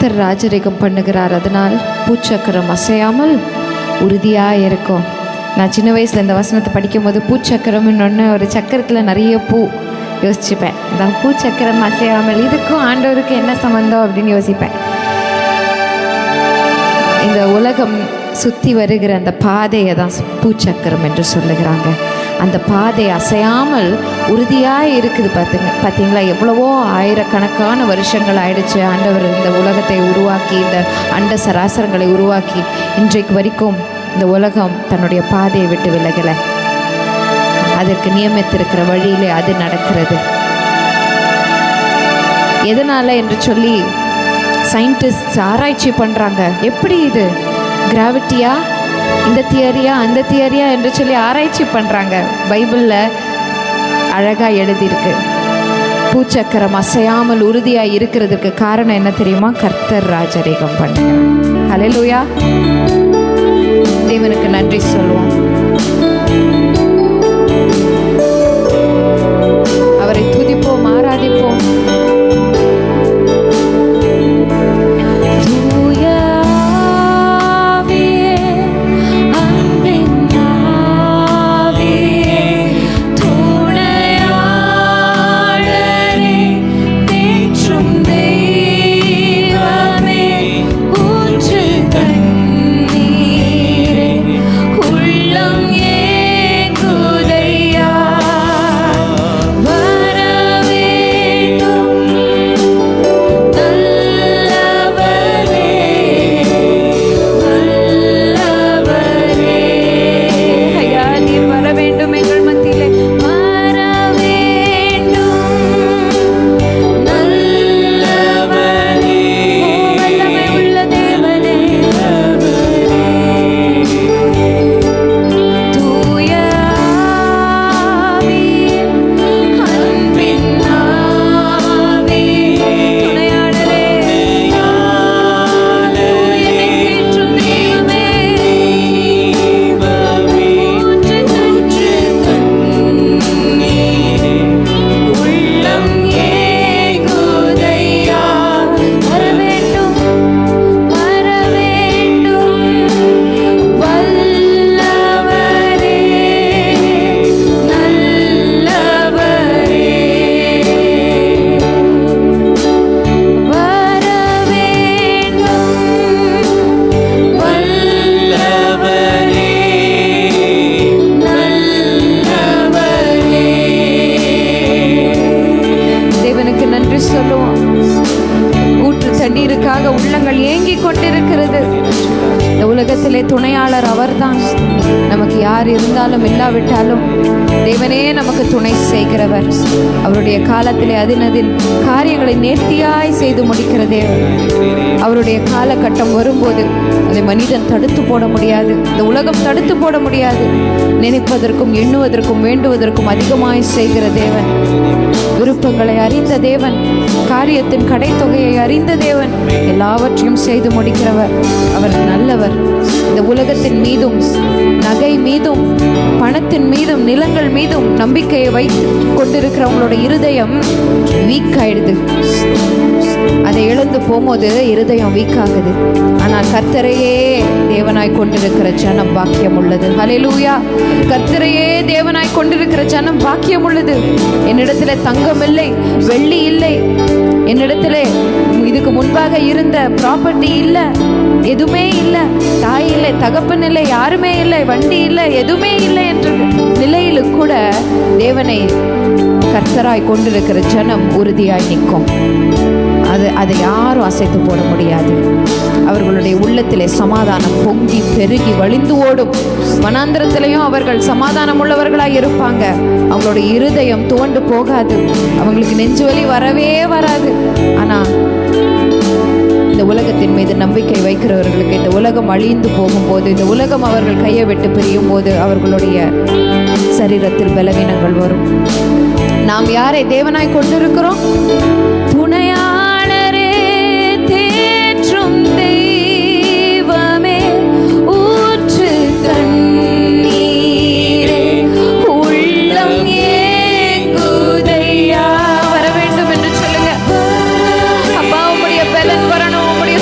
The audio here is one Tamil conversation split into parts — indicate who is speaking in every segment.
Speaker 1: கர்த்தர் ராஜரிகம் பண்ணுகிறார். அதனால் பூச்சக்கரம் அசையாமல் உறுதியாக இருக்கும். நான் சின்ன வயசில் இந்த வசனத்தை படிக்கும்போது பூச்சக்கரம்னு ஒரு சக்கரத்தில் நிறைய பூ யோசிச்சுப்பேன். அதான் பூச்சக்கரம் அசையாமல், இதுக்கும் ஆண்டவருக்கு என்ன சம்மந்தம் அப்படின்னு யோசிப்பேன். இந்த உலகம் சுற்றி வருகிற அந்த பாதையை தான் பூச்சக்கரம் என்று சொல்லுகிறாங்க. அந்த பாதை அசையாமல் உறுதியாக இருக்குது. பார்த்தீங்களா, எவ்வளவோ ஆயிரக்கணக்கான வருஷங்கள் ஆயிடுச்சு ஆண்டவர் இந்த உலகத்தை உருவாக்கி, இந்த அண்ட சராசரங்களை உருவாக்கி இன்றைக்கு வரைக்கும் இந்த உலகம் தன்னுடைய பாதையை விட்டு விலகலை. அதற்கு நியமித்திருக்கிற வழியிலே அது நடக்கிறது. எதனால் என்று சொல்லி சயின்டிஸ்ட் ஆராய்ச்சி பண்ணுறாங்க. எப்படி இது கிராவிட்டியா, இந்த தியரியா, அந்த தியரியா என்று சொல்லி ஆராய்ச்சி பண்ணுறாங்க. பைபிளில் அழகாக எழுதியிருக்கு. பூச்சக்கரம் அசையாமல் உறுதியாக இருக்கிறதுக்கு காரணம் என்ன தெரியுமா? கர்த்தர் ராஜரிகம் பண்ணுறார். ஹல்லேலூயா, தேவனுக்கு நன்றி சொல்லுவோம். அவரை துதிப்போம், ஆராதிப்போம். உள்ளங்கள் ஏங்கி கொண்டிருக்கிறது. இந்த உலகத்திலே துணையாளர் அவர்தான். நமக்கு யார் இருந்தாலும் இல்லாவிட்டாலும் தேவனே நமக்கு துணை செய்கிறவர். அவருடைய காலத்திலே அதினதின் காரியங்களை நேர்த்தியாய் செய்து முடிக்கிற தேவன். அவருடைய காலகட்டம் வரும்போது அதை மனிதன் தடுத்து போட முடியாது, இந்த உலகம் தடுத்து போட முடியாது. நினைப்பதற்கும் எண்ணுவதற்கும் வேண்டுவதற்கும் அதிகமாய் செய்கிற தேவன், விருப்பங்களை அறிந்த தேவன், காரியத்தின் கடைத்தொகையை அறிந்த தேவன், எல்லாவற்றையும் செய்து முடிக்கிறவர். அவர் நல்லவர். இந்த உலகத்தின் மீதும் நகை மீதும் பணத்தின் மீதும் நிலங்கள் மீதும் நம்பிக்கையை வைத்து கொண்டிருக்கிறவங்களோட இருதயம் வீக் ஆயிடுது. அதை இழந்து போகும்போது இருதயம் வீக் ஆகுது. ஆனால் கர்த்தரையே தேவனாய் கொண்டிருக்கிற ஜனம் பாக்கியம் உள்ளது. ஹல்லேலூயா. கர்த்தரையே தேவனாய் கொண்டிருக்கிற ஜனம் பாக்கியம் உள்ளது. என்னிடத்துல தங்கம் இல்லை, வெள்ளி இல்லை, என்னிடத்துல இதுக்கு முன்பாக இருந்த ப்ராப்பர்ட்டி இல்லை, எதுவுமே இல்லை, தாய் இல்லை, தகப்பன் இல்லை, யாருமே இல்லை, வண்டி இல்லை, எதுவுமே இல்லை என்ற நிலையிலும் கூட தேவனை கர்த்தராய் கொண்டிருக்கிற ஜனம் உறுதியாய் நிற்கும். அதை யாரும் அசைத்து போட முடியாது. அவர்களுடைய உள்ளத்திலே சமாதானம் பொங்கி பெருகி வழிந்து ஓடும். வனாந்திரத்திலையும் அவர்கள் சமாதானம் உள்ளவர்களாய் இருப்பாங்க. அவங்களுடைய இருதயம் துவண்டு போகாது, அவங்களுக்கு நெஞ்சு வலி வரவே வராது. ஆனால் இந்த உலகத்தின் மீது நம்பிக்கை வைக்கிறவர்களுக்கு இந்த உலகம் அழிந்து போகும்போது, இந்த உலகம் அவர்கள் கையை விட்டு பிரியும் போது அவர்களுடைய சரீரத்தில் பலவீனங்கள் வரும். நாம் யாரை தேவனாய் கொண்டிருக்கிறோம்? துணையாளரே, தேற்றும் தெய்வமே, ஊற்று தண்ணீரே, உள்ளம் ஏங்குதையா. வர வேண்டும் என்று சொல்லுங்க. அப்பா, உம்முடைய பலன் வரணும், உம்முடைய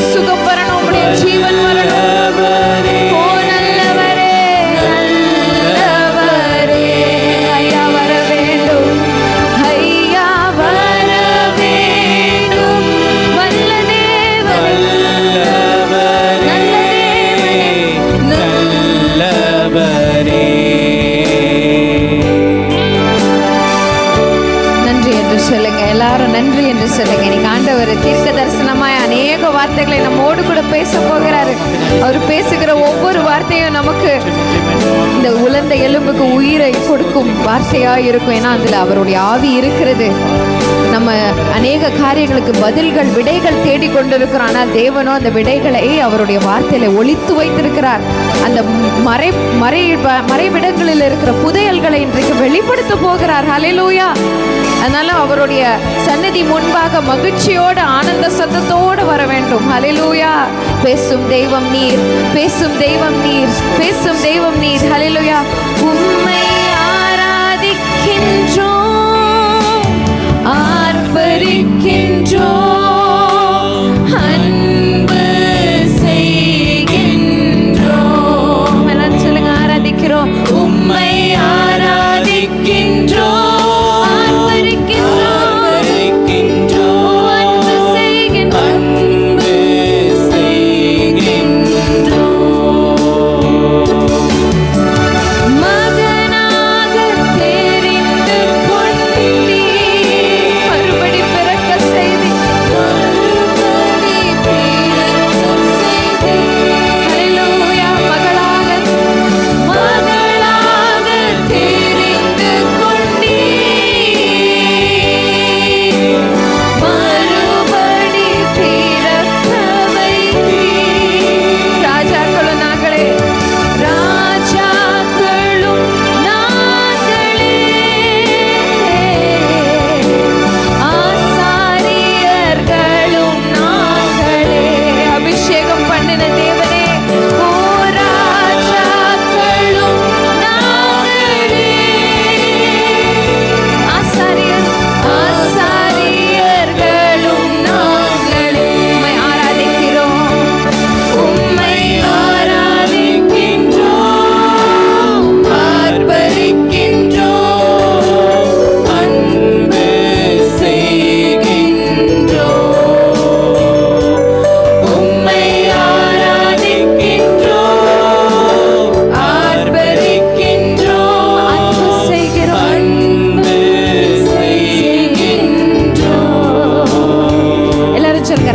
Speaker 1: வார்த்தைகளை நம்மோடு கூட பேச போகிறாரு. அவர் பேசுகிற ஒவ்வொரு வார்த்தையும் நமக்கு இந்த உலர்ந்த எலும்புக்கு உயிரை கொடுக்கும் வார்த்தையா இருக்கும். ஏன்னா அதுல அவருடைய ஆவி இருக்கிறது. நம்ம அநேக காரியங்களுக்கு பதில்கள், விடைகள் தேடிக்கொண்டிருக்கிறோம். ஆனால் தேவனோ அந்த விடைகளை அவருடைய வார்த்தையில ஒளித்து வைத்திருக்கிறார். அந்த மறைவிடங்களில் இருக்கிற புதையல்களை இன்றைக்கு வெளிப்படுத்த போகிறார். ஹல்லேலூயா. அதனால அவருடைய சந்நிதி முன்பாக மகிழ்ச்சியோடு ஆனந்த சத்தத்தோடு வர வேண்டும். ஹல்லேலூயா. பேசும் தெய்வம் நீர், பேசும் தெய்வம் நீர், பேசும் தெய்வம் நீர். ஹல்லேலூயா. உம்மை ஆராதிக்கின்றோம், ஆர்ப்பரிக்கின்றோம், அன்பு செய்கின்றோம். எல்லாம் சொல்லுங்க, ஆராதிக்கிறோம். உம்மை ஆராதிக்கின்றோம்,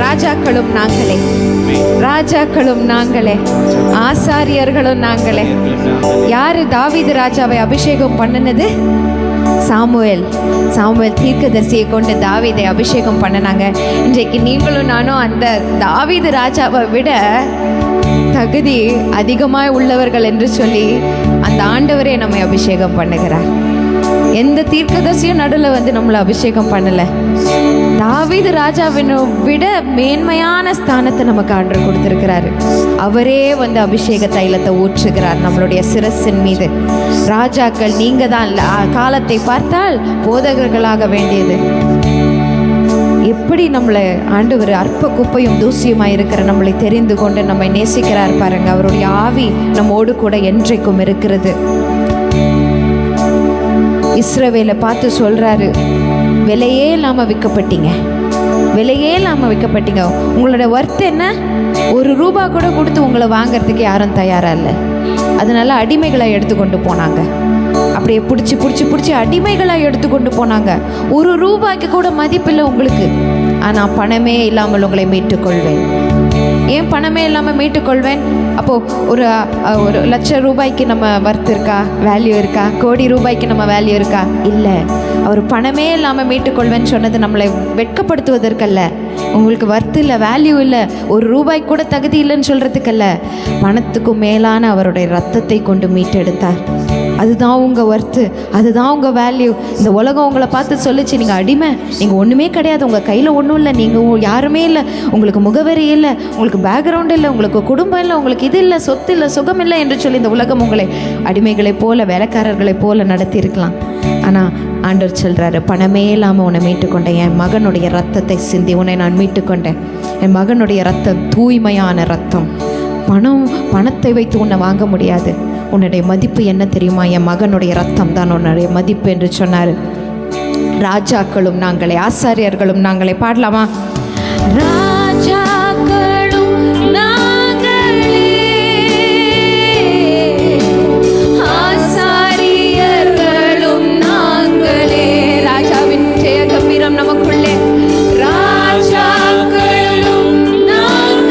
Speaker 1: ராஜாக்களும் நாங்களே, ராஜாக்களும் நாங்களே, ஆசாரியர்களும் நாங்களே. யாரு தாவீது ராஜாவை அபிஷேகம் பண்ணினது? சாமுவேல். சாமுவேல் தீர்க்கதரிசியை கொண்டு தாவீதை அபிஷேகம் பண்ணினாங்க. இன்றைக்கு நீங்களும் நானும் அந்த தாவீது ராஜாவை விட தகுதி அதிகமாய் உள்ளவர்கள் என்று சொல்லி அந்த ஆண்டவரே நம்மை அபிஷேகம் பண்ணுகிறார். எந்த தீர்க்கதரிசியும் நடுவில் வந்து நம்மளை அபிஷேகம் பண்ணல. தாவீது ராஜாவினை விட மேன்மையான ஸ்தானத்தை நமக்கு ஆண்டவர் கொடுத்திருக்கிறாரு. அவரே வந்து அபிஷேக தைலத்தை ஊற்றுகிறார் நம்மளுடைய சிரசின் மீது. ராஜாக்கள் நீங்க தான் காலத்தை பார்த்தால் போதகர்களாக வேண்டியது. எப்படி நம்மளை ஆண்டவர் அற்ப குப்பையும் தூசியுமாய் இருக்கிற நம்மளை தெரிந்து கொண்டு நம்மை நேசிக்கிறார் பாருங்க. அவருடைய ஆவி நம்மோடு கூட என்றைக்கும் இருக்கிறது. இஸ்ரவேலை பார்த்து சொல்றாரு, விலையே இல்லாமல் விற்கப்பட்டீங்க, விலையே இல்லாமல் விற்கப்பட்டீங்க. உங்களோட ஒர்த் என்ன? ₹1 கூட கொடுத்து உங்களை வாங்கிறதுக்கு யாரும் தயாரா இல்லை. அதனால அடிமைகளை எடுத்துக்கொண்டு போனாங்க. அப்படியே பிடிச்சி அடிமைகளாக எடுத்துக்கொண்டு போனாங்க. ₹1 கூட மதிப்பில்லை உங்களுக்கு. ஆனால் பணமே இல்லாமல் உங்களை மீட்டுக்கொள்வேன். ஏன் பணமே இல்லாமல் மீட்டுக்கொள்வேன்? அப்போது ஒரு ₹1,00,000 நம்ம வர்த் இருக்கா, வேல்யூ இருக்கா? ₹1,00,00,000 நம்ம வேல்யூ இருக்கா? இல்லை. அவர் பணமே இல்லாமல் மீட்டுக்கொள்வேன்னு சொன்னது நம்மளை வெட்கப்படுத்துவதற்கல்ல. உங்களுக்கு வர்த்து இல்லை, வேல்யூ இல்லை, ₹1 கூட தகுதி இல்லைன்னு சொல்கிறதுக்கல்ல. பணத்துக்கும் மேலான அவருடைய ரத்தத்தை கொண்டு மீட்டெடுத்தார். அதுதான் உங்கள் ஒர்த்து, அதுதான் உங்கள் வேல்யூ. இந்த உலகம் உங்களை பார்த்து சொல்லிச்சு, நீங்கள் அடிமை, நீங்கள் ஒன்றுமே கிடையாது, உங்கள் கையில் ஒன்றும் இல்லை, நீங்கள் யாருமே இல்லை, உங்களுக்கு முகவரி இல்லை, உங்களுக்கு பேக்ரவுண்ட் இல்லை, உங்களுக்கு குடும்பம் இல்லை, உங்களுக்கு இது இல்லை, சொத்து இல்லை, சுகம் இல்லை என்று சொல்லி இந்த உலகம் உங்களை அடிமைகளைப் போல, வேலைக்காரர்களைப் போல நடத்தியிருக்கலாம். ஆனால் ஆண்டவர் சொல்கிறாரு, பணமே இல்லாமல் உன்னை மீட்டுக்கொண்டேன், என் மகனுடைய ரத்தத்தை சிந்தி உன்னை நான் மீட்டுக்கொண்டேன். என் மகனுடைய ரத்தம் தூய்மையான ரத்தம். பணத்தை வைத்து உன்னை வாங்க முடியாது. உன்னுடைய மதிப்பு என்ன தெரியுமா? என் மகனுடைய ரத்தம் தான் உன்னுடைய மதிப்பு என்று சொன்னார். ராஜாக்களும் நாங்களே, ஆசாரியர்களும் நாங்களே. பாடலாமா? ராஜாக்களும் நாங்களே, ஆசாரியர்களும் நாங்களே. ராஜாவின் ஜெய கம்பீரம் நமக்குள்ளே. ராஜாக்களும் நாங்களே,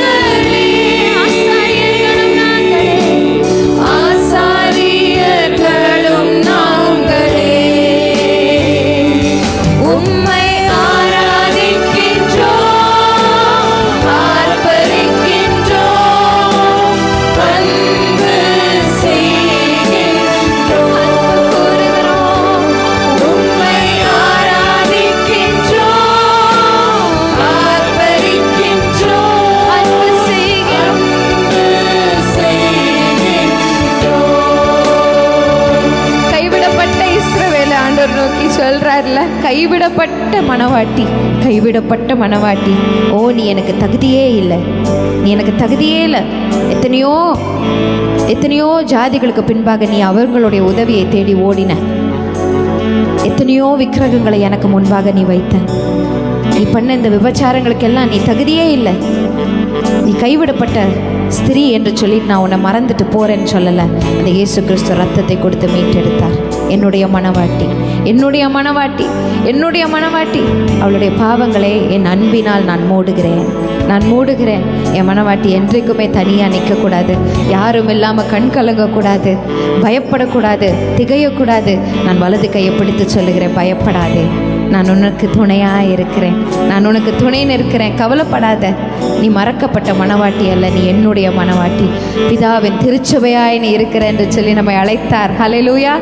Speaker 1: கைவிடப்பட்ட மனவாட்டி, கைவிடப்பட்ட மனவாட்டி. ஓ, நீ எனக்கு தகுதியே இல்லை, நீ எனக்கு தகுதியே இல்லை. எத்தனையோ எத்தனையோ ஜாதிகளுக்கு பின்பாக நீ அவர்களுடைய உதவியை தேடி ஓடின. எத்தனையோ விக்கிரகங்களை எனக்கு முன்பாக நீ வைத்த. நீ பண்ண இந்த விபச்சாரங்களுக்கெல்லாம் நீ தகுதியே இல்லை. நீ கைவிடப்பட்ட ஸ்திரீ என்று சொல்லிட்டு நான் உன்னை மறந்துட்டு போறேன்னு சொல்லலை. அந்த இயேசு கிறிஸ்து ரத்தத்தை கொடுத்து மீட்டெடுத்தார். என்னுடைய மனவாட்டி, என்னுடைய மனவாட்டி, என்னுடைய மனவாட்டி. அவளுடைய பாவங்களை என் அன்பினால் நான் மூடுகிறேன், நான் மூடுகிறேன். என் மனவாட்டி என்றைக்குமே தனியாக நிற்கக்கூடாது, யாரும் இல்லாமல் கண் கலங்கக்கூடாது, பயப்படக்கூடாது, திகையக்கூடாது. நான் வலது கையை பிடித்து சொல்லுகிறேன், பயப்படாதே, நான் உனக்கு துணையாக இருக்கிறேன், நான் உனக்கு துணை நிற்கிறேன், கவலைப்படாத. நீ மறக்கப்பட்ட மனவாட்டி அல்ல, நீ என்னுடைய மனவாட்டி. பிதாவின் திருச்சபையாய் நீ இருக்கிற என்று சொல்லி நம்மை அழைத்தார். ஹல்லேலூயா.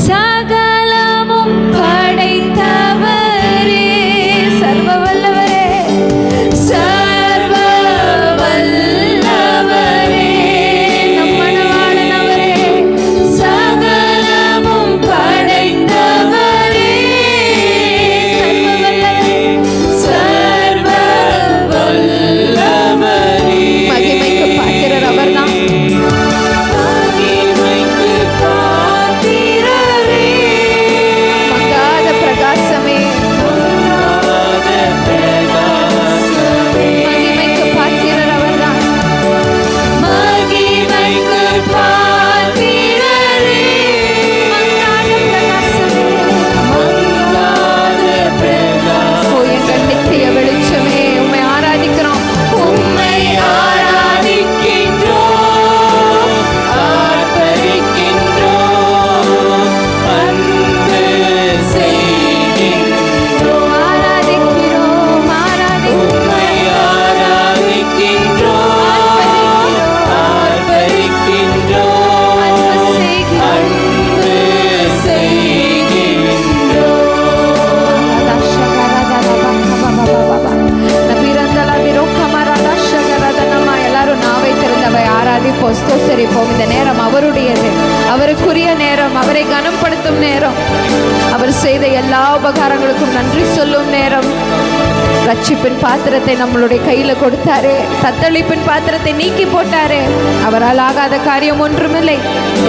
Speaker 1: சகலமும் படைத்தவரே, சர்வ வல்லவரே, சர்வ வல்லவரே, நம் மணவாளனவரே, சகலமும் படைத்தவரே, சர்வ வல்லவரே, மகிமைக்கு பாத்திரர் அவர்தான். ஸ்தோத்திரிப்போம். இந்த நேரம் அவருடையது, அவருக்குரிய நேரம், அவரை கனப்படுத்தும் நேரம், அவர் செய்த எல்லா உபகாரங்களுக்கும் நன்றி சொல்லும் நேரம். ரட்சிப்பின் பாத்திரத்தை நம்மளுடைய கையில கொடுத்தாரு, தத்தளிப்பின் பாத்திரத்தை நீக்கி போட்டாரு. அவரால் ஆகாத காரியம் ஒன்றுமில்லை.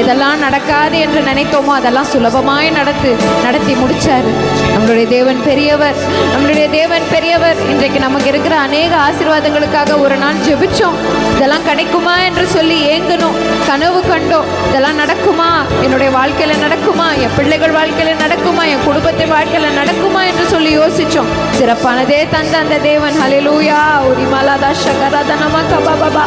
Speaker 1: இதெல்லாம் நடக்காது என்று நினைத்தோமோ அதெல்லாம் சுலபமாய் நடத்தி முடிச்சாரு. நம்மளுடைய தேவன் பெரியவர், நம்மளுடைய தேவன் பெரியவர். இன்றைக்கு நமக்கு இருக்கிற அநேக ஆசீர்வாதங்களுக்காக ஒரு நாள் ஜெபிச்சோம். இதெல்லாம் கிடைக்குமா என்று சொல்லி ஏங்கணும், கனவு கண்டோம். இதெல்லாம் நடக்குமா, என்னுடைய வாழ்க்கையில நடக்குமா, என் பிள்ளைகள் வாழ்க்கையில நடக்குமா, என் குடும்பத்தின் வாழ்க்கையில நடக்குமா என்று சொல்லி யோசிச்சோம். சிறப்பானதே தந்த அந்த தேவன். ஹல்லேலூயா. உரிமலதா ஷகரதனம கபபபா,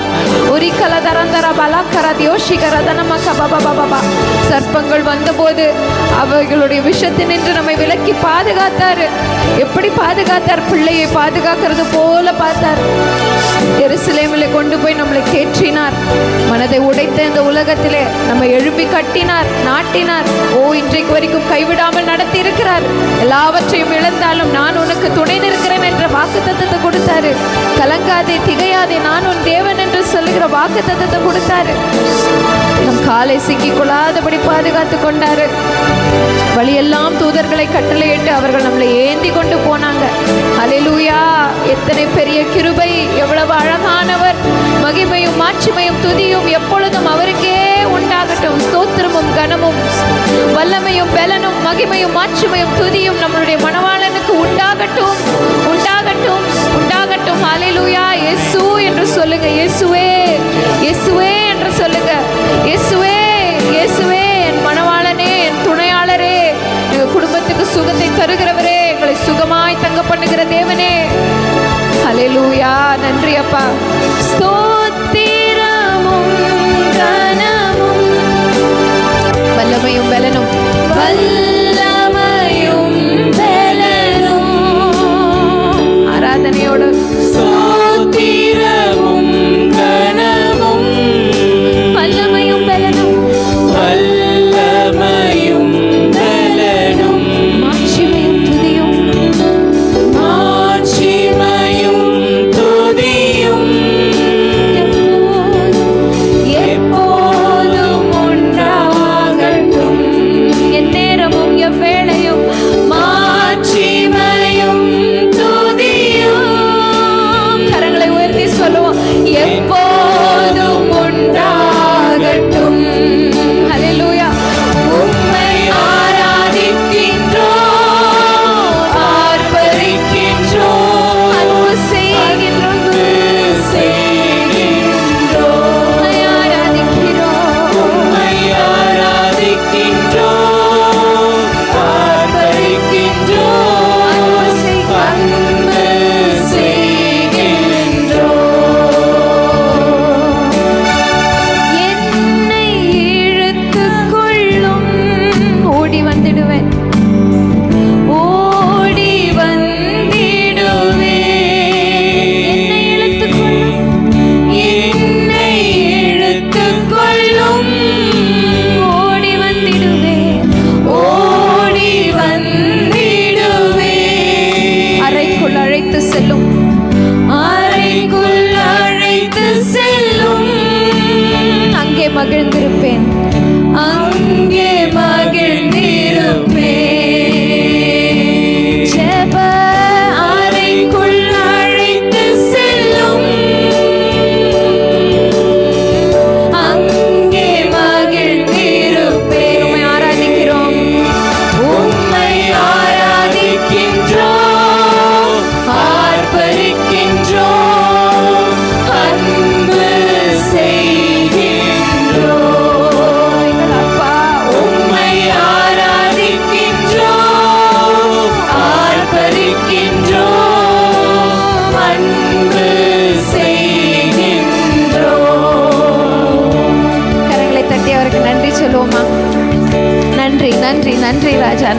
Speaker 1: உரிகலதரந்தர பலக்கரத் யோஷிகரதனம கபபபபா. சர்ப்பங்கள் வந்தபோது அவர்களுடைய விஷத்தினின்று நம்மை விலக்கி பாதுகாத்தாரு. எப்படி பாதுகாத்தார்? பிள்ளையை பாதுகாக்கிறது போல பார்த்தார். எருசலேமில் கொண்டு போய் நம்மளை தேற்றினார். மனதை உடைத்த இந்த உலகத்திலே நம்ம எழுப்பி கட்டினார், நாட்டினார். ஓ, இன்றைக்கு வரைக்கும் கைவிடாமல் நடத்தி இருக்கிறார். எல்லாவற்றையும் இழந்தாலும் நான் உனக்கு துணை நிற்கிறேன் என்ற வாக்குத்தத்தத்தை கொடுத்தாரு. கலங்காதே, திகையாதே, நான் உன் தேவன் என்று சொல்லுகிற வாக்குத்தத்தத்தை கொடுத்தாரு. நம் காலை சிக்கிக் கொள்ளாதபடி பாதுகாத்து கொண்டாரு. வழியெல்லாம் தூதர்களை கட்டளையிட்டு அவர்கள் நம்மளை ஏந்தி கொண்டு போனாங்க. ஹல்லேலூயா. எத்தனை பெரிய கிருபை, எவ்வளவு அழகானவர். மகிமையும் மாட்சிமையும் துதியும் எப்பொழுதும் அவருக்கே உண்டாகட்டும். ஸ்தோத்திரமும் கனமும் வல்லமையும் பலனும் மகிமையும் மாட்சிமையும் துதியும் நம்மளுடைய மணவாளனுக்கு உண்டாகட்டும், உண்டாகட்டும், உண்டாகட்டும். ஹல்லேலூயா. இயேசு என்று சொல்லுங்க. இயேசுவே, இயேசுவே என்று சொல்லுங்க. இயேசுவே, இயேசுவே, என் மணவாளனே, என் துணையாளரே, எங்கள் குடும்பத்துக்கு சுகத்தை தருகிறவரே, எங்களை சுகமாய் தங்க பண்ணுகிற தேவனே. ஹல்லேலூயா. நன்றி அப்பா. ஸ்தோத்திரமும் கனமும் வல்லமையும் பலனும், வல்லமையும் பலனும் ஆராதனையோடு ஸ்தோத்திரமும் கனமும் வல்லமையும் பலனும், வல்லமையும் பலனும் மாட்சிமையும் துதியும், மாட்சிமையும் துதியும்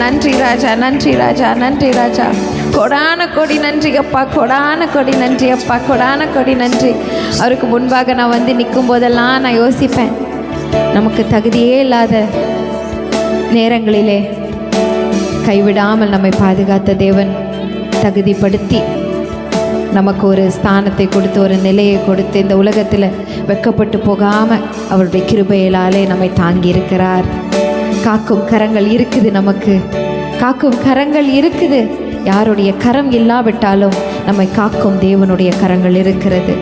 Speaker 1: நன்றி ராஜா, நன்றி ராஜா, நன்றி ராஜா. கொடான கொடி நன்றி அப்பா, கொடான கொடி நன்றி அப்பா, கொடான கொடி நன்றி. அவருக்கு முன்பாக நான் வந்து நிற்கும் போதெல்லாம் நான் யோசிப்பேன், நமக்கு தகுதியே இல்லாத நேரங்களிலே கைவிடாமல் நம்மை பாதுகாத்த தேவன் தகுதிப்படுத்தி நமக்கு ஒரு ஸ்தானத்தை கொடுத்து, ஒரு நிலையை கொடுத்து, இந்த உலகத்தில் வெட்கப்பட்டு போகாமல் அவருடைய கிருபையிலாலே நம்மை தாங்கி இருக்கிறார். காக்கும் கரங்கள் இருக்குது, நமக்கு காக்கும் கரங்கள் இருக்குது. யாருடைய கரம் இல்லாவிட்டாலும் நம்மை காக்கும் தேவனுடைய கரங்கள் இருக்கிறது.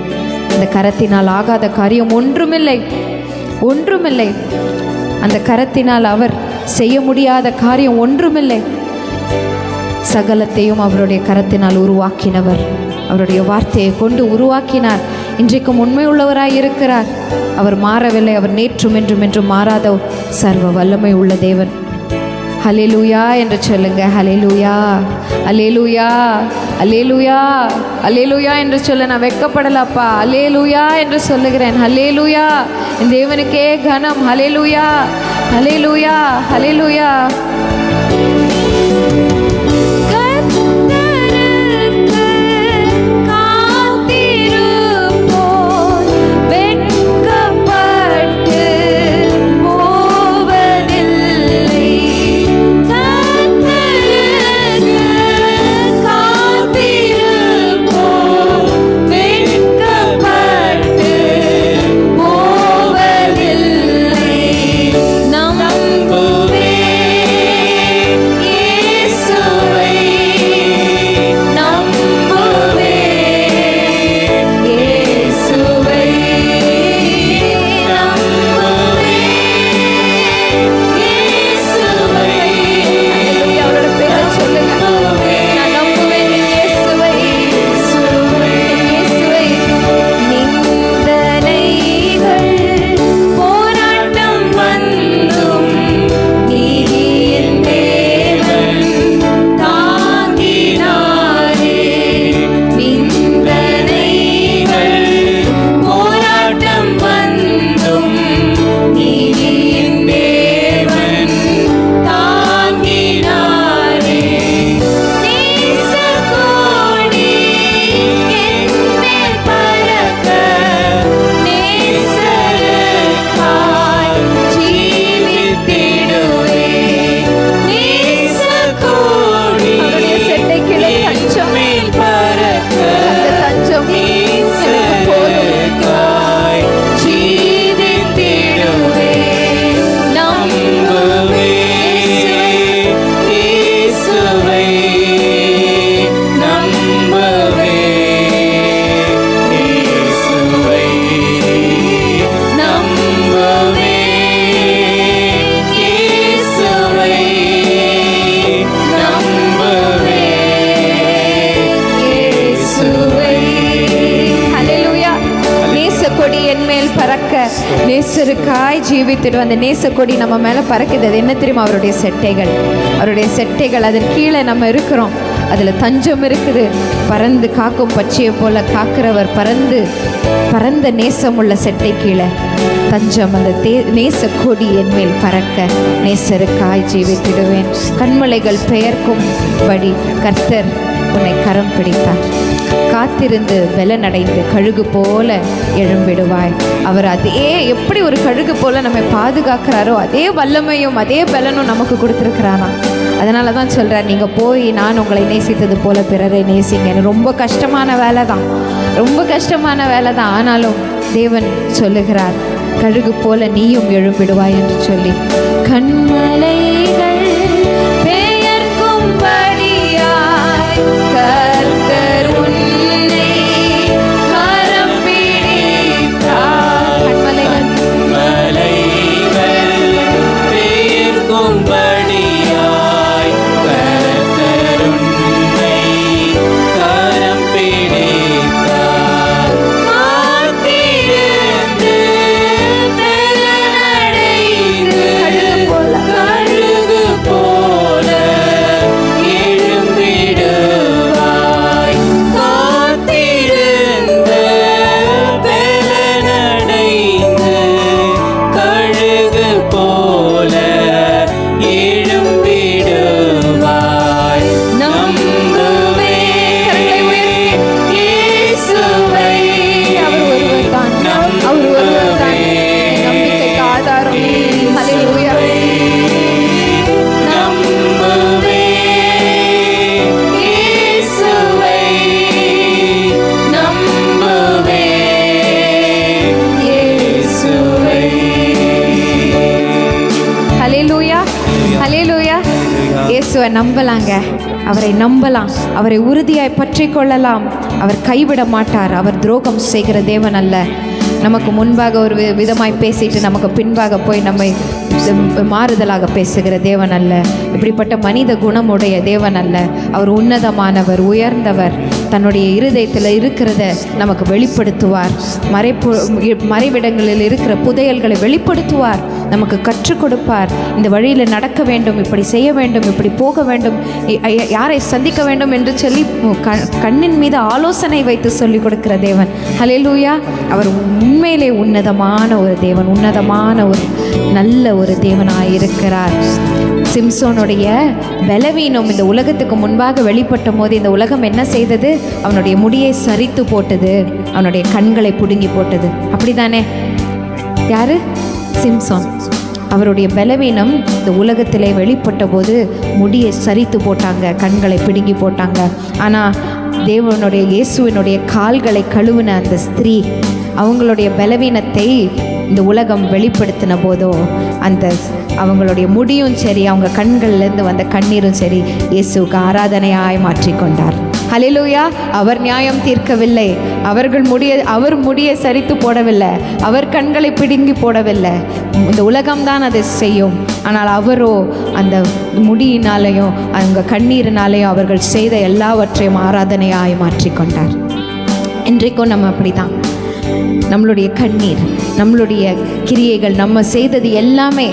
Speaker 1: அந்த கரத்தினால் ஆகாத காரியம் ஒன்றுமில்லை, ஒன்றுமில்லை. அந்த கரத்தினால் அவர் செய்ய முடியாத காரியம் ஒன்றுமில்லை. சகலத்தையும் அவருடைய கரத்தினால் உருவாக்கினவர், அவருடைய வார்த்தையை கொண்டு உருவாக்கினார். இன்றைக்கும் உண்மை உள்ளவராய் இருக்கிறார். அவர் மாறவில்லை. அவர் நேற்றும் என்றும் என்றும் மாறாத சர்வ வல்லமை உள்ள தேவன். ஹல்லேலூயா என்று சொல்லுங்க. ஹல்லேலூயா, ஹல்லேலூயா, ஹல்லேலூயா, ஹல்லேலூயா என்று சொல்ல நான் வெட்கப்படலப்பா. ஹல்லேலூயா என்று சொல்லுகிறேன். ஹல்லேலூயா, இந்த தேவனுக்கே கனம். ஹல்லேலூயா, ஹல்லேலூயா, ஹல்லேலூயா. நேசருக்காய் ஜீவித்துட்டு அந்த நேசக்கொடி நம்ம மேலே பறக்குது. அது என்ன தெரியுமா? அவருடைய செட்டைகள், அவருடைய செட்டைகள். அதன் கீழே நம்ம இருக்கிறோம். அதில் தஞ்சம் இருக்குது. பறந்து காக்கும் பச்சையை போல காக்கிறவர் பறந்த நேசமுள்ள செட்டை கீழே தஞ்சம். அந்த நேசக்கொடி என் மேல் பறக்க நேசருக்காய் ஜீவித்திடுவேன். கண்மலைகள் பெயர்க்கும்படி கர்த்தர் உன்னை கரம் பிடித்தார். காத்திருந்து பலனடைந்து கழுகு போல எழும்பிடுவாய். அவர் அதே எப்படி ஒரு கழுகு போல நம்மை பாதுகாக்கிறாரோ அதே வல்லமையும் அதே பலனும் நமக்கு கொடுத்துருக்கிறானா. அதனால தான் சொல்கிறார், நீங்கள் போய் நான் உங்களை நேசித்தது போல பிறரை நேசிங்க. ரொம்ப கஷ்டமான வேலை தான், ரொம்ப கஷ்டமான வேலை தான். ஆனாலும் தேவன் சொல்லுகிறார், கழுகு போல நீயும் எழும்பிடுவாய் என்று சொல்லி. கண்மலைகள் பெயர்க்கும்படியாய் கர்த்தர் உன்னை கரம் பிடித்தார். கண்மலைகள்
Speaker 2: பெயர்க்கும்படியாய் கர்த்தர் உன்னை கரம் பிடித்தார். காத்திருந்து பலனடைந்து கழுகு
Speaker 1: நம்பலாங்க, அவரை நம்பலாம், அவரை உறுதியாய் பற்றி கொள்ளலாம். அவர் கைவிட மாட்டார். அவர் துரோகம் செய்கிற தேவன் அல்ல. நமக்கு முன்பாக ஒரு விதமாய் பேசிட்டு நமக்கு பின்பாக போய் நம்மை மாறுதலாக பேசுகிற தேவன் அல்ல. இப்படிப்பட்ட மனித குணமுடைய தேவன் அல்ல. அவர் உன்னதமானவர், உயர்ந்தவர். தன்னுடைய இருதயத்தில் இருக்கிறத நமக்கு வெளிப்படுத்துவார். மறைவிடங்களில் இருக்கிற புதையல்களை வெளிப்படுத்துவார், நமக்கு கற்றுக் கொடுப்பார். இந்த வழியில் நடக்க வேண்டும், இப்படி செய்ய வேண்டும், இப்படி போக வேண்டும், யாரை சந்திக்க வேண்டும் என்று சொல்லி கண்ணின் மீது ஆலோசனை வைத்து சொல்லிக் கொடுக்கிற தேவன். ஹல்லேலூயா. அவர் உண்மையிலே உன்னதமான ஒரு தேவன், உன்னதமான ஒரு நல்ல ஒரு தேவனாய் இருக்கிறார். சிம்சோனுடைய பலவீனம் இந்த உலகத்துக்கு முன்பாக வெளிப்பட்ட போது இந்த உலகம் என்ன செய்தது? அவனுடைய முடியை சரித்து போட்டது, அவனுடைய கண்களை பிடுங்கி போட்டது. அப்படிதானே? யாரு? சிம்சோன். அவருடைய பலவீனம் இந்த உலகத்திலே வெளிப்பட்ட போது முடியை சரித்து போட்டாங்க, கண்களை பிடுங்கி போட்டாங்க. ஆனால் தேவனுடைய இயேசுவினுடைய கால்களை கழுவின அந்த ஸ்திரீ, அவங்களுடைய பலவீனத்தை இந்த உலகம் வெளிப்படுத்தின போதோ அந்த அவங்களுடைய முடியும் சரி, அவங்க கண்கள்லேருந்து வந்த கண்ணீரும் சரி, இயேசுவுக்கு ஆராதனையாய் மாற்றிக்கொண்டார். ஹல்லேலூயா. அவர் நியாயம் தீர்க்கவில்லை, அவர் முடியை சரித்து போடவில்லை, அவர் கண்களை பிடுங்கி போடவில்லை. இந்த உலகம்தான் அதை செய்யும். ஆனால் அவரோ அந்த முடியினாலேயும் அவங்க கண்ணீரினாலேயும் அவர்கள் செய்த எல்லாவற்றையும் ஆராதனையாய் மாற்றிக்கொண்டார். இன்றைக்கும் நம்ம அப்படிதான். நம்மளுடைய கண்ணீர், நம்மளுடைய கிரியைகள், நம்ம செய்தது எல்லாமே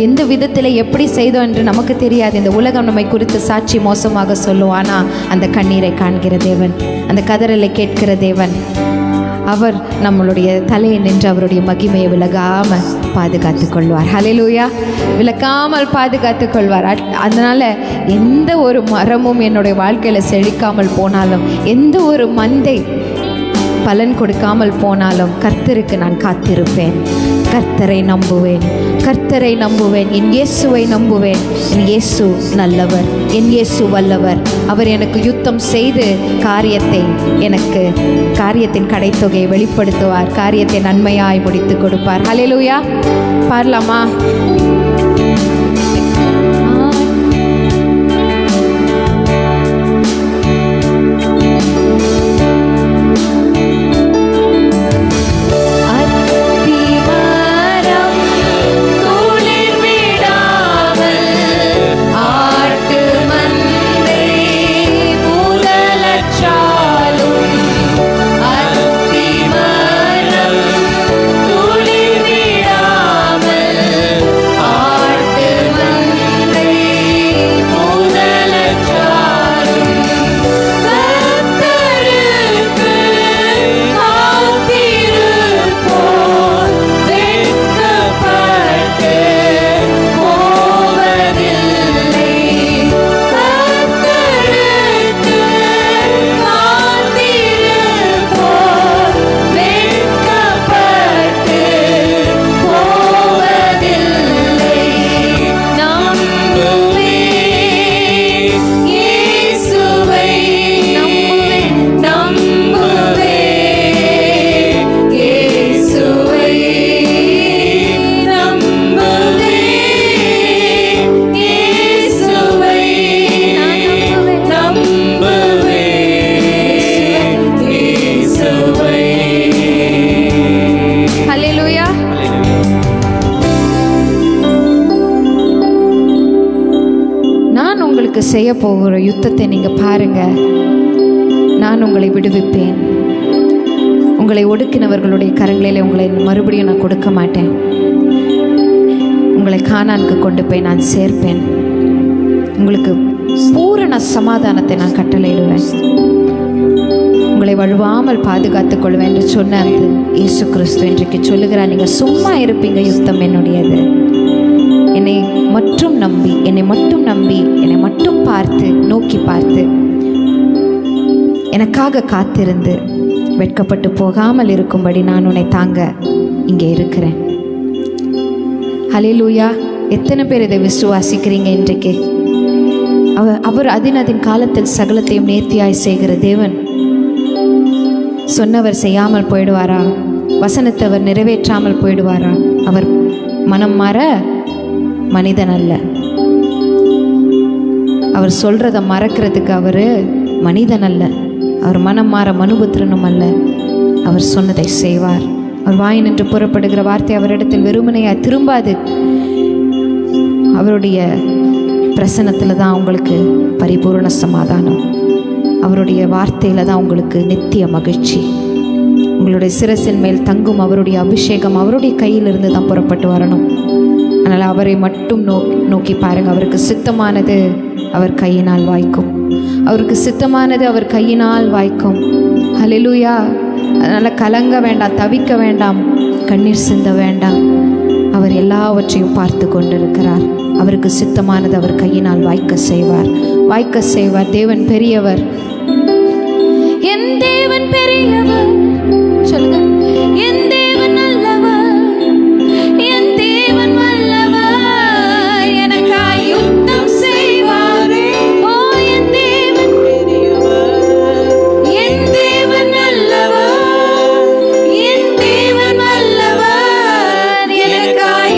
Speaker 1: எந்த விதத்தில் எப்படி செய்தோம் என்று நமக்கு தெரியாது. இந்த உலகம் நம்மை குறித்து சாட்சி மோசமாக சொல்லும். ஆனால் அந்த கண்ணீரை காண்கிற தேவன், அந்த கதறலை கேட்கிற தேவன், அவர் நம்மளுடைய தலையை நின்று அவருடைய மகிமையை விலகாமல் பாதுகாத்து கொள்வார். ஹல்லேலூயா. விலகாமல் பாதுகாத்து கொள்வார். அதனால் எந்த ஒரு மரமும் என்னுடைய வாழ்க்கையில் செழிக்காமல் போனாலும், எந்த ஒரு மந்தை பலன் கொடுக்காமல் போனாலும் கர்த்தருக்கு நான் காத்திருப்பேன். கர்த்தரை நம்புவேன், கர்த்தரை நம்புவேன், என் இயேசுவை நம்புவேன். என் இயேசு நல்லவர், என் இயேசு வல்லவர். அவர் எனக்கு யுத்தம் செய்து காரியத்தின் கடைத்தொகையை வெளிப்படுத்துவார், காரியத்தை நன்மையாய் முடித்து கொடுப்பார். ஹல்லேலூயா. பாரலாமா? செய்ய போகிற யுத்தத்தை நீங்கள் பாருங்க. நான் உங்களை விடுவிப்பேன். உங்களை ஒடுக்கினவர்களுடைய கரங்களிலே உங்களை மறுபடியும் நான் கொடுக்க மாட்டேன். உங்களை கானானுக்கு கொண்டு போய் நான் சேர்ப்பேன். உங்களுக்கு பூரண சமாதானத்தை நான் கட்டளையிடுவேன். உங்களை வழுவாமல் பாதுகாத்துக் கொள்வேன் என்று சொன்ன அந்த இயேசு கிறிஸ்து இன்றைக்கு சொல்லுகிறார், நீங்கள் சும்மா இருப்பீங்க, யுத்தம் என்னுடையது. என்னை மட்டும் நம்பி, என்னை மட்டும் பார்த்து, நோக்கி பார்த்து, எனக்காக காத்திருந்து வெட்கப்பட்டு போகாமல் இருக்கும்படி நான் உன்னை தாங்க இங்கே இருக்கிறேன். ஹல்லேலூயா. எத்தனை பேர் இதை விசுவாசிக்கிறீங்க? இன்றைக்கு அவர் அதின் காலத்தில் சகலத்தையும் நேர்த்தியாய் செய்கிற தேவன். சொன்னவர் செய்யாமல் போயிடுவாரா? வசனத்தை அவர் நிறைவேற்றாமல் போயிடுவாரா? அவர் மனம் மாற மனிதன் அல்ல. அவர் சொல்கிறத மறக்கிறதுக்கு அவர் மனிதன் அல்ல, அவர் மனம் மாற மனுபுத்திரனும் அல்ல. அவர் சொன்னதை செய்வார். அவர் வாய் நின்று புறப்படுகிற வார்த்தை அவரிடத்தில் வெறுமனையாக திரும்பாது. அவருடைய பிரசன்னத்தில் தான் உங்களுக்கு பரிபூர்ண சமாதானம், அவருடைய வார்த்தையில் தான் உங்களுக்கு நித்திய மகிழ்ச்சி. உங்களுடைய சிரசின் மேல் தங்கும் அவருடைய அபிஷேகம் அவருடைய கையிலிருந்து தான் புறப்பட்டு வரணும். அதனால் அவரை மட்டும் நோக்கி பாருங்கள். அவருக்கு சித்தமானது அவர் கையினால் வாய்க்கும், அவருக்கு சித்தமானது அவர் கையினால் வாய்க்கும். ஹல்லேலூயா. அதனால் கலங்க வேண்டாம், தவிக்க வேண்டாம், கண்ணீர் சிந்த வேண்டாம். அவர் எல்லாவற்றையும் பார்த்து கொண்டிருக்கிறார். அவருக்கு சித்தமானது அவர் கையினால் வாய்க்க செய்வார், வாய்க்க செய்வார். தேவன் பெரியவர், என் தேவன் பெரியவர். சொல்லுங்க, என் தேவன் நல்லவர், என் தேவன் வல்லவர், எனக்காய் யுத்தம் செய்வாரே. ஓ என் தேவன் பெரியவர், என் தேவன் நல்லவர், என் தேவன் வல்லவர், எனக்காய்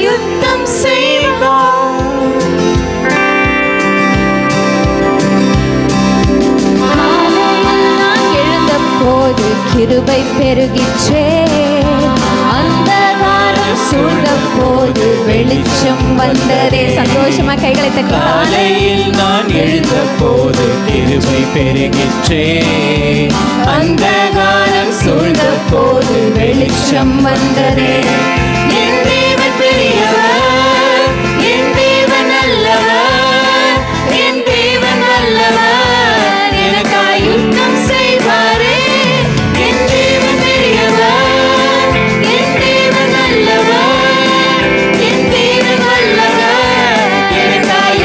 Speaker 1: யுத்தம் செய்வார். எழுந்தபோது கிருபை பெருகிற்றே, அந்தகாரம் சூழ்ந்த போது வெளிச்சம் வந்ததே. சந்தோஷமா கைகளை தட்டி.
Speaker 2: காலையில் நான் எழுந்த போது கிருபை பெருகிற்றே, அந்தகாரம் சூழ்ந்த போது வெளிச்சம் வந்ததே. என் தேவன் பெரியவர், என் தேவன் நல்லவர், என் தேவன் வல்லவர், எனக்காய் யுத்தம் செய்வாரே. என் தேவன் பெரியவர், என் தேவன் நல்லவர், என் தேவன் வல்லவர், எனக்காய்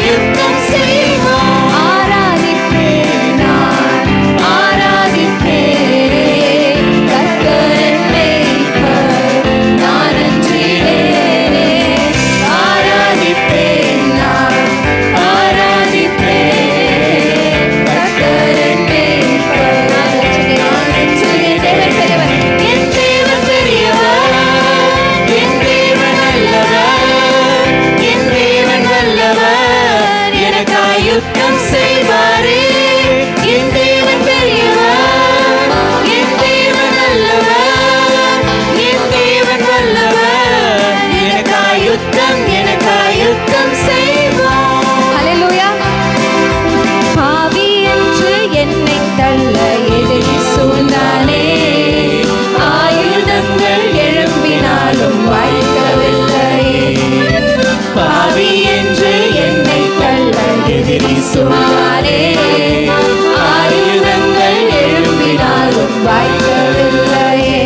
Speaker 2: யுத்தம் செய்வார்.
Speaker 1: ஆராதிப்பேன் நான், ஆராதிப்பேன் கர்த்தர் மேய்ப்பர், நான் அன்றிலேன். ஆராதிப்பேன் நான், ஆராதிப்பேன் கர்த்தர் மேய்ப்பர், நான் அன்றிலேன். தேவன் பெரியவர்,
Speaker 2: என் தேவன் பெரியவர், என் தேவன் நல்லவர், என் தேவன் வல்லவர், எனக்காய் யுத்தம் செய்வாரே. என் தேவன் பெரியவர், என் தேவன் நல்லவர், என் தேவன் வல்லவர், எனக்காய் யுத்தம் செய்வார்.
Speaker 1: ஹல்லேலூயா. பாவி என்று என்னை தள்ள எதிரி சூழ்ந்தானே, ஆயுதங்கள் எழும்பினாலும் வாய்க்கவில்லையே.
Speaker 2: பாவி என்று என்னை தள்ள எதிரி
Speaker 1: சூழ்ந்தானே, ஆயுதங்கள் எழும்பினாலும் வாய்க்கவில்லையே.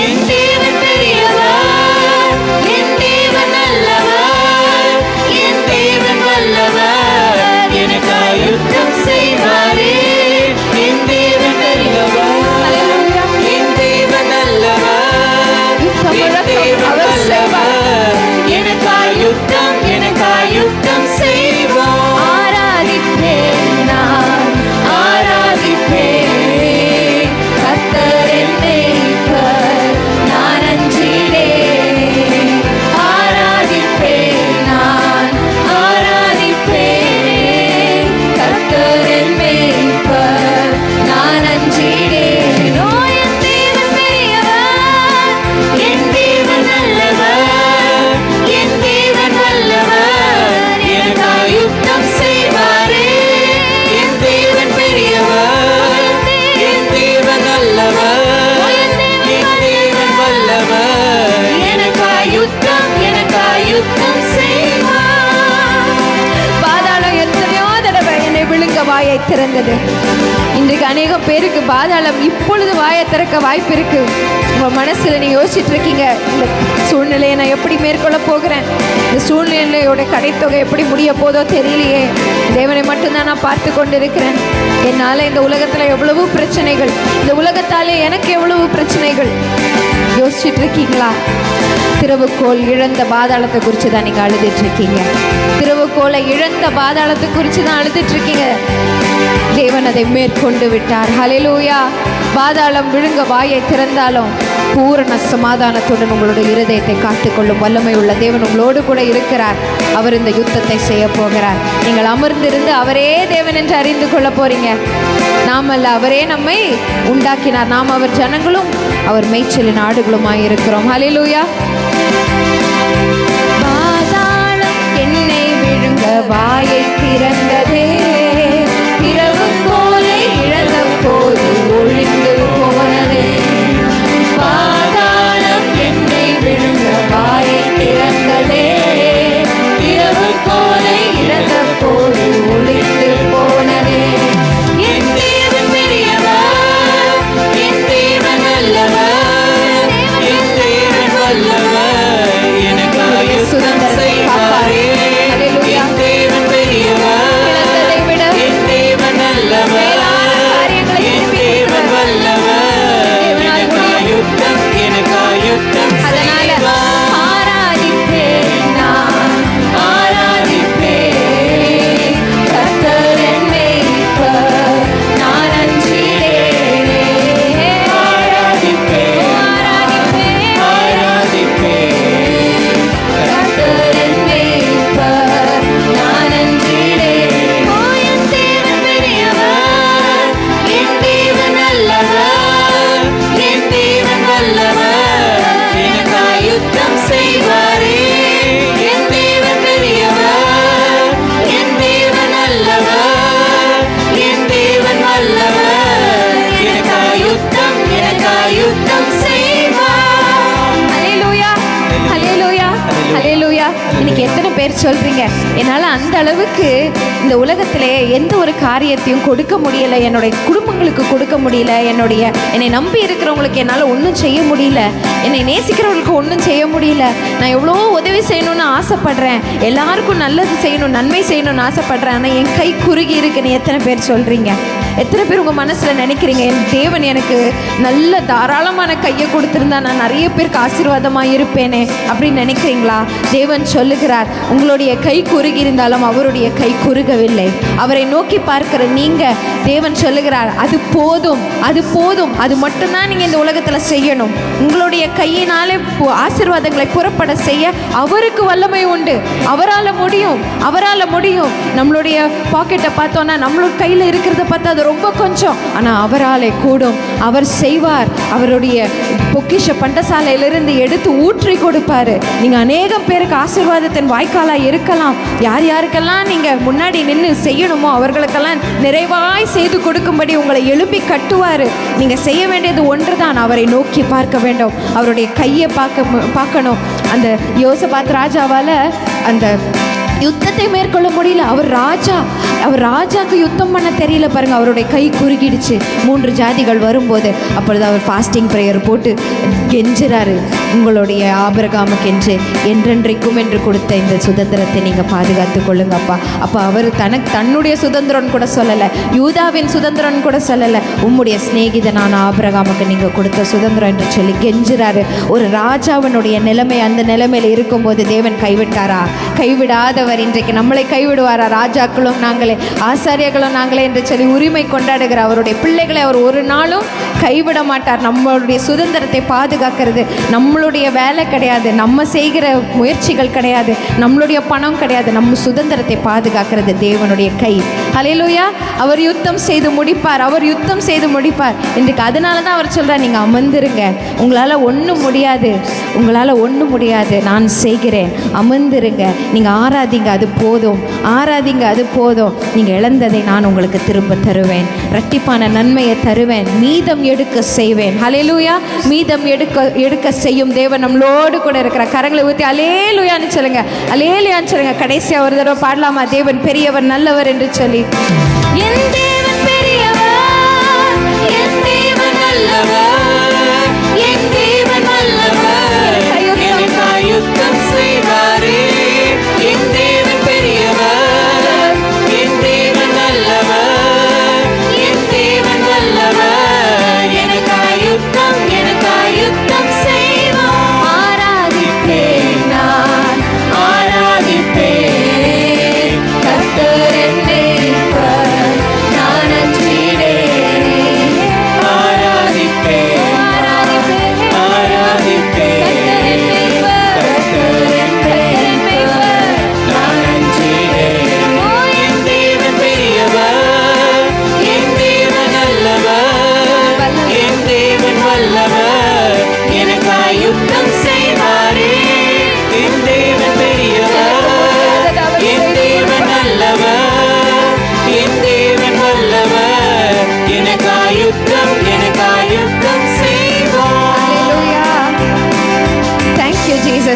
Speaker 2: என் தேவன் பெரியவர், என் தேவன் நல்லவர், என் தேவன் வல்லவர், எனக்காய் யுத்தம் செய்வாரே. என் தேவன் பெரியவர், என் தேவன் நல்லவர், என் தேவன் வல்லவர், எனக்காய் யுத்தம் செய்வார்.
Speaker 1: ஆராதிப்பேன் நான், ஆராதிப்பேன் கர்த்தர் என் மேய்ப்பர், நான் அஞ்சிடேன். ஆராதிப்பேன் நான், ஆராதிப்பேன் கர்த்தர் என் மேய்ப்பர், நான் அஞ்சிடேன். ஓ என் தேவன் பெரியவர்,
Speaker 2: என் தேவன் நல்லவர், என் தேவன் வல்லவர், எனக்காய் யுத்தம் செய்வாரே. என் தேவன் பெரியவர், என் தேவன் நல்லவர், என் தேவன் வல்லவர், எனக்காய் யுத்தம் செய்வார்.
Speaker 1: பாதாளம் எத்தனையோ தடவை என்னை விழுங்க வாயை திறந்தது. இன்றைக்கு அநேகம் பேருக்கு பாதாளம் இப்பொழுது வாயை திறக்க வாய்ப்பு இருக்கு. உங்க மனசுல நீங்க யோசிச்சுட்டு இருக்கீங்க, இந்த சூழ்நிலையை நான் எப்படி மேற்கொள்ள போகிறேன், இந்த சூழ்நிலையோட கடைத்தொகை எப்படி முடிய போதோ தெரியலையே, தேவனை மட்டும்தான் நான் பார்த்து கொண்டிருக்கிறேன், என்னால இந்த உலகத்துல எவ்வளவு பிரச்சனைகள், இந்த உலகத்தாலே எனக்கு எவ்வளவு பிரச்சனைகள் யோசிச்சுட்டு இருக்கீங்களா? திறவுகோல் இழந்த பாதாளத்தை குறித்து தான் நீங்கள் அழுதுட்டு இருக்கீங்க. திறவுகோலை இழந்த பாதாளத்தை குறித்து தான் அழுதுட்டு இருக்கீங்க. தேவன் அதை மேற்கொண்டு விட்டார். ஹல்லேலூயா. பாதாளம் விழுங்க வாயை திறந்தாலும் பூரண சமாதானத்துடன் உங்களுடைய இருதயத்தை காத்துக்கொள்ளும் வல்லமை உள்ள தேவன் உங்களோடு கூட இருக்கிறார். அவர் இந்த யுத்தத்தை செய்ய போகிறார். நீங்கள் அமர்ந்திருந்து அவரே தேவன் என்று அறிந்து கொள்ள போறீங்க. நாம் அல்ல, அவரே நம்மை உண்டாக்கினார். நாம் அவர் ஜனங்களும் அவர் மேய்ச்சலின் ஆடுகளுமாய் இருக்கிறோம். ஹல்லேலூயா. பாதாளம் என்னை விழுங்க வாயை திறந்ததே, இரவு கோலை இழந்த போது ஒழிந்து போனதே. பாதாளம் என்னை விழுங்க வாயை திறந்ததே, இரவு கோலை இழந்த போது ஒழிந்து போனதே. என் தேவன் பெரியவர், என் தேவன் நல்லவர், என் தேவன் வல்லவர், எனக்காக யுத்தம் செய்வாரே. என் தேவன் பெரியவர், என் தேவன் நல்லவர், என் தேவன் வல்லவர், எனக்காக யுத்தம் செய்வார். ஆராதிப்பேன், நான் ஆராதிப்பேன், கர்த்தர் என் மேய்ப்பர், நான் அஞ்சிடேனே. ஆராதிப்பேன், ஆராதிப்பேன், கர்த்தர் என் மேய்ப்பர், நான் அஞ்சிடேனே. என் தேவன் பெரியவர், என் தேவன் நல்லவர், என் தேவன் வல்லவர், எனக்காக யுத்தம் செய்வாரே. என் தேவன் பெரியவர், என் தேவன் நல்லவர், என் தேவன் வல்லவர், எனக்காக யுத்தம் செய்வார். ஹல்லேலூயா, ஹல்லேலூயா, ஹல்லேலூயா. இன்னைக்கு எத்தனை பேர் சொல்றீங்க, என்னால் அந்த அளவுக்கு இந்த உலகத்திலே எந்த ஒரு காரியத்தையும் கொடுக்க முடியல, என்னுடைய குடும்பங்களுக்கு கொடுக்க முடியல, என்னை நம்பி இருக்கிறவங்களுக்கு என்னால் ஒன்றும் செய்ய முடியல, என்னை நேசிக்கிறவங்களுக்கு ஒன்றும் செய்ய முடியல, நான் எவ்வளோ உதவி செய்யணும்னு ஆசைப்படுறேன், எல்லாருக்கும் நல்லது செய்யணும், நன்மை செய்யணும்னு ஆசைப்படுறேன், ஆனால் என் கை குறுகி இருக்குன்னு எத்தனை பேர் சொல்கிறீங்க? எத்தனை பேர் உங்கள் மனசில் நினைக்கிறீங்க, என் தேவன் எனக்கு நல்ல தாராளமான கையை கொடுத்துருந்தா நான் நிறைய பேருக்கு ஆசீர்வாதமாக இருப்பேனே அப்படின்னு நினைக்கிறீங்களா? தேவன் சொல்லுகிறார், உங்களுடைய கை குறுகி இருந்தாலும் அவருடைய கை குறுகவில்லை. அவரை நோக்கி பார்க்கிற நீங்கள், தேவன் சொல்லுகிறார், அது போதும், அது போதும், அது மட்டும்தான் நீங்கள் இந்த உலகத்தில் செய்யணும். உங்களுடைய கையினாலே ஆசீர்வாதங்களை புறப்பட செய்ய அவருக்கு வல்லமை உண்டு. அவரால் முடியும், அவரால் முடியும். நம்மளுடைய பாக்கெட்டை பார்த்தோன்னா நம்மளோட கையில் இருக்கிறத பார்த்தா அது ரொம்ப கொஞ்சம், ஆனால் அவராலே கூடும். அவர் செய்வார். அவருடைய பொக்கிஷ பண்டசாலையிலிருந்து எடுத்து ஊற்றி கொடுப்பாரு. நீங்கள் அநேகம் பேருக்கு ஆசீர்வாதத்தின் வாய்க்காலாக இருக்கலாம். யார் யாருக்கெல்லாம் நீங்கள் முன்னாடி நின்று செய்யணுமோ அவர்களுக்கெல்லாம் நிறைவாய் செய்து கொடுக்கும்படி உங்களை எழுப்பி கட்டுவார். நீங்கள் செய்ய வேண்டியது ஒன்று தான், அவரை நோக்கி பார்க்க வேண்டும், அவருடைய கையை பார்க்கணும். அந்த யோசபாத் ராஜாவால் அந்த யுத்தத்தை மேற்கொள்ள முடியல. அவர் ராஜாக்கு யுத்தம் பண்ண தெரியல பாருங்க. அவருடைய கை குறுகிடுச்சு 3 ஜாதிகள் வரும்போது. அப்பொழுது அவர் ஃபாஸ்டிங் ப்ரேயர் போட்டு கெஞ்சுறாரு, உங்களுடைய ஆபிரகாமுக்கு என்றென்றைக்கும் என்று கொடுத்த இந்த சுதந்திரத்தை நீங்கள் பாதுகாத்து கொள்ளுங்கப்பா. அப்போ அவர் தன்னுடைய சுதந்திரம் கூட சொல்லலை, யூதாவின் சுதந்திரம் கூட சொல்லலை, உம்முடைய சிநேகிதனான ஆபிரகாமுக்கு நீங்கள் கொடுத்த சுதந்திரம் என்று சொல்லி கெஞ்சுறாரு. ஒரு ராஜாவினுடைய நிலைமை அந்த நிலைமையில் இருக்கும்போது தேவன் கைவிட்டாரா? கைவிடாதவர் இன்றைக்கு நம்மளை கைவிடுவாரா? ராஜாக்களும் நாங்களே, ஆசாரியர்களும் நாங்களே என்று சொல்லி உரிமை கொண்டாடுகிற அவருடைய பிள்ளைகளை அவர் ஒரு நாளும் கைவிட மாட்டார். நம்மளுடைய சுதந்திரத்தை பாதுகாக்கிறது நம்மளுடைய வேலை கிடையாது, நம்ம செய்கிற முயற்சிகள் கிடையாது, நம்மளுடைய பணம் கிடையாது. நம்ம சுதந்திரத்தை பாதுகாக்கிறது தேவனுடைய கை. ஹல்லேலூயா. அவர் யுத்தம் செய்து முடிப்பார், அவர் யுத்தம் செய்து முடிப்பார். இன்றைக்கு அதனால தான் அவர் சொல்கிறார், நீங்கள் அமர்ந்துருங்க, உங்களால் ஒன்றும் முடியாது, உங்களால் ஒன்றும் முடியாது, நான் செய்கிறேன், அமர்ந்துருங்க, நீங்கள் ஆராதிங்க, அது போதும், ஆராதிங்க, அது போதும், நீங்கள் இழந்ததை நான் உங்களுக்கு திரும்ப தருவேன், இரட்டிப்பான நன்மையை தருவேன், மீதம் எடுக்க செய்வேன். ஹல்லேலூயா. மீதம் எடுக்க செய்யும் தேவன் நம்மளோடு கூட இருக்கிற. கரங்களை ஊற்றி அல்லேலூயான்னு சொல்லுங்க, அல்லேலூயான்னு சொல்லுங்க. கடைசியாக ஒரு தடவை பாடலாமா? தேவன் பெரியவர் நல்லவர் என்று சொல்லி. என் தேவன் பெரியவர், என் தேவன் நல்லவர், என் தேவன் நல்லவர், யுத்தம் செய்வாரே. என் தேவன் பெரியவர், என் தேவன் நல்லவர், என் தேவன் வல்லவர், எனக்காய் யுத்தம் செய்வார். ஆராதிப்பேன், நான் ஆராதிப்பேன், கர்த்தர் என் மேய்ப்பர், நான்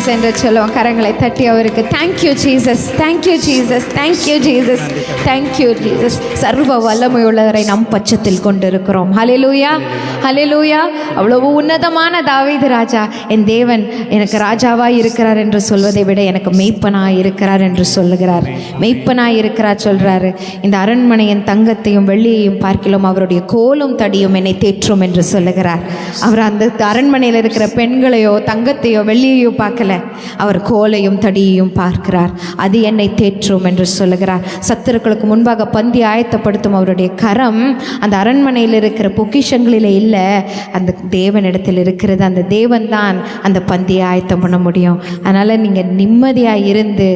Speaker 1: ஜீசஸ் என்று சொல்லுவோம். கரங்களை தட்டி அவருக்கு thank you Jesus, thank you Jesus, thank you Jesus, thank you Jesus. சர்வ வல்லமையுள்ளவரை நம் பட்சத்தில் கொண்டிருக்கிறோம். ஹல்லேலூயா, ஹல்லேலூயா. அவ்வளவு உன்னதமான தாவீது ராஜா, என் தேவன் எனக்கு ராஜாவாய் இருக்கிறார் என்று சொல்வதை விட எனக்கு மெய்ப்பனாய் இருக்கிறார் என்று சொல்லுகிறார். மெய்ப்பனாய் இருக்கிறார் சொல்றாரு. இந்த அரண்மனையின் தங்கத்தையும் வெள்ளியையும் பார்க்கிலும் அவருடைய கோலும் தடியும் என்னை தேற்றும் என்று சொல்லுகிறார். அவர் அந்த அரண்மனையில் இருக்கிற பெண்களையோ தங்கத்தையோ வெள்ளியையோ பார்க்கல, அவர் கோலையும் தடியையும் பார்க்கிறார். அது என்னை தேற்றும் என்று சொல்லுகிறார். சத்துருக்களுக்கு முன்பாக பந்தி ஆயத்தப்படுத்தும் அவருடைய கரம் அந்த அரண்மனையில் இருக்கிற பொக்கிஷங்களிலே இல்லை, அந்த தேவனிடத்தில் இருக்கிறது. அந்த தேவன் தான் அந்த பந்தியை ஆயத்தம் பண்ண முடியும். அதனால் நீங்கள் நிம்மதியாக இருந்து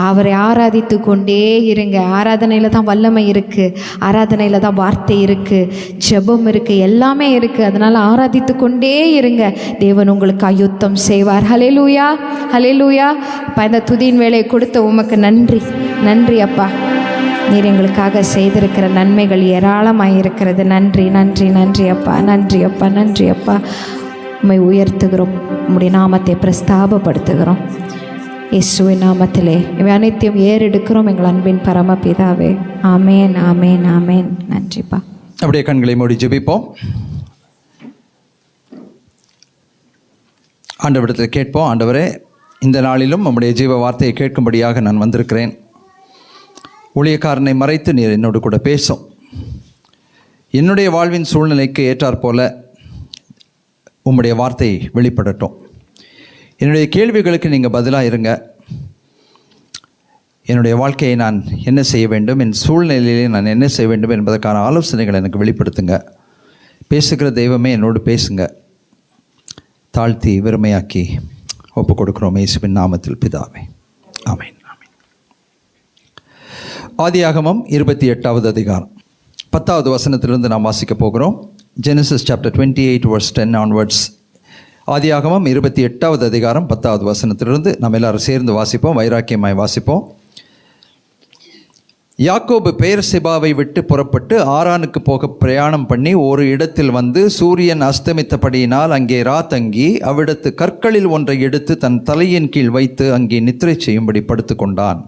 Speaker 1: அவரை ஆராதித்து கொண்டே இருங்க. ஆராதனையில் தான் வல்லமை இருக்குது, ஆராதனையில் தான் வார்த்தை இருக்குது, ஜெபம் இருக்குது, எல்லாமே இருக்குது. அதனால் ஆராதித்து கொண்டே இருங்க. தேவன் உங்களுக்கு யுத்தம் செய்வார். ஹல்லேலூயா, ஹல்லேலூயா. அப்பா, இந்த துதியின் வேலையை கொடுத்த உமக்கு நன்றி, நன்றி அப்பா. நீர் எங்களுக்காக செய்திருக்கிற நன்மைகள் ஏராளமாக இருக்கிறது. நன்றி, நன்றி, நன்றி அப்பா, நன்றி அப்பா, நன்றி அப்பா. உம்மை உயர்த்துகிறோம், உம்முடைய நாமத்தை பிரஸ்தாபப்படுத்துகிறோம். இயேசுவின் நாமத்திலே இவை அனைத்தையும் ஏறெடுக்கிறோம் எங்கள் அன்பின் பரமபிதாவே. ஆமேன், ஆமேன், ஆமேன். நன்றிப்பா.
Speaker 3: அப்படியே கண்களை மூடி ஜெபிப்போம். ஆண்டவரிடத்தில் கேட்போம். ஆண்டவரே, இந்த நாளிலும் நம்முடைய ஜீவ வார்த்தையை கேட்கும்படியாக நான் வந்திருக்கிறேன். ஊழியக்காரனை மறைத்து நீர் என்னோடு கூட பேசும். என்னுடைய வாழ்வின் சூழ்நிலைக்கு ஏற்றாற்போல உம்முடைய வார்த்தை வெளிப்படட்டும். என்னுடைய கேள்விகளுக்கு நீங்கள் பதிலாக இருங்க. என்னுடைய வாழ்க்கையை நான் என்ன செய்ய வேண்டும், என் சூழ்நிலையிலே நான் என்ன செய்ய வேண்டும் என்பதற்கான ஆலோசனைகளை எனக்கு வெளிப்படுத்துங்க. பேசுகிற தெய்வமே என்னோடு பேசுங்க. தாழ்த்தி வெறுமையாக்கி ஒப்பு கொடுக்கிறோம் இயேசுவின் நாமத்தில் பிதாவே. ஆமென், ஆமென். ஆதியாகமம் 28வது அதிகாரம் 10வது வசனத்திலிருந்து நாம் வாசிக்க போகிறோம். Genesis chapter 28 verse 10 onwards. ஆதியாகமம் 28வது அதிகாரம் 10வது வசனத்திலிருந்து நாம் எல்லாரும் சேர்ந்து வாசிப்போம், வைராக்கியமாய் வாசிப்போம். யாக்கோபு பெயர்செபாவை விட்டு புறப்பட்டு ஆரானுக்கு போக பிரயாணம் பண்ணி ஒரு இடத்தில் வந்து சூரியன் அஸ்தமித்தபடியினால் அங்கே ராத்தங்கி அவ்விடத்து கற்களில் ஒன்றை எடுத்து தன் தலையின் கீழ் வைத்து அங்கே நித்திரை செய்யும்படி படுத்து கொண்டான்.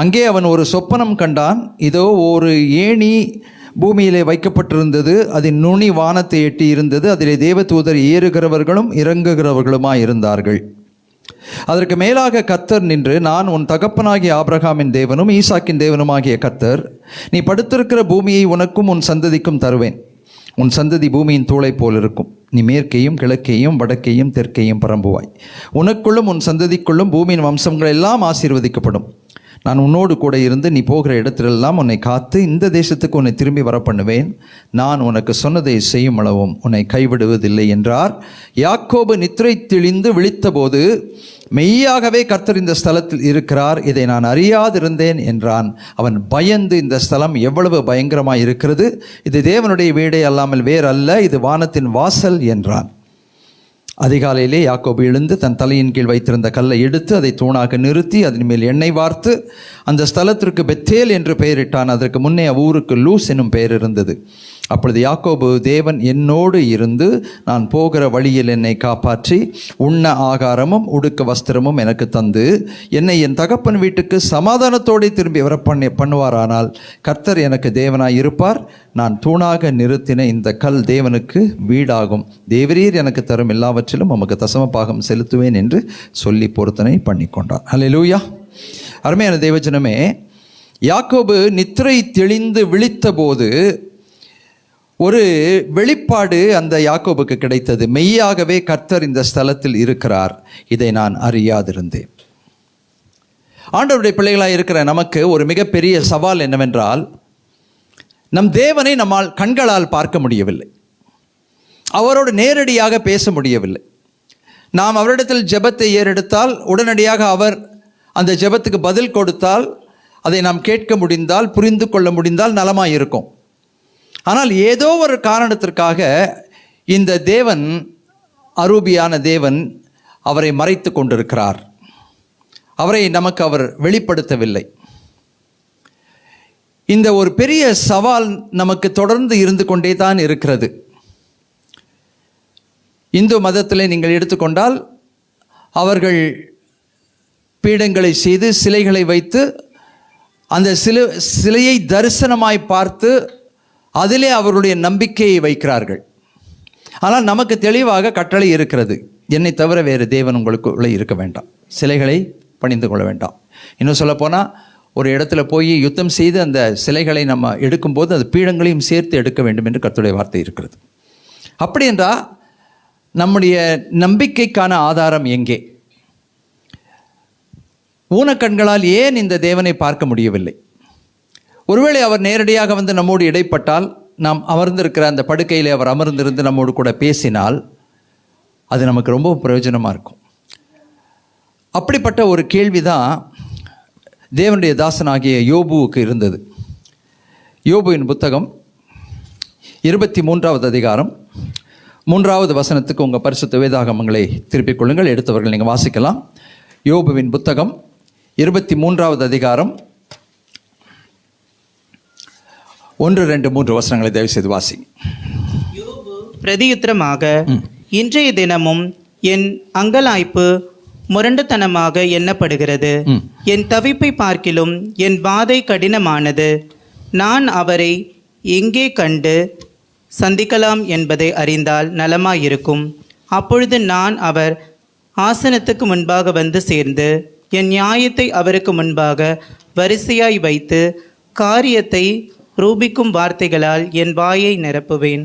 Speaker 3: அங்கே அவன் ஒரு சொப்பனம் கண்டான். இதோ ஒரு ஏணி பூமியிலே வைக்கப்பட்டிருந்தது, அதன் நுனி வானத்தை எட்டி இருந்தது. அதிலே தேவதூதர் ஏறுகிறவர்களும் இறங்குகிறவர்களுமாய் இருந்தார்கள். அதற்கு மேலாக கர்த்தர் நின்று, நான் உன் தகப்பனாகிய ஆபிரகாமின் தேவனும் ஈசாக்கின் தேவனுமாகிய கர்த்தர், நீ படுத்திருக்கிற பூமியை உனக்கும் உன் சந்ததிக்கும் தருவேன். உன் சந்ததி பூமியின் தூளை போல் இருக்கும். நீ மேற்கையும் கிழக்கையும் வடக்கையும் தெற்கையும் பரம்புவாய். உனக்குள்ளும் உன் சந்ததிக்குள்ளும் பூமியின் வம்சங்கள் எல்லாம் ஆசீர்வதிக்கப்படும். நான் உன்னோடு கூட இருந்து நீ போகிற இடத்திலெல்லாம் உன்னை காத்து இந்த தேசத்துக்கு உன்னை திரும்பி வர பண்ணுவேன். நான் உனக்கு சொன்னதை செய்யும் அளவும் உன்னை கைவிடுவதில்லை என்றார். யாக்கோபு நித்திரை தெளிந்து விழித்தபோது, மெய்யாகவே கர்த்தர் இந்த ஸ்தலத்தில் இருக்கிறார், இதை நான் அறியாதிருந்தேன் என்றான். அவன் பயந்து, இந்த ஸ்தலம் எவ்வளவு பயங்கரமாய் இருக்கிறது, இது தேவனுடைய வீடே அல்லாமல் வேறல்ல, இது வானத்தின் வாசல் என்றான். அதிகாலையிலே யாக்கோபு எழுந்து தன் தலையின் கீழ் வைத்திருந்த கல்லை எடுத்து அதை தூணாக நிறுத்தி அதன் மேல் எண்ணெய் வார்த்து அந்த ஸ்தலத்திற்கு பெத்தேல் என்று பெயரிட்டான். அதற்கு முன்னே அவ்வூருக்கு லூஸ் என்னும் பெயர் இருந்தது. அப்பொழுது யாக்கோபு, தேவன் என்னோடு இருந்து நான் போகிற வழியில் என்னை காப்பாற்றி உண்ண ஆகாரமும் உடுக்க வஸ்திரமும் எனக்கு தந்து என்னை என் தகப்பன் வீட்டுக்கு சமாதானத்தோடு திரும்பி வர பண்ணுவாரானால் கர்த்தர் எனக்கு தேவனாய் இருப்பார். நான் தூணாக நிறுத்தின இந்த கல் தேவனுக்கு வீடாகும். தேவரீர் எனக்கு தரும் எல்லாவற்றிலும் உமக்கு தசமபாகம் செலுத்துவேன் என்று சொல்லி பொருத்தனை பண்ணி கொண்டார். அல்லேலூயா. அருமையான தேவஜனமே, யாக்கோபு நித்திரை தெளிந்து விழித்த போது ஒரு வெளிப்பாடு அந்த யாக்கோபுக்கு கிடைத்தது. மெய்யாகவே கர்த்தர் இந்த ஸ்தலத்தில் இருக்கிறார், இதை நான் அறியாதிருந்தேன். ஆண்டவருடைய பிள்ளைகளாக இருக்கிற நமக்கு ஒரு மிகப்பெரிய சவால் என்னவென்றால், நம் தேவனை நம்மால் கண்களால் பார்க்க முடியவில்லை, அவரோடு நேரடியாக பேச முடியவில்லை. நாம் அவரிடத்தில் ஜெபத்தை ஏறெடுத்தால் உடனடியாக அவர் அந்த ஜெபத்துக்கு பதில் கொடுத்தால், அதை நாம் கேட்க முடிந்தால், புரிந்து கொள்ள முடிந்தால் நலமாக இருக்கும். ஆனால் ஏதோ ஒரு காரணத்திற்காக இந்த தேவன், அரூபியான தேவன், அவரை மறைத்து கொண்டிருக்கிறார். அவரை நமக்கு அவர் வெளிப்படுத்தவில்லை. இந்த ஒரு பெரிய சவால் நமக்கு தொடர்ந்து இருந்து கொண்டே தான் இருக்கிறது. இந்து மதத்தில் நீங்கள் எடுத்துக்கொண்டால் அவர்கள் பீடங்களை செய்து சிலைகளை வைத்து அந்த சிலையை தரிசனமாய் பார்த்து அதிலே அவருடைய நம்பிக்கையை வைக்கிறார்கள். ஆனால் நமக்கு தெளிவாக கட்டளை இருக்கிறது, என்னை தவிர வேறு தேவன் உங்களுக்குள்ளே இருக்க வேண்டாம், சிலைகளை பணிந்து கொள்ள வேண்டாம். இன்னும் சொல்லப்போனால் ஒரு இடத்துல போய் யுத்தம் செய்து அந்த சிலைகளை நம்ம எடுக்கும்போது அது பீடங்களையும் சேர்த்து எடுக்க வேண்டும் என்று கர்த்தருடைய வார்த்தை இருக்கிறது. அப்படி என்றால் நம்முடைய நம்பிக்கைக்கான ஆதாரம் எங்கே? ஊனக்கண்களால் ஏன் இந்த தேவனை பார்க்க முடியவில்லை? ஒருவேளை அவர் நேரடியாக வந்து நம்மோடு இடைப்பட்டால், நாம் அமர்ந்திருக்கிற அந்த படுக்கையில் அவர் அமர்ந்திருந்து நம்மோடு கூட பேசினால் அது நமக்கு ரொம்ப பிரயோஜனமாக இருக்கும். அப்படிப்பட்ட ஒரு கேள்வி தான் தேவனுடைய தாசனாகிய யோபுவுக்கு இருந்தது. யோபுவின் புத்தகம் 23வது அதிகாரம் 3வது வசனத்துக்கு உங்கள் பரிசுத்த வேதாகமங்களை திருப்பிக் கொள்ளுங்கள். எடுத்தவர்கள் நீங்கள் வாசிக்கலாம். யோபுவின் புத்தகம் 23வது அதிகாரம் 1, 2, 3 வசனங்களை தயவு செய்து வாசி.
Speaker 2: பிரதியுத்தரமாக, இன்றைய தினமும் என் அங்கலாய்ப்பு முரண்டுத்தனமாக எண்ணப்படுகிறது. என் தவிப்பை பார்க்கிலும் என் பாதை கடினமானது. நான் அவரை எங்கே கண்டு சந்திக்கலாம் என்பதை அறிந்தால் நலமாயிருக்கும். அப்பொழுது நான் அவர் ஆசனத்துக்கு முன்பாக வந்து சேர்ந்து என் நியாயத்தை அவருக்கு முன்பாக வரிசையாய் வைத்து காரியத்தை ரூபிக்கும் வார்த்தைகளால் என் வாயை நிரப்புவேன்.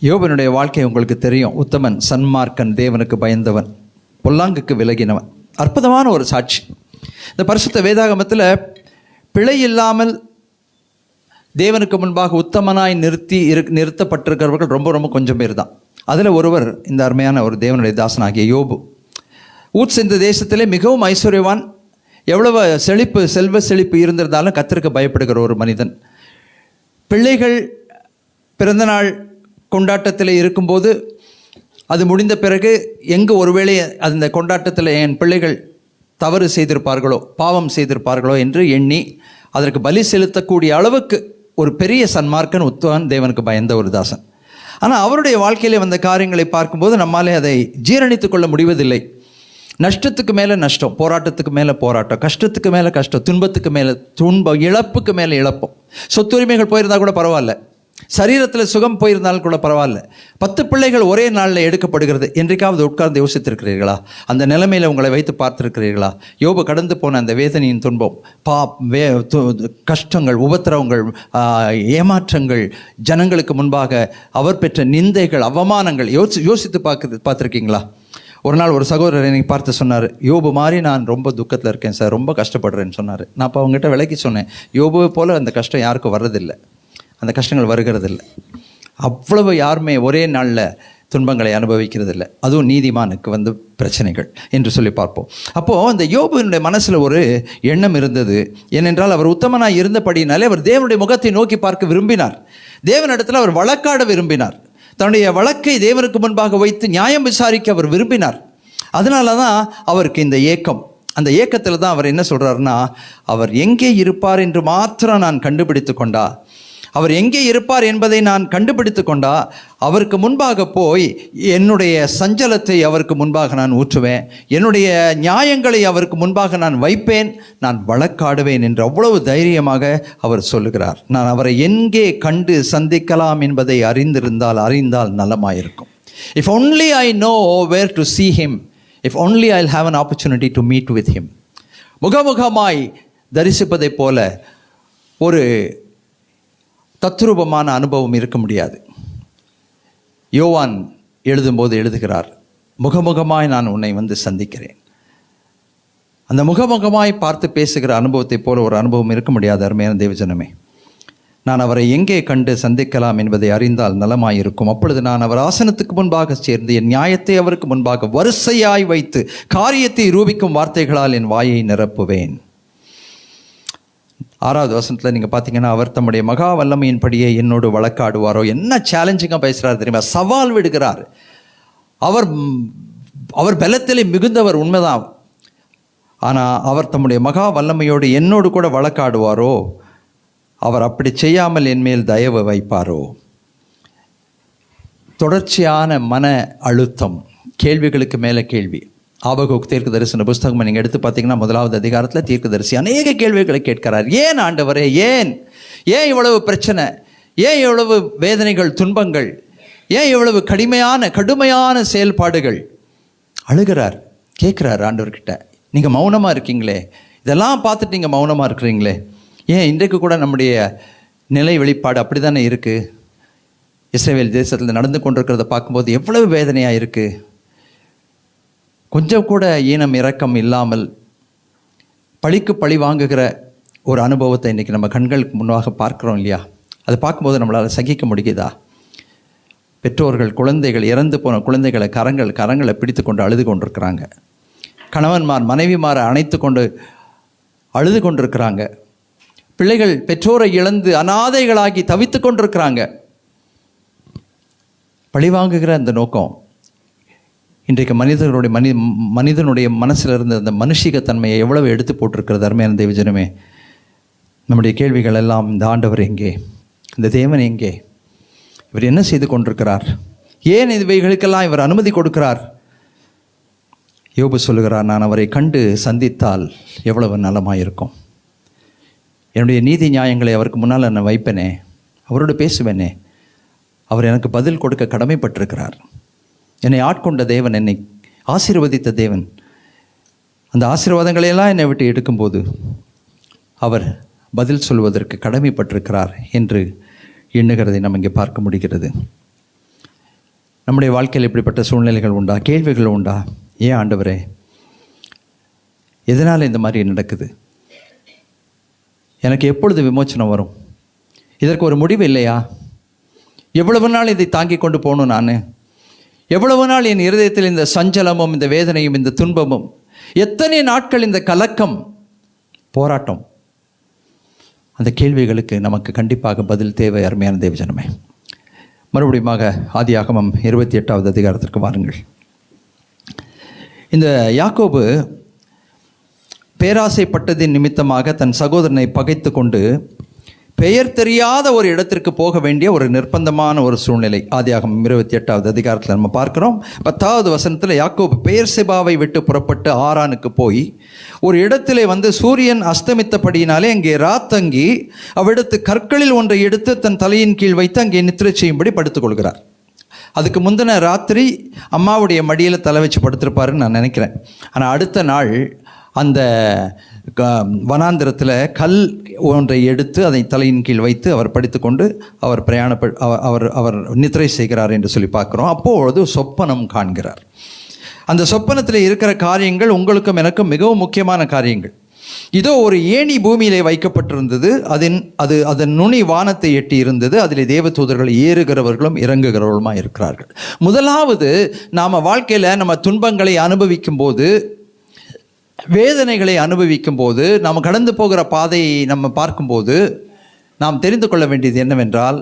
Speaker 3: யோபனுடைய வாழ்க்கை உங்களுக்கு தெரியும். உத்தமன், சன்மார்க்கன், தேவனுக்கு பயந்தவன், பொல்லாங்குக்கு விலகினவன். அற்புதமான ஒரு சாட்சி. இந்த பரிசுத்த வேதாகமத்தில் பிழை இல்லாமல் தேவனுக்கு முன்பாக உத்தமனாய் நிறுத்தப்பட்டிருக்கிறவர்கள் ரொம்ப ரொம்ப கொஞ்சம் பேர் தான். அதில் ஒருவர் இந்த அருமையான ஒரு தேவனுடைய தாசனாகிய யோபு. ஊர் சென்ற தேசத்திலே மிகவும் ஐஸ்வர்யவான், எவ்வளவு செல்வ செழிப்பு இருந்திருந்தாலும் கர்த்தருக்கு பயப்படுகிற ஒரு மனிதன். பிள்ளைகள் பிறந்தநாள் கொண்டாட்டத்தில் இருக்கும்போது அது முடிந்த பிறகு எங்கு ஒருவேளை அந்த கொண்டாட்டத்தில் என் பிள்ளைகள் தவறு செய்திருப்பார்களோ, பாவம் செய்திருப்பார்களோ என்று எண்ணி அதற்கு பலி செலுத்தக்கூடிய அளவுக்கு ஒரு பெரிய சன்மார்க்கன், உத்தமன், தேவனுக்கு பயந்த ஒரு தாசன். ஆனால் அவருடைய வாழ்க்கையிலே வந்த காரியங்களை பார்க்கும்போது நம்மாலே அதை ஜீரணித்து கொள்ள முடிவதில்லை. நஷ்டத்துக்கு மேலே நஷ்டம், போராட்டத்துக்கு மேலே போராட்டம், கஷ்டத்துக்கு மேலே கஷ்டம், துன்பத்துக்கு மேலே துன்பம், இழப்புக்கு மேலே இழப்போம். சொத்துரிமைகள் போயிருந்தால் கூட பரவாயில்ல, சரீரத்தில் சுகம் போயிருந்தாலும் கூட பரவாயில்ல. 10 பிள்ளைகள் ஒரே நாளில் எடுக்கப்படுகிறது. என்றைக்காவது உட்கார்ந்து யோசித்திருக்கிறீர்களா? அந்த நிலைமையில் உங்களை வைத்து பார்த்துருக்கிறீர்களா? யோபு கடந்து போன அந்த வேதனையின் துன்பம், கஷ்டங்கள், உபத்திரவங்கள், ஏமாற்றங்கள், ஜனங்களுக்கு முன்பாக அவர் பெற்ற நிந்தைகள், அவமானங்கள் யோசித்து பார்த்துருக்கீங்களா? ஒரு நாள் ஒரு சகோதரர் என்னை பார்த்து சொன்னார், யோபு மாதிரி நான் ரொம்ப துக்கத்தில் இருக்கேன் சார், ரொம்ப கஷ்டப்படுறேன்னு சொன்னார். நான் அப்போ அவங்ககிட்ட விலைக்கு சொன்னேன், யோபுவை போல் அந்த கஷ்டம் யாருக்கும் வர்றதில்லை, அந்த கஷ்டங்கள் வருகிறதில்லை. அவ்வளவு யாருமே ஒரே நாளில் துன்பங்களை அனுபவிக்கிறதில்லை. அதுவும் நீதிமானுக்கு வந்து பிரச்சனைகள் என்று சொல்லி பார்ப்போம். அப்போது அந்த யோபுவினுடைய மனசில் ஒரு எண்ணம் இருந்தது. ஏனென்றால் அவர் உத்தமனாக இருந்தபடினாலே அவர் தேவனுடைய முகத்தை நோக்கி பார்க்க விரும்பினார். தேவனிடத்தில் அவர் வழக்காட விரும்பினார். தன்னுடைய வழக்கை தேவனுக்கு முன்பாக வைத்து நியாயம் விசாரிக்க அவர் விரும்பினார். அதனால தான் அவருக்கு இந்த ஏக்கம். அந்த ஏக்கத்தில் தான் அவர் என்ன சொல்கிறாருன்னா, அவர் எங்கே இருப்பார் என்று மாத்திரம் நான் கண்டுபிடித்து கொண்டா, அவர் எங்கே இருப்பார் என்பதை நான் கண்டுபிடித்து கொண்டா, அவருக்கு முன்பாக போய் என்னுடைய சஞ்சலத்தை அவருக்கு முன்பாக நான் ஊற்றுவேன், என்னுடைய நியாயங்களை அவருக்கு முன்பாக நான் வைப்பேன், நான் வழக்காடுவேன் என்று அவ்வளவு தைரியமாக அவர் சொல்லுகிறார். நான் அவரை எங்கே கண்டு சந்திக்கலாம் என்பதை அறிந்தால் நலமாயிருக்கும். If only I know where to see him, if only I'll have an opportunity to meet with him. முகமுகமாய் தரிசிப்பதை போல ஒரு தத்ரூபமான அனுபவம் இருக்க முடியாது. யோவான் எழுதும்போது எழுதுகிறார், முகமுகமாய் நான் உன்னை வந்து சந்திக்கிறேன். அந்த முகமுகமாய் பார்த்து பேசுகிற அனுபவத்தை போல ஒரு அனுபவம் இருக்க முடியாது. அருமையான தேவஜனமே, நான் அவரை எங்கே கண்டு சந்திக்கலாம் என்பதை அறிந்தால் நலமாயிருக்கும். அப்பொழுது நான் அவர் ஆசனத்துக்கு முன்பாக சேர்ந்து என் நியாயத்தை அவருக்கு முன்பாக வரிசையாய் வைத்து காரியத்தை ரூபிக்கும் வார்த்தைகளால் என் வாயை நிரப்புவேன். 6வது வசனத்தில் நீங்கள் பார்த்தீங்கன்னா, அவர் தம்முடைய மகா வல்லமையின்படியே என்னோடு வழக்காடுவாரோ. என்ன சேலஞ்சிங்காக பேசுகிறார் தெரியுமா? சவால் விடுகிறார். அவர் பலத்திலே மிகுந்தவர், உண்மைதான். ஆனால் அவர் தம்முடைய மகா வல்லமையோடு என்னோடு கூட வழக்காடுவாரோ, அவர் அப்படி செய்யாமல் என் மேல் தயவு வைப்பாரோ. தொடர்ச்சியான மன அழுத்தம், கேள்விகளுக்கு மேலே கேள்வி. ஆபகுக் தீர்க்க தரிசன புஸ்தகம் நீங்கள் எடுத்து பார்த்தீங்கன்னா 1வது அதிகாரத்தில் தீர்க்கதரிசி அநேக கேள்விகளை கேட்கிறார். ஏன் ஆண்டவரே, ஏன் ஏன் இவ்வளவு பிரச்சனை, ஏன் இவ்வளவு வேதனைகள், துன்பங்கள், ஏன் இவ்வளவு கடுமையான செயல்பாடுகள்? அழுகிறார், கேட்குறார் ஆண்டவர்கிட்ட, நீங்கள் மௌனமாக இருக்கீங்களே, இதெல்லாம் பார்த்துட்டு நீங்கள் மௌனமாக இருக்கிறீங்களே, ஏன் இன்றைக்கு கூட நம்முடைய நிலை வெளிப்பாடு அப்படி தானே இருக்குது. இஸ்ரவேல் தேசத்தில் நடந்து கொண்டிருக்கிறத பார்க்கும்போது எவ்வளவு வேதனையாக இருக்குது. கொஞ்சம் கூட ஈனம் இரக்கம் இல்லாமல் பழிக்கு பழி வாங்குகிற ஒரு அனுபவத்தை இன்றைக்கி நம்ம கண்களுக்கு முன்னாக பார்க்குறோம் இல்லையா? அதை பார்க்கும்போது நம்மளால் சகிக்க முடியுதா? பெற்றோர்கள் குழந்தைகள், இறந்து போன குழந்தைகளை கரங்களை பிடித்து கொண்டு அழுது கொண்டிருக்கிறாங்க. கணவன்மார் மனைவிமாரை அணைத்து கொண்டு அழுது கொண்டிருக்கிறாங்க. பிள்ளைகள் பெற்றோரை இழந்து அனாதைகளாகி தவித்து கொண்டிருக்கிறாங்க. பழிவாங்குகிற அந்த நோக்கம் இன்றைக்கு மனிதனுடைய மனசில் இருந்த அந்த மனுஷிகத்தன்மையை எவ்வளவு எடுத்து போட்டிருக்கிறது. அருமையான தேவஜனமே, நம்முடைய கேள்விகள் எல்லாம், இந்த ஆண்டவர் எங்கே, இந்த தேவன் எங்கே, இவர் என்ன செய்து கொண்டிருக்கிறார், ஏன் இவைகளுக்கெல்லாம் இவர் அனுமதி கொடுக்கிறார்? யோபு சொல்லுகிறார், நான் அவரை கண்டு சந்தித்தால் எவ்வளவு நலமாயிருக்கும். என்னுடைய நீதி நியாயங்களை அவருக்கு முன்னால் நான் வைப்பேனே, அவரோடு பேசுவேனே, அவர் எனக்கு பதில் கொடுக்க கடமைப்பட்டிருக்கிறார். என்னை ஆட்கொண்ட தேவன், என்னை ஆசீர்வதித்த தேவன், அந்த ஆசீர்வாதங்களையெல்லாம் என்னை விட்டு எடுக்கும்போது அவர் பதில் சொல்வதற்கு கடமைப்பட்டிருக்கிறார் என்று எண்ணுகிறதை நம்ம இங்கே பார்க்க முடிகிறது. நம்முடைய வாழ்க்கையில் இப்படிப்பட்ட சூழ்நிலைகள் உண்டா, கேள்விகள் உண்டா? ஏன் ஆண்டவரே, எதனால் இந்த மாதிரி நடக்குது? எனக்கு எப்பொழுது விமோச்சனம் வரும்? இதற்கு ஒரு முடிவு இல்லையா? எவ்வளவு நாள் இதை தாங்கி கொண்டு போகணும்? நான் எவ்வளவு நாள் என் இருதயத்தில் இந்த சஞ்சலமும், இந்த வேதனையும், இந்த துன்பமும், எத்தனை நாட்கள் இந்த கலக்கம், போராட்டம்? அந்த கேள்விகளுக்கு நமக்கு கண்டிப்பாக பதில் தேவை. அருமையான தேவஜனமே, மறுபடியும் ஆதியாகமம் 28வது அதிகாரத்திற்கு வாருங்கள். இந்த யாக்கோபு பேராசைப்பட்டதின் நிமித்தமாக தன் சகோதரனை பகைத்து கொண்டு பெயர் தெரியாத ஒரு இடத்திற்கு போக வேண்டிய ஒரு நிர்பந்தமான ஒரு சூழ்நிலை ஆதியாகமம் 28வது அதிகாரத்தில் நம்ம பார்க்கிறோம். 10வது வசனத்தில் யாக்கோபு பெயர்செபாவை விட்டு புறப்பட்டு ஆரானுக்கு போய் ஒரு இடத்திலே சூரியன் அஸ்தமித்தபடியினாலே அங்கே ராத்தங்கி அவ்விடத்து கற்களில் ஒன்றை எடுத்து தன் தலையின் கீழ் வைத்து அங்கே நித்திரை செய்யும்படி படுத்துக் கொள்கிறார். அதுக்கு முந்தின ராத்திரி அம்மாவுடைய மடியில் தலை வச்சு படுத்திருப்பாருன்னு நான் நினைக்கிறேன். ஆனால் அடுத்த நாள் அந்த வனாந்திரத்தில் கல் ஒன்றை எடுத்து அதை தலையின் கீழ் வைத்து அவர் படித்துக்கொண்டு அவர் அவர் நித்திரை செய்கிறார் என்று சொல்லி பார்க்குறோம். அப்பொழுது சொப்பனம் காண்கிறார். அந்த சொப்பனத்தில் இருக்கிற காரியங்கள் உங்களுக்கும் எனக்கும் மிகவும் முக்கியமான காரியங்கள். இதோ ஒரு ஏணி பூமியிலே வைக்கப்பட்டிருந்தது, அதன் நுனி வானத்தை எட்டி இருந்தது, அதில் தேவதூதர்கள் ஏறுகிறவர்களும் இறங்குகிறவர்களுமாக இருக்கிறார்கள். முதலாவது, நாம் வாழ்க்கையில் நம்ம துன்பங்களை அனுபவிக்கும் போது, வேதனைகளை அனுபவிக்கும் போது, நாம் கடந்து போகிற பாதையை நம்ம பார்க்கும்போது நாம் தெரிந்து கொள்ள வேண்டியது என்னவென்றால்,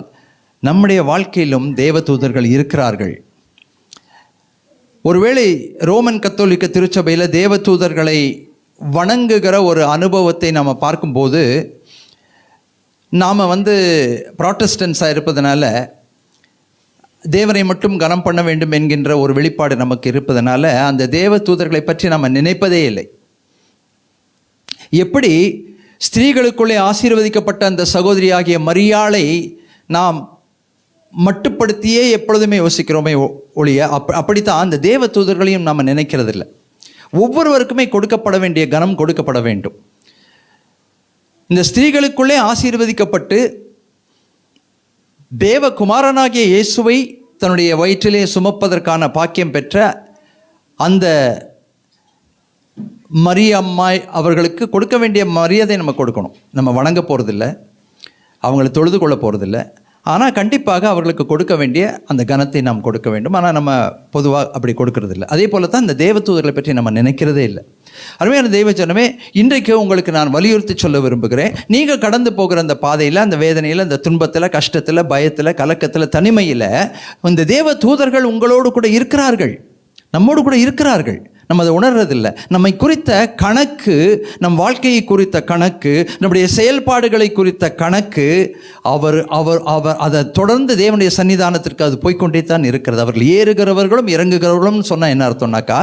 Speaker 3: நம்முடைய வாழ்க்கையிலும் தேவதூதர்கள் இருக்கிறார்கள். ஒருவேளை ரோமன் கத்தோலிக்க திருச்சபையில் தேவதூதர்களை வணங்குகிற ஒரு அனுபவத்தை நம்ம பார்க்கும்போது, நாம் ப்ராட்டஸ்டன்ஸாக இருப்பதனால தேவனை மட்டும் கனம் பண்ண வேண்டும் என்கின்ற ஒரு வெளிப்பாடு நமக்கு இருப்பதனால அந்த தேவ தூதர்களை பற்றி நம்ம நினைப்பதே இல்லை. எப்படி ஸ்திரீகளுக்குள்ளே ஆசீர்வதிக்கப்பட்ட அந்த சகோதரியாகிய மரியாளை நாம் மட்டுப்படுத்தியே எப்பொழுதுமே யோசிக்கிறோமே ஒழிய, அப்படித்தான் அந்த தேவ தூதர்களையும் நாம் நினைக்கிறதில்லை. ஒவ்வொருவருக்குமே கொடுக்கப்பட வேண்டிய கனம் கொடுக்கப்பட வேண்டும். இந்த ஸ்திரீகளுக்குள்ளே ஆசீர்வதிக்கப்பட்டு தேவகுமாரனாகிய இயேசுவை தன்னுடைய வயிற்றிலே சுமப்பதற்கான பாக்கியம் பெற்ற அந்த மரியம்மாய் அவர்களுக்கு கொடுக்க வேண்டிய மரியாதை நம்ம கொடுக்கணும். நம்ம வணங்க போகிறதில்ல, அவங்களை தொழுது கொள்ள போகிறதில்ல, ஆனால் கண்டிப்பாக அவர்களுக்கு கொடுக்க வேண்டிய அந்த கனத்தை நாம் கொடுக்க வேண்டும். ஆனால் நம்ம பொதுவாக அப்படி கொடுக்கறதில்லை. அதே போல தான் இந்த தேவதூதர்களை பற்றி நம்ம நினைக்கிறதே இல்லை. அருமையான தேவஜனமே, இன்றைக்கு உங்களுக்கு நான் வலியுறுத்தி சொல்ல விரும்புகிறேன், நீங்கள் கடந்து போகிற அந்த பாதையில், அந்த வேதனையில், அந்த துன்பத்தில், கஷ்டத்தில், பயத்தில், கலக்கத்தில், தனிமையில் இந்த தேவ தூதர்கள் உங்களோடு கூட இருக்கிறார்கள், நம்மோடு கூட இருக்கிறார்கள். நம்ம அதை உணர்றதில்லை. நம்மை குறித்த கணக்கு, நம் வாழ்க்கையை குறித்த கணக்கு, நம்முடைய செயல்பாடுகளை குறித்த கணக்கு அவர் அவர் அவர் அதை தொடர்ந்து தேவனுடைய சன்னிதானத்திற்கு அது போய்கொண்டே தான் இருக்கிறது. அவர்கள் ஏறுகிறவர்களும் இறங்குகிறவர்களும் சொன்னால் என்ன அர்த்தம்னாக்கா,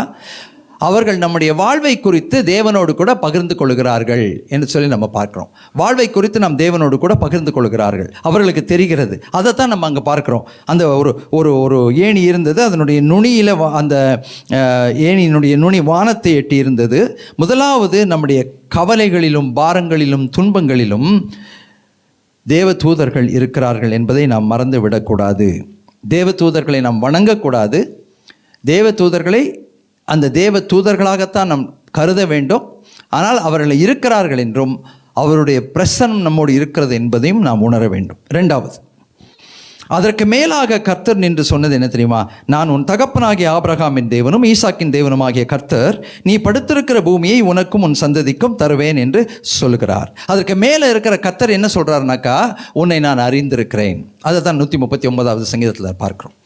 Speaker 3: அவர்கள் நம்முடைய வாழ்வை குறித்து தேவனோடு கூட பகிர்ந்து கொள்கிறார்கள் என்று சொல்லி நம்ம பார்க்கிறோம். வாழ்வை குறித்து நாம் தேவனோடு கூட பகிர்ந்து கொள்கிறார்கள், அவர்களுக்கு தெரிகிறது. அதைத்தான் நம்ம அங்கே பார்க்கிறோம். அந்த ஒரு ஏணி இருந்தது, அதனுடைய நுனியில் அந்த ஏணியினுடைய நுனி வானத்தை எட்டி இருந்தது. முதலாவது நம்முடைய கவலைகளிலும் பாரங்களிலும் துன்பங்களிலும் தேவ தூதர்கள் இருக்கிறார்கள் என்பதை நாம் மறந்து விடக்கூடாது. தேவ தூதர்களை நாம் வணங்கக்கூடாது. தேவ தூதர்களை அந்த தேவ தூதர்களாகத்தான் நாம் கருத வேண்டும். ஆனால் அவர்கள் இருக்கிறார்கள் என்றும் அவருடைய பிரசன்னம் நம்மோடு இருக்கிறது என்பதையும் நாம் உணர வேண்டும். இரண்டாவது, அதற்கு மேலாக கர்த்தர் நின்று சொன்னது என்ன தெரியுமா? நான் உன் தகப்பனாகிய ஆபிரகாமின் தேவனும் ஈசாக்கின் தேவனுமாகிய கர்த்தர், நீ படுத்திருக்கிற பூமியை உனக்கும் உன் சந்ததிக்கும் தருவேன் என்று சொல்கிறார். அதற்கு மேலே இருக்கிற கர்த்தர் என்ன சொல்கிறார்னாக்கா, உன்னை நான் அறிந்திருக்கிறேன். அதை தான் 139வது சங்கீதத்தில் பார்க்கிறோம்.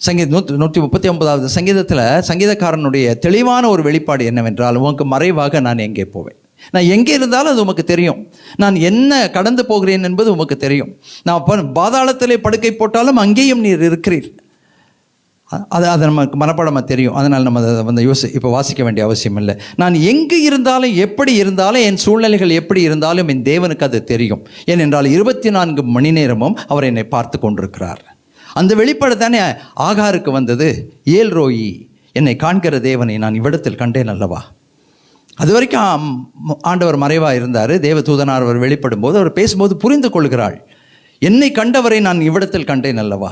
Speaker 3: 139வது சங்கீதத்தில் சங்கீதக்காரனுடைய தெளிவான ஒரு வெளிப்பாடு என்னவென்றால், உனக்கு மறைவாக நான் எங்கே போவேன்? நான் எங்கே இருந்தாலும் அது உமக்கு தெரியும். நான் என்ன கடந்து போகிறேன் என்பது உமக்கு தெரியும். நான் பாதாளத்திலே படுக்கை போட்டாலும் அங்கேயும் நீர் இருக்கிறீர். அது நமக்கு மனப்பாடமாக தெரியும். அதனால் நம்ம அதை இப்போ வாசிக்க வேண்டிய அவசியம் இல்லை. நான் எங்கே இருந்தாலும் எப்படி இருந்தாலும் என் சூழ்நிலைகள் எப்படி இருந்தாலும் என் தேவனுக்கு அது தெரியும். ஏனென்றால் 24 மணி நேரமும் அவர் என்னை பார்த்து கொண்டிருக்கிறார். அந்த வெளிப்பாடு தானே ஆகாருக்கு வந்தது. ஏல் ரோயி, என்னை காண்கிற தேவனை நான் இவ்விடத்தில் கண்டேன் அல்லவா. அது வரைக்கும் ஆண்டவர் மறைவாக இருந்தார். தேவ தூதனார் அவர் வெளிப்படும் போது அவர் பேசும்போது புரிந்து கொள்கிறாள், என்னை கண்டவரை நான் இவ்விடத்தில் கண்டேன் அல்லவா.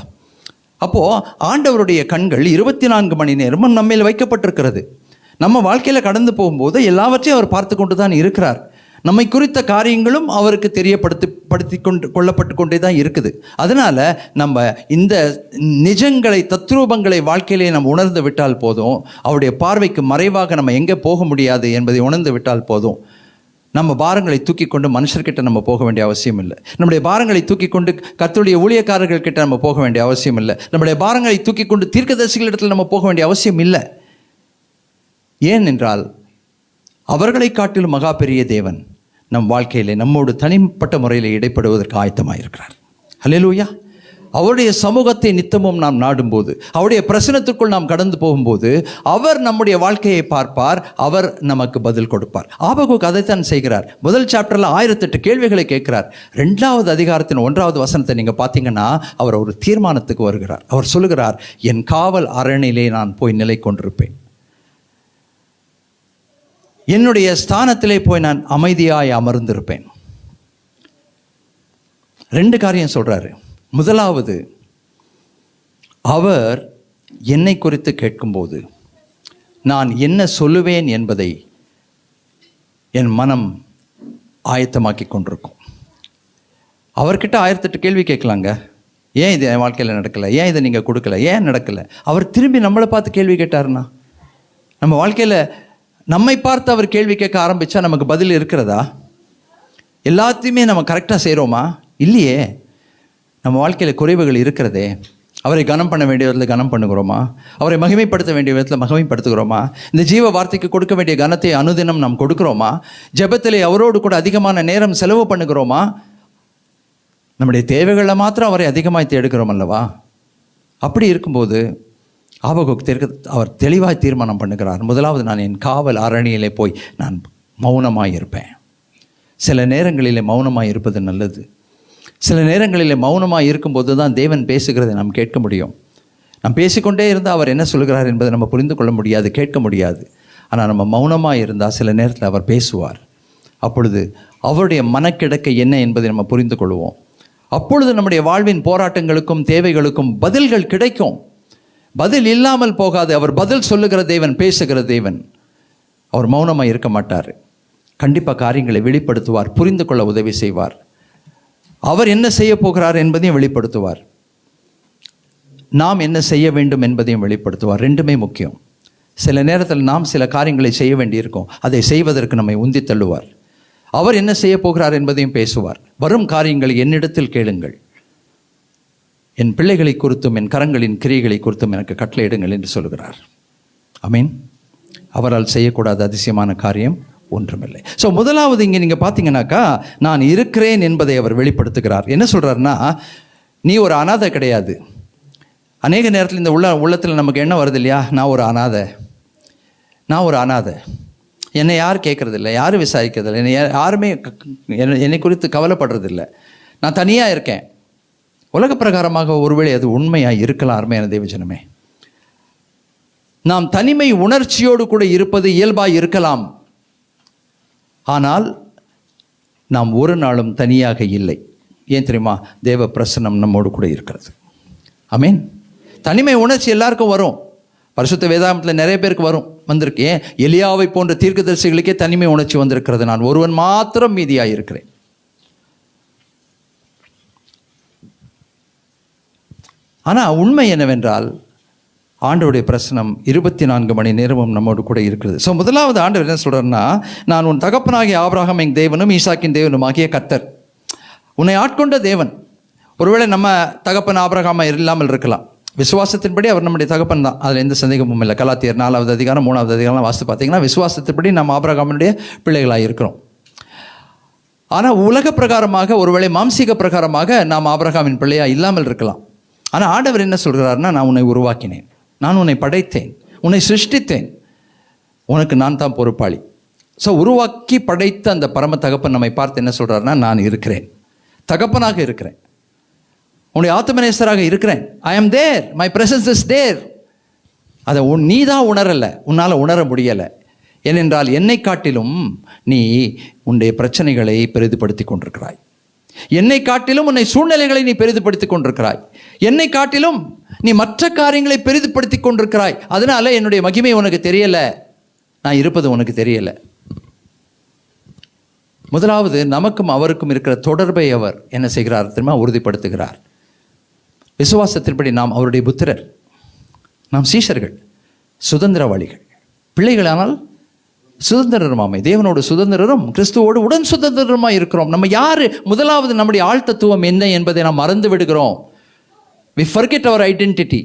Speaker 3: அப்போது ஆண்டவருடைய கண்கள் 24 மணி நேரமும் நம்மேல் வைக்கப்பட்டிருக்கிறது. நம்ம வாழ்க்கையில் கடந்து போகும்போது எல்லாவற்றையும் அவர் பார்த்து கொண்டு தான் இருக்கிறார். நம்மை குறித்த காரியங்களும் அவருக்கு கொள்ளப்பட்டு கொண்டே தான் இருக்குது. அதனால் நம்ம இந்த நிஜங்களை, தத்ரூபங்களை வாழ்க்கையிலே நம்ம உணர்ந்து விட்டால் போதும். அவருடைய பார்வைக்கு மறைவாக நம்ம எங்கே போக முடியாது என்பதை உணர்ந்து விட்டால் போதும். நம்ம பாரங்களை தூக்கி கொண்டு மனுஷர்கிட்ட நம்ம போக வேண்டிய அவசியம் இல்லை. நம்முடைய பாரங்களை தூக்கி கொண்டு கர்த்தருடைய ஊழியக்காரர்கள் கிட்ட நம்ம போக வேண்டிய அவசியம் இல்லை. நம்முடைய பாரங்களை தூக்கி கொண்டு தீர்க்கதரிசிகளிடத்தில் நம்ம போக வேண்டிய அவசியம் இல்லை. ஏனென்றால் அவர்களை காட்டிலும் மகா பெரிய தேவன் நம் வாழ்க்கையிலே நம்மோடு தனிப்பட்ட முறையில் இடைப்படுவதற்கு ஆயத்தமாக இருக்கிறார். ஹல்லேலூயா. அவருடைய சமூகத்தை நித்தமும் நாம் நாடும்போது, அவருடைய பிரசனத்திற்குள் நாம் கடந்து போகும்போது அவர் நம்முடைய வாழ்க்கையை பார்ப்பார், அவர் நமக்கு பதில் கொடுப்பார். ஆபகுக் அதைத்தான் செய்கிறார். முதல் சாப்டரில் 1008 கேள்விகளை கேட்கிறார். 2வது அதிகாரத்தின் 1வது வசனத்தை நீங்கள் பார்த்தீங்கன்னா அவர் ஒரு தீர்மானத்துக்கு வருகிறார். அவர் சொல்லுகிறார், என் காவல் அரணிலே நான் போய் நிலை கொண்டிருப்பேன், என்னுடைய ஸ்தானத்திலே போய் நான் அமைதியாய் அமர்ந்திருப்பேன். 2 காரியம் சொல்றாரு. முதலாவது, அவர் என்னை குறித்து கேட்கும்போது நான் என்ன சொல்லுவேன் என்பதை என் மனம் ஆயத்தமாக்கி கொண்டிருக்கும். அவர்கிட்ட 1008 கேள்வி கேட்கலாங்க. ஏன் இது என் வாழ்க்கையில் நடக்கலை, ஏன் இதை நீங்கள் கொடுக்கல, ஏன் நடக்கலை. அவர் திரும்பி நம்மளை பார்த்து கேள்வி கேட்டாருன்னா, நம்ம வாழ்க்கையில் நம்மை பார்த்து அவர் கேள்வி கேட்க ஆரம்பித்தா நமக்கு பதில் இருக்கிறதா? எல்லாத்தையுமே நம்ம கரெக்டாக செய்கிறோமா? இல்லையே. நம்ம வாழ்க்கையில் குறைவுகள் இருக்கிறதே. அவரை கனம் பண்ண வேண்டிய விதத்தில் கனம் பண்ணுகிறோமா? அவரை மகிமைப்படுத்த வேண்டிய விதத்தில் மகிமைப்படுத்துகிறோமா? இந்த ஜீவ வார்த்தைக்கு கொடுக்க வேண்டிய கனத்தை அனுதினம் நாம் கொடுக்கிறோமா? ஜெபத்திலே அவரோடு கூட அதிகமான நேரம் செலவு பண்ணுகிறோமா? நம்முடைய தேவைகளை மாத்திரம் அவரை அதிகமாக தேடுகிறோம் அல்லவா? அப்படி இருக்கும்போது ஆபகுக் அவர் தெளிவாக தீர்மானம் பண்ணுகிறார். முதலாவது, நான் என் காவல் அரணியிலே போய் நான் மௌனமாக இருப்பேன். சில நேரங்களிலே மௌனமாக இருப்பது நல்லது. சில நேரங்களிலே மௌனமாக இருக்கும்போது தான் தேவன் பேசுகிறதை நாம் கேட்க முடியும். நாம் பேசிக்கொண்டே இருந்தால் அவர் என்ன சொல்கிறார் என்பதை நம்ம புரிந்து கொள்ள முடியாது, கேட்க முடியாது. ஆனால் நம்ம மௌனமாக இருந்தால் சில நேரத்தில் அவர் பேசுவார். அப்பொழுது அவருடைய மனக்கிடக்கை என்ன என்பதை நம்ம புரிந்து கொள்வோம். அப்பொழுது நம்முடைய வாழ்வின் போராட்டங்களுக்கும் தேவைகளுக்கும் பதில்கள் கிடைக்கும். பதில் இல்லாமல் போகாது. அவர் பதில் சொல்லுகிற தேவன், பேசுகிற தேவன். அவர் மௌனமாக இருக்க மாட்டார். கண்டிப்பாக காரியங்களை வெளிப்படுத்துவார், புரிந்து கொள்ள உதவி செய்வார். அவர் என்ன செய்ய போகிறார் என்பதையும் வெளிப்படுத்துவார். நாம் என்ன செய்ய வேண்டும் என்பதையும் வெளிப்படுத்துவார். 2மே முக்கியம். சில நேரத்தில் நாம் சில காரியங்களை செய்ய வேண்டியிருக்கும். அதை செய்வதற்கு நம்மை உந்தி தள்ளுவார். அவர் என்ன செய்ய போகிறார் என்பதையும் பேசுவார். வரும் காரியங்களை என்னிடத்தில் கேளுங்கள், என் பிள்ளைகளை குறித்தும் என் கரங்களின் கிரியைகளை குறித்தும் எனக்கு கட்டளையிடுங்கள் என்று சொல்கிறார். ஆமீன். அவரால் செய்யக்கூடாத அதிசயமான காரியம் ஒன்றுமில்லை. ஸோ முதலாவது இங்கே நீங்கள் பார்த்தீங்கன்னாக்கா, நான் இருக்கிறேன் என்பதை அவர் வெளிப்படுத்துகிறார். என்ன சொல்கிறாருன்னா, நீ ஒரு அனாதை கிடையாது. அநேக நேரத்தில் இந்த உள்ளத்தில் நமக்கு என்ன வருது இல்லையா, நான் ஒரு அனாதை, நான் ஒரு அனாதை, என்னை யாரும் கேட்குறதில்ல, யாரும் விசாரிக்கிறதில்ல, யாருமே என்னை குறித்து கவலைப்படுறதில்லை, நான் தனியாக இருக்கேன். உலக பிரகாரமாக ஒருவேளை அது உண்மையாக இருக்கலாம். அருமையான தேவஜனமே, நாம் தனிமை உணர்ச்சியோடு கூட இருப்பது இயல்பாக இருக்கலாம். ஆனால் நாம் ஒரு நாளும் தனியாக இல்லை. ஏன் தெரியுமா? தேவ பிரசன்னம் நம்மோடு கூட இருக்கிறது. ஆமென். தனிமை உணர்ச்சி எல்லாருக்கும் வரும். பரிசுத்த வேதாகமத்தில் நிறைய பேருக்கு வந்திருக்கு. ஏன்? எலியாவை போன்ற தீர்க்கதரிசிகளுக்கே தனிமை உணர்ச்சி வந்திருக்கிறது. நான் ஒருவன் மாத்திரம் மீதியாக இருக்கிறேன். ஆனால் உண்மை என்னவென்றால் ஆண்டவருடைய பிரசனம் 24 மணி நேரமும் நம்மோடு கூட இருக்கிறது. ஸோ முதலாவது ஆண்டவர் என்ன சொல்கிறாருன்னா, நான் உன் தகப்பனாகிய ஆபிரகாம் என் தேவனும் ஈசாக்கின் தேவனும் ஆகிய கர்த்தர், உன்னை ஆட்கொண்ட தேவன். ஒருவேளை நம்ம தகப்பன் ஆபிரகாம் இல்லாமல் இருக்கலாம். விசுவாசத்தின்படி அவர் நம்முடைய தகப்பன் தான், அதில் எந்த சந்தேகமும் இல்லை. கலாத்தியர் 4வது அதிகாரம் 3வது அதிகாரம் வாசித்து பார்த்தீங்கன்னா விசுவாசத்தின்படி நம்ம ஆபிரகாமினுடைய பிள்ளைகளாக இருக்கிறோம். ஆனால் உலக பிரகாரமாக ஒருவேளை மாம்சீக பிரகாரமாக நாம் ஆபிரகாமின் பிள்ளையாக இல்லாமல் இருக்கலாம். ஆனால் ஆண்டவர் என்ன சொல்கிறாருன்னா, நான் உன்னை உருவாக்கினேன், நான் உன்னை படைத்தேன், உன்னை சிருஷ்டித்தேன், உனக்கு நான் தான் பொறுப்பாளி. ஸோ உருவாக்கி படைத்த அந்த பரம தகப்பன் நம்மை பார்த்து என்ன சொல்கிறாருன்னா, நான் இருக்கிறேன், தகப்பனாக இருக்கிறேன், உன்னுடைய ஆத்மநேசராக இருக்கிறேன். ஐ ஆம் தேர், மை பிரசன்ஸ் இஸ் தேர். அதை நீ தான் உணரலை, உன்னால் உணர முடியலை. ஏனென்றால் என்னை காட்டிலும் நீ உன்னுடைய பிரச்சனைகளை பெரிதுபடுத்தி கொண்டிருக்கிறாய். என்னை காட்டிலும் உன்னை சூழ்நிலைகளை நீ பெரிதுபடுத்தி கொண்டிருக்கிறாய். என்னை காட்டிலும் நீ மற்ற காரியங்களை பெரிதுபடுத்தி கொண்டிருக்கிறாய். அதனால என்னுடைய மகிமை உனக்கு தெரியலை, நான் இருப்பது உனக்கு தெரியலை. முதலாவது, நமக்கும் அவருக்கும் இருக்கிற தொடர்பை அவர் என்ன செய்கிறார் தெரியுமா? உறுதிப்படுத்துகிறார். விசுவாசத்தின்படி நாம் அவருடைய புத்திரர், நாம் சீஷர்கள், சுதந்திரவாளிகள், பிள்ளைகளானால் சுதந்திரமாமை, தேவனோடு சுதந்திரரும் கிறிஸ்துவோடு உடன் சுதந்திரமாக இருக்கிறோம். நம்ம யாரு? முதலாவது நம்முடைய ஆழ்த்தத்துவம் என்ன என்பதை நாம் மறந்து விடுகிறோம். we forget our identity.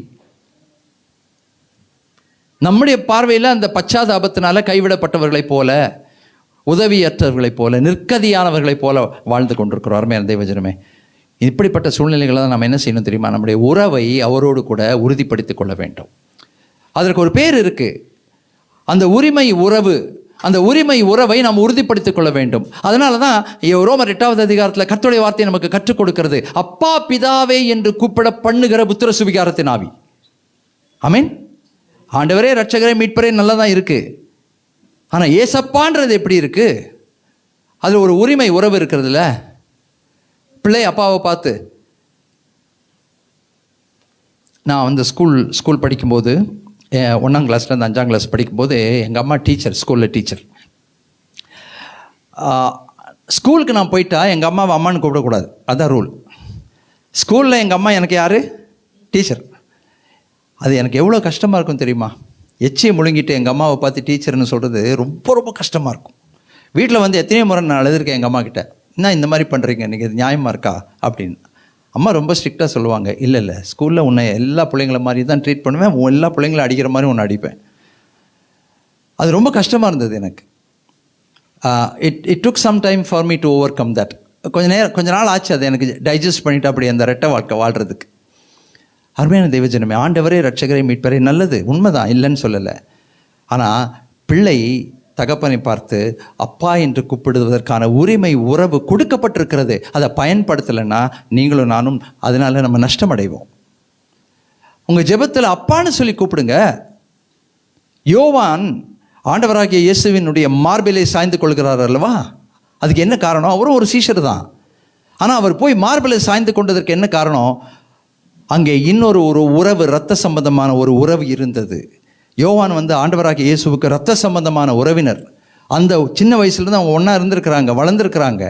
Speaker 3: நம்முடைய பார்வையில் அந்த பச்சாதாபத்தினால கைவிடப்பட்டவர்களைப் போல, உதவியற்றவர்களைப் போல, நிற்கதியானவர்களைப் போல வாழ்ந்து கொண்டிருக்கிறோம். அருமையான தேவஜனமே, இப்படிப்பட்ட சூழ்நிலைகளை தான் நம்ம என்ன செய்யணும் தெரியுமா? நம்முடைய உறவை அவரோடு கூட உறுதிப்படுத்திக் கொள்ள வேண்டும். அதற்கு ஒரு பேர் இருக்கு, அந்த உரிமை உறவு. அந்த உரிமை உறவை நாம் உறுதிப்படுத்திக் கொள்ள வேண்டும். அதனால தான் ரோமர் 8வது அதிகாரத்தில் கர்த்தருடைய வார்த்தையை நமக்கு கற்றுக் கொடுக்கிறது. அப்பா பிதாவே என்று கூப்பிட பண்ணுகிற புத்திர சுவிகாரத்தின் ஆவி. ஆமென். ஆண்டவரே ரட்சகரே மீட்பரே நல்லதான் இருக்கு. ஆனால் ஏசப்பான்றது எப்படி இருக்கு? அதில் ஒரு உரிமை உறவு இருக்கிறதுல. பிள்ளை அப்பாவை பார்த்து, நான் வந்து ஸ்கூல் படிக்கும்போது 1ஆம் கிளாஸ்லேருந்து 5ஆம் கிளாஸ் படிக்கும்போது எங்கள் அம்மா டீச்சர், ஸ்கூலில் டீச்சர். ஸ்கூலுக்கு நான் போயிட்டா எங்கள் அம்மாவை அம்மான்னு கூப்பிடக்கூடாது, அதுதான் ரூல். ஸ்கூலில் எங்கள் அம்மா எனக்கு யார்? டீச்சர். அது எனக்கு எவ்வளோ கஷ்டமாக இருக்கும் தெரியுமா? எச்சியை முழுங்கிட்டு எங்கள் அம்மாவை பார்த்து டீச்சர்னு சொல்கிறது ரொம்ப ரொம்ப கஷ்டமாக இருக்கும். வீட்டில் வந்து எத்தனையோ முறை நான் எழுதிருக்கேன் எங்கள் அம்மா கிட்ட, என்ன இந்த மாதிரி பண்ணுறீங்க, இன்றைக்கி இது நியாயமாக இருக்கா அப்படின்னு. அம்மா ரொம்ப ஸ்ட்ரிக்டாக சொல்லுவாங்க, இல்லை ஸ்கூலில் உன்னை எல்லா பிள்ளைங்கள மாதிரி தான் ட்ரீட் பண்ணுவேன், எல்லா பிள்ளைங்களும் அடிக்கிற மாதிரி உன்னை அடிப்பேன். அது ரொம்ப கஷ்டமாக இருந்தது எனக்கு. It took some time for me to overcome that. கொஞ்ச நாள் ஆச்சு அதை எனக்கு டைஜஸ்ட் பண்ணிவிட்டு அப்படி அந்த ரெட்டை வாழ்க்கை வாழ்கிறதுக்கு. அருமையான தேவஜனமே, ஆண்டவரே ரட்சகரை மீட்பரே நல்லது, உண்மைதான், இல்லைன்னு சொல்லலை. ஆனால் பிள்ளை தகப்பனை பார்த்து அப்பா என்று கூப்பிடுவதற்கான உரிமை உறவு கொடுக்கப்பட்டிருக்கிறது. அதை பயன்படுத்தலைன்னா நீங்களும் நானும் அதனால நம்ம நஷ்டம் அடைவோம். உங்கள் ஜெபத்தில் அப்பான்னு சொல்லி கூப்பிடுங்க. யோவான் ஆண்டவராகிய இயேசுவினுடைய மார்பிலை சாய்ந்து கொள்கிறார் அல்லவா? அதுக்கு என்ன காரணம்? அவரும் ஒரு சீஷர் தான். ஆனால் அவர் போய் மார்பிலை சாய்ந்து கொண்டதற்கு என்ன காரணம்? அங்கே இன்னொரு உறவு, இரத்த சம்பந்தமான ஒரு உறவு இருந்தது. யோவான் வந்து ஆண்டவராகிய இயேசுவுக்கு இரத்த சம்பந்தமான உறவினர். அந்த சின்ன வயசுலேருந்து அவங்க ஒன்றா இருந்திருக்கிறாங்க, வளர்ந்துருக்கிறாங்க,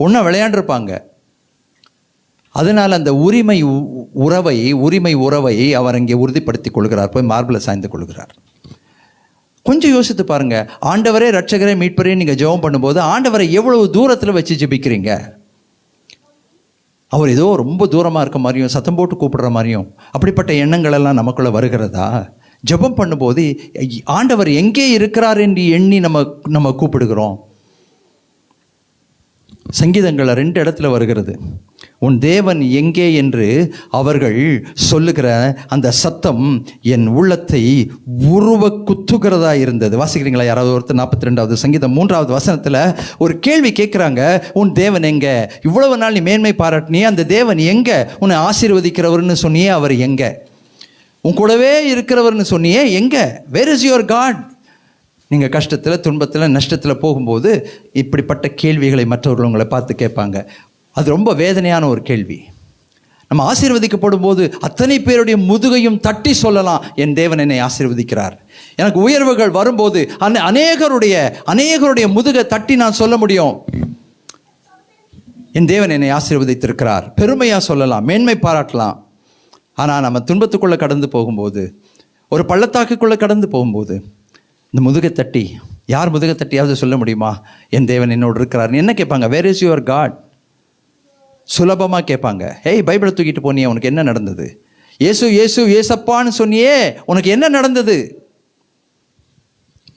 Speaker 3: ஒன்றா விளையாண்டுருப்பாங்க. அதனால் அந்த உரிமை உறவை அவர் அங்கே உறுதிப்படுத்தி கொள்கிறார், போய் மார்பில் சாய்ந்து கொள்கிறார். கொஞ்சம் யோசித்து பாருங்க, ஆண்டவரே ரட்சகரே மீட்பரே நீங்கள் ஜெபம் பண்ணும்போது ஆண்டவரை எவ்வளவு தூரத்தில் வச்சு ஜெபிக்கிறீங்க? அவர் ஏதோ ரொம்ப தூரமாக இருக்க மாதிரியும் சத்தம் போட்டு கூப்பிடுற மாதிரியும் அப்படிப்பட்ட எண்ணங்கள் எல்லாம் நமக்குள்ளே வருகிறதா? ஜெபம் பண்ணும்போது ஆண்டவர் எங்கே இருக்கிறார் என்று எண்ணி நம்ம கூப்பிடுகிறோம். சங்கீதங்கள் 2 இடத்துல வருகிறது. உன் தேவன் எங்கே என்று அவர்கள் சொல்லுகிற அந்த சத்தம் என் உள்ளத்தை உருவ குத்துகிறதா இருந்தது. வாசிக்கிறீங்களா யாராவது ஒருத்தர்? 42வது சங்கீதம் 3வது வசனத்தில் ஒரு கேள்வி கேட்குறாங்க. உன் தேவன் எங்க? இவ்வளவு நாள் நீ மேன்மை பாராட்டினியே, அந்த தேவன் எங்க? உன்னை ஆசீர்வதிக்கிறவர்னு சொன்னியே, அவர் எங்க? உன் கூடவே இருக்கிறவர்னு சொன்னியே, எங்க? Where is your God? நீங்கள் கஷ்டத்தில், துன்பத்தில், நஷ்டத்தில் போகும்போது இப்படிப்பட்ட கேள்விகளை மற்றவர்கள் உங்களை பார்த்து கேட்பாங்க. அது ரொம்ப வேதனையான ஒரு கேள்வி. நம்ம ஆசீர்வதிக்கப்படும் போது அத்தனை பேருடைய முதுகையும் தட்டி சொல்லலாம், என் தேவன் என்னை ஆசீர்வதிக்கிறார். எனக்கு உயர்வுகள் வரும்போது அநேகருடைய முதுகை தட்டி நான் சொல்ல முடியும், என் தேவன் என்னை ஆசீர்வதித்திருக்கிறார். பெருமையாக சொல்லலாம், மேன்மை பாராட்டலாம். ஆனால் நம்ம துன்பத்துக்குள்ளே கடந்து போகும்போது, ஒரு பள்ளத்தாக்குக்குள்ளே கடந்து போகும்போது, இந்த முதுகை தட்டி, யார் முதுகை தட்டியாவது சொல்ல முடியுமா என் தேவன் என்னோடு இருக்கிறார்? என்ன கேட்பாங்க? Where is your God? சுலபமாக கேட்பாங்க. ஏய், பைபிளை தூக்கிட்டு போனியே, உனக்கு என்ன நடந்தது? இயேசு இயேசு ஏசப்பான்னு சொன்னியே, உனக்கு என்ன நடந்தது?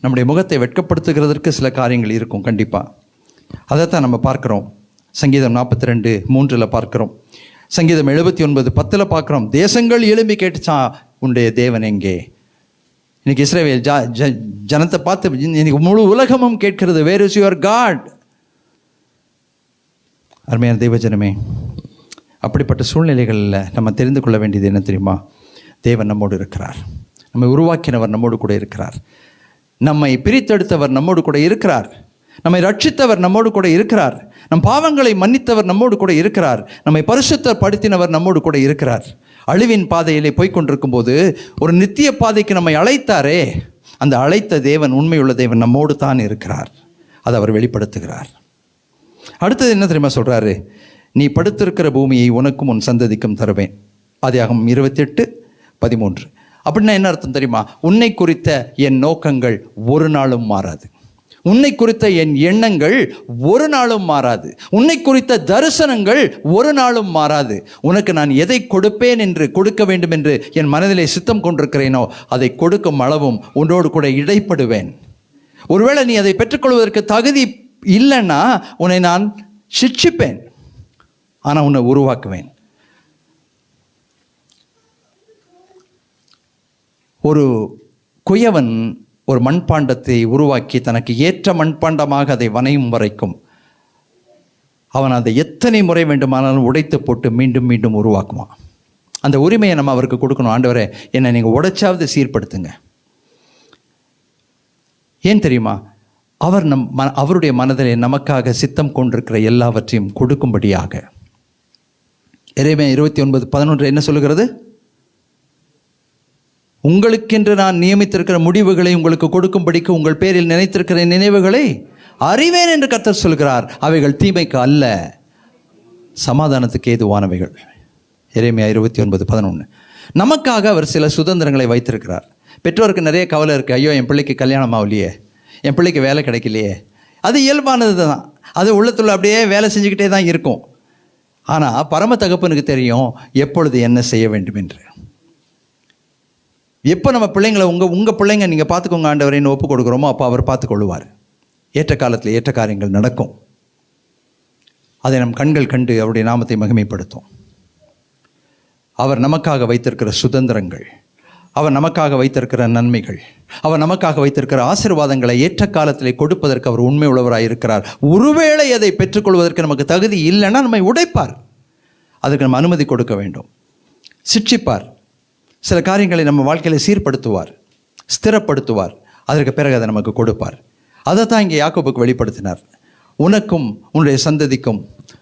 Speaker 3: நம்முடைய முகத்தை வெட்கப்படுத்துகிறதற்கு சில காரியங்கள் இருக்கும் கண்டிப்பாக. அதைத்தான் நம்ம பார்க்குறோம். சங்கீதம் 42:3 பார்க்குறோம். சங்கீதம் 79:10 பார்க்குறோம். தேசங்கள் எழும்பி கேட்டுச்சான், உன்னுடைய தேவன் எங்கே? இன்னைக்கு இஸ்ரவேல் ஜனத்தை பார்த்து இன்னைக்கு முழு உலகமும் கேட்கிறது, வேர் இஸ் யுவர் காட்? அருமையான தெய்வஜனமே, அப்படிப்பட்ட சூழ்நிலைகளில் நம்ம தெரிந்து கொள்ள வேண்டியது என்ன தெரியுமா? தேவன் நம்மோடு இருக்கிறார். நம்மை உருவாக்கினவர் நம்மோடு கூட இருக்கிறார். நம்மை பிரித்தெடுத்தவர் நம்மோடு கூட இருக்கிறார். நம்மை ரட்சித்தவர் நம்மோடு கூட இருக்கிறார். நம் பாவங்களை மன்னித்தவர் நம்மோடு கூட இருக்கிறார். நம்மை பரிசுத்தப்படுத்தினவர் நம்மோடு கூட இருக்கிறார். அழிவின் பாதையிலே போய்கொண்டிருக்கும் போது ஒரு நித்திய பாதைக்கு நம்மை அழைத்தாரே, அந்த அழைத்த தேவன், உண்மையுள்ள தேவன் நம்மோடு தான் இருக்கிறார். அதை அவர் வெளிப்படுத்துகிறார். அடுத்தது என்ன தெரியுமா சொல்றாரு? நீ படுத்திருக்கிற பூமியை உனக்கும் உன் சந்ததிக்கும் தருவேன். ஆதியாகமம் 28:13. அப்படின்னா என்ன அர்த்தம் தெரியுமா? உன்னை குறித்த என் நோக்கங்கள் ஒரு நாளும் மாறாது. உன்னை குறித்த என் எண்ணங்கள் ஒரு நாளும் மாறாது. உன்னை குறித்த தரிசனங்கள் ஒரு நாளும் மாறாது. உனக்கு நான் எதை கொடுப்பேன் என்று, கொடுக்க வேண்டும் என்று என் மனதிலே சித்தம் கொண்டிருக்கிறேனோ அதை கொடுக்கும் அளவும் உன்னோடு கூட இடைப்படுவேன். ஒருவேளை நீ அதை பெற்றுக்கொள்வதற்கு தகுதி இல்லைன்னா உன்னை நான் சிட்சிப்பேன், ஆனால் உன்னை உருவாக்குவேன். ஒரு குயவன் ஒரு மண்பாண்டத்தை உருவாக்கி தனக்கு ஏற்ற மண்பாண்டமாக அதை வனையும் வரைக்கும் அவன் அதை எத்தனை முறை வேண்டுமானாலும் உடைத்து போட்டு மீண்டும் மீண்டும் உருவாக்குவான். அந்த உரிமையை நம்ம அவருக்கு கொடுக்கணும். ஆண்டவரே, என்னை நீங்கள் உடைச்சாவது சீர்படுத்துங்க. ஏன் தெரியுமா? அவர் அவருடைய மனதிலே நமக்காக சித்தம் கொண்டிருக்கிற எல்லாவற்றையும் கொடுக்கும்படியாக. எரேமியா 29:11 என்ன சொல்லுகிறது? உங்களுக்கென்று நான் நியமித்திருக்கிற முடிவுகளை உங்களுக்கு கொடுக்கும்படிக்கு உங்கள் பேரில் நினைத்திருக்கிற நினைவுகளை அறிவேன் என்று கர்த்தர் சொல்கிறார். அவைகள் தீமைக்கு அல்ல, சமாதானத்துக்கு ஏதுவானவைகள். எரேமியா 29:11. நமக்காக அவர் சில சுதந்திரங்களை வைத்திருக்கிறார். பெற்றோருக்கு நிறைய கவலை இருக்குது. ஐயோ, என் பிள்ளைக்கு கல்யாணம் ஆகலையே, என் பிள்ளைக்கு வேலை கிடைக்கலையே. அது இயல்பானது தான். அது உள்ளத்துள்ள அப்படியே வேலை செஞ்சுக்கிட்டே தான் இருக்கும். ஆனால் பரம தகப்பனுக்கு தெரியும் எப்பொழுது என்ன செய்ய வேண்டும் என்று. எப்போ நம்ம பிள்ளைங்களை உங்கள் பிள்ளைங்க நீங்கள் பார்த்துக்கோங்க ஆண்டவரேன்னு ஒப்பு கொடுக்குறோமோ அப்போ அவர் பார்த்துக்கொள்ளுவார். ஏற்ற காலத்தில் ஏற்ற காரியங்கள் நடக்கும். அதை நம் கண்கள் கண்டு அவருடைய நாமத்தை மகிமைப்படுத்தும். அவர் நமக்காக வைத்திருக்கிற சுதந்திரங்கள், அவர் நமக்காக வைத்திருக்கிற நன்மைகள், அவர் நமக்காக வைத்திருக்கிற ஆசீர்வாதங்களை ஏற்ற காலத்திலே கொடுப்பதற்கு அவர் உண்மை உள்ளவராக இருக்கிறார். ஒருவேளை அதை பெற்றுக்கொள்வதற்கு நமக்கு தகுதி இல்லைன்னா நம்மை உடைப்பார். அதுக்கு நம்ம அனுமதி கொடுக்க வேண்டும். சிட்சிப்பார். சில காரியங்களை நம்ம வாழ்க்கையில் சீர்படுத்துவார், ஸ்திரப்படுத்துவார். அதற்கு பிறகு அதை நமக்கு கொடுப்பார். அதை தான் இங்கே யாக்கோபுக்கு வெளிப்படுத்தினார். உனக்கும் உன்னுடைய சந்ததிக்கும்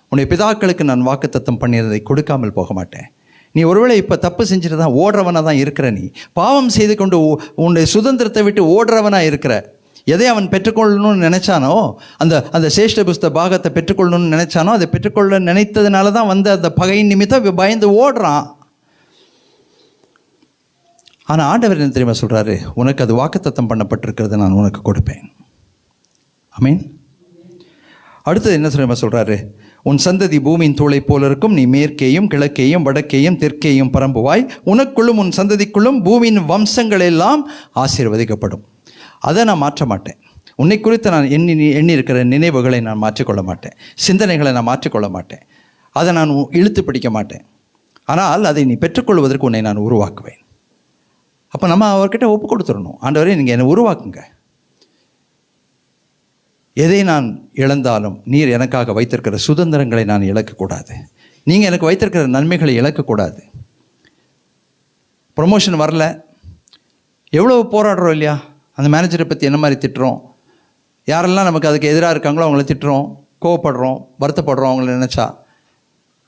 Speaker 3: உன்னுடைய பிதாக்களுக்கு நான் வாக்குத்தத்தம் பண்ணியதை கொடுக்காமல் போக மாட்டேன். நீ ஒருவேளை இப்போ தப்பு செஞ்சுட்டு தான் ஓடுறவனாக தான் இருக்கிற, நீ பாவம் செய்து கொண்டு உன்னுடைய சுதந்திரத்தை விட்டு ஓடுறவனாக இருக்கிற. எதை அவன் பெற்றுக்கொள்ளணும்னு நினைச்சானோ, அந்த சேஷ்ட புஸ்த பாகத்தை பெற்றுக்கொள்ளணும்னு நினைச்சானோ, அதை பெற்றுக்கொள்ள நினைத்ததுனால தான் வந்து அந்த பகையின் நிமித்தம் பயந்து ஓடுறான். ஆனால் ஆண்டவர் என்ன தெரியுமா சொல்கிறாரு? உனக்கு அது வாக்குத்தத்தம் பண்ணப்பட்டிருக்கிறது, நான் உனக்கு கொடுப்பேன். ஆமீன். அடுத்தது என்ன தெரியுமா சொல்கிறாரு? உன் சந்ததி பூமியின் தூளை போல இருக்கும். நீ மேற்கேயும் கிழக்கேயும் வடக்கேயும் தெற்கேயும் பரம்புவாய். உனக்குள்ளும் உன் சந்ததிக்குள்ளும் பூமியின் வம்சங்கள் எல்லாம் ஆசீர்வதிக்கப்படும். அதை நான் மாற்ற மாட்டேன். உன்னை குறித்து நான் எண்ணி இருக்கிற நினைவுகளை நான் மாற்றிக்கொள்ள மாட்டேன், சிந்தனைகளை நான் மாற்றிக்கொள்ள மாட்டேன், அதை நான் இழுத்து பிடிக்க மாட்டேன். ஆனால் அதை நீ பெற்றுக்கொள்வதற்கு உன்னை நான் உருவாக்குவேன். அப்போ நம்ம அவர்கிட்ட ஒப்பு கொடுத்துடணும். ஆண்டவரே, நீங்கள் என்னை உருவாக்குங்க. எதை நான் இழந்தாலும் நீர் எனக்காக வைத்திருக்கிற சுதந்திரங்களை நான் இழக்கக்கூடாது. நீங்கள் எனக்கு வைத்திருக்கிற நன்மைகளை இழக்கக்கூடாது. ப்ரொமோஷன் வரல, எவ்வளோ போராடுறோம் இல்லையா? அந்த மேனேஜரை பற்றி என்ன மாதிரி திட்டுறோம், யாரெல்லாம் நமக்கு அதுக்கு எதிராக இருக்காங்களோ அவங்கள திட்டுறோம், கோவப்படுறோம், வருத்தப்படுறோம் அவங்கள நினச்சா.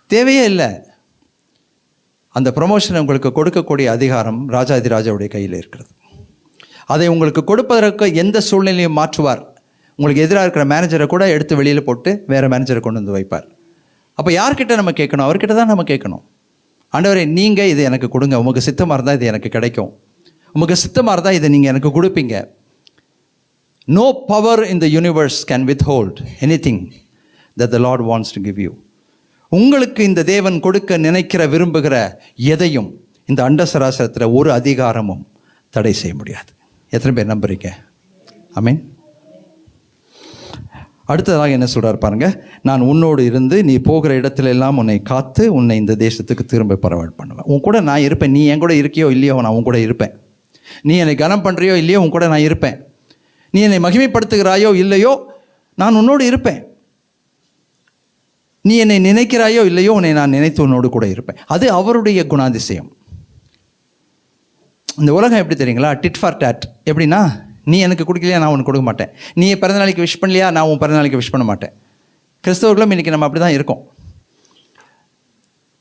Speaker 3: தேவையே இல்லை. அந்த ப்ரொமோஷனை உங்களுக்கு கொடுக்கக்கூடிய அதிகாரம் ராஜாதிராஜாவுடைய கையில் இருக்கிறது. அதை உங்களுக்கு கொடுப்பதற்கு எந்த சூழ்நிலையும் மாற்றுவார். உங்களுக்கு எதிராக இருக்கிற மேனேஜரை கூட எடுத்து வெளியில் போட்டு வேறு மேனேஜரை கொண்டு வந்து வைப்பார். அப்போ யார்கிட்ட நம்ம கேட்கணும்? அவர்கிட்ட தான் நம்ம கேட்கணும். ஆண்டவரே, நீங்கள் இது எனக்கு கொடுங்க, உமக்கு சித்தமாக இருந்தால் இது எனக்கு கிடைக்கும், உமக்கு சித்தமாக இருந்தால் இதை நீங்கள் எனக்கு கொடுப்பீங்க. No power in the universe can withhold anything that the Lord wants to give you. உங்களுக்கு இந்த தேவன் கொடுக்க நினைக்கிற விரும்புகிற எதையும் இந்த அண்ட சராசரத்தில் ஒரு அதிகாரமும் தடை செய்ய முடியாது. எத்தனை பேர் நம்புறீங்க? ஆமென். அடுத்ததாக என்ன சொல்றார் பாருங்க, நான் உன்னோடு இருந்து நீ போகிற இடத்துல எல்லாம் உன்னை காத்து உன்னை இந்த தேசத்துக்கு திரும்ப பரவல் பண்ணுவேன். உன் கூட நான் இருப்பேன். நீ என் கூட இருக்கியோ இல்லையோ, நான் உன் கூட இருப்பேன். நீ என்னை கனம் பண்ணுறியோ இல்லையோ, உன் கூட நான் இருப்பேன். நீ என்னை மகிமைப்படுத்துகிறாயோ இல்லையோ, நான் உன்னோடு இருப்பேன். நீ என்னை நினைக்கிறாயோ இல்லையோ, உன்னை நான் நினைத்து உன்னோடு கூட இருப்பேன். அது அவருடைய குணாதிசயம். இந்த உலகம் எப்படி தெரியுங்களா? Did for date. எப்படின்னா, நீ எனக்கு கொடுக்கலையா, நான் உனக்கு கொடுக்க மாட்டேன். நீ பிறந்தநாளைக்கு விஷ் பண்ணலையா, நான் உன் பிறந்தநாளைக்கு விஷ் பண்ண மாட்டேன். கிறிஸ்தவர்களும் இன்றைக்கி நம்ம அப்படி தான் இருக்கோம்.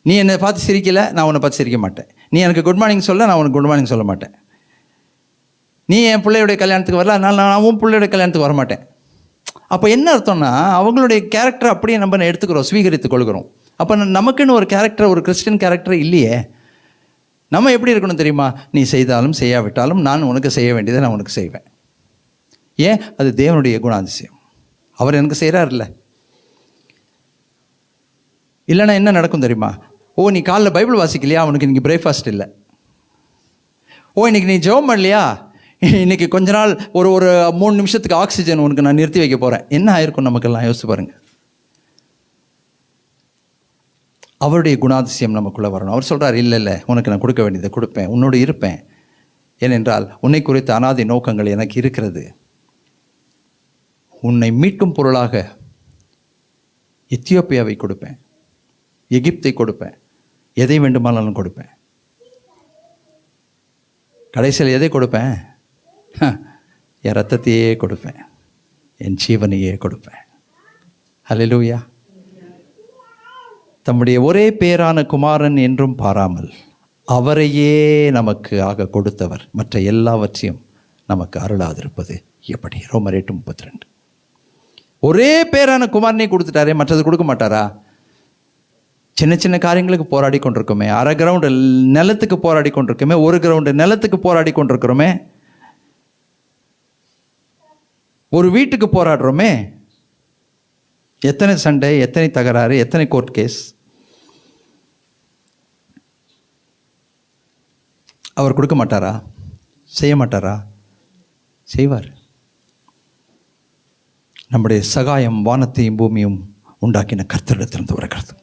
Speaker 3: நீ என்னை பார்த்து சிரிக்கலை, நான் உன்னை பார்த்து சிரிக்க மாட்டேன். நீ எனக்கு குட் மார்னிங் சொல்ல, நான் உனக்கு குட் மார்னிங் சொல்ல மாட்டேன். நீ என் பிள்ளையுடைய கல்யாணத்துக்கு வரல, நான் உன் பிள்ளையுடைய கல்யாணத்துக்கு வரமாட்டேன். அப்போ என்ன அர்த்தம்னா, அவங்களுடைய கேரக்டர் அப்படியே நம்ம எடுத்துக்கிறோம், ஸ்வீகரித்து கொள்கிறோம். அப்போ நமக்குன்னு ஒரு கேரக்டர், ஒரு கிறிஸ்டியன் கேரக்டர் இல்லையே. நம்ம எப்படி இருக்கணும் தெரியுமா? நீ செய்தாலும் செய்யாவிட்டாலும் நான் உனக்கு செய்ய வேண்டியதை நான் உனக்கு செய்வேன். ஏன்? அது தேவனுடைய குணாதிசயம். அவர் எனக்கு செய்கிறார்ல. இல்லைன்னா என்ன நடக்கும் தெரியுமா? ஓ, நீ காலைல பைபிள் வாசிக்கலையா, அவனுக்கு இன்றைக்கி பிரேக்ஃபாஸ்ட் இல்லை. ஓ, இன்றைக்கி நீ ஜெபம் பண்ணலையா, இன்றைக்கி கொஞ்ச நாள் ஒரு 3 நிமிஷத்துக்கு ஆக்சிஜன் உனக்கு நான் நிறுத்தி வைக்க போகிறேன். என்ன ஆயிருக்கும் நமக்கெல்லாம்? யோசிச்சு பாருங்கள். அவருடைய குணாதிசயம் நமக்குள்ளே வரணும். அவர் சொல்கிறார், இல்லை உனக்கு நான் கொடுக்க வேண்டியதை கொடுப்பேன், உன்னோடு இருப்பேன். ஏனென்றால் உன்னை குறித்த அனாதை நோக்கங்கள் எனக்கு இருக்கிறது. உன்னை மீட்கும் பொருளாக எத்தியோப்பியாவை கொடுப்பேன், எகிப்தை கொடுப்பேன், எதை வேண்டுமானாலும் கொடுப்பேன். கடைசியில் எதை கொடுப்பேன்? என் ரத்தத்தையே கொடுப்பேன், என் ஜீவனையே கொடுப்பேன். ஹல்லேலூயா. தம்முடைய ஒரே பேரான குமாரன் என்றும் பாராமல் அவரையே நமக்கு ஆக கொடுத்தவர் மற்ற எல்லாவற்றையும் நமக்கு அருளாதிருப்பது எப்படி? ரோமர் 8:32. ஒரே பேரான குமாரனை கொடுத்துட்டாரே, மற்றது கொடுக்க மாட்டாரா? சின்ன சின்ன காரியங்களுக்கு போராடி கொண்டிருக்கோமே, 1/2 கிரவுண்டு நிலத்துக்கு போராடி கொண்டிருக்கோமே, 1 கிரவுண்டு நிலத்துக்கு போராடி கொண்டிருக்கிறோமே, ஒரு வீட்டுக்கு போராடுறோமே. எத்தனை சண்டை, எத்தனை தகராறு, எத்தனை கோர்ட் கேஸ். அவர் கொடுக்க மாட்டாரா? செய்ய மாட்டாரா? செய்வார். நம்முடைய சகாயம் வானத்தையும் பூமியும் உண்டாக்கின கர்த்தரிடத்திலிருந்து வருகிறது.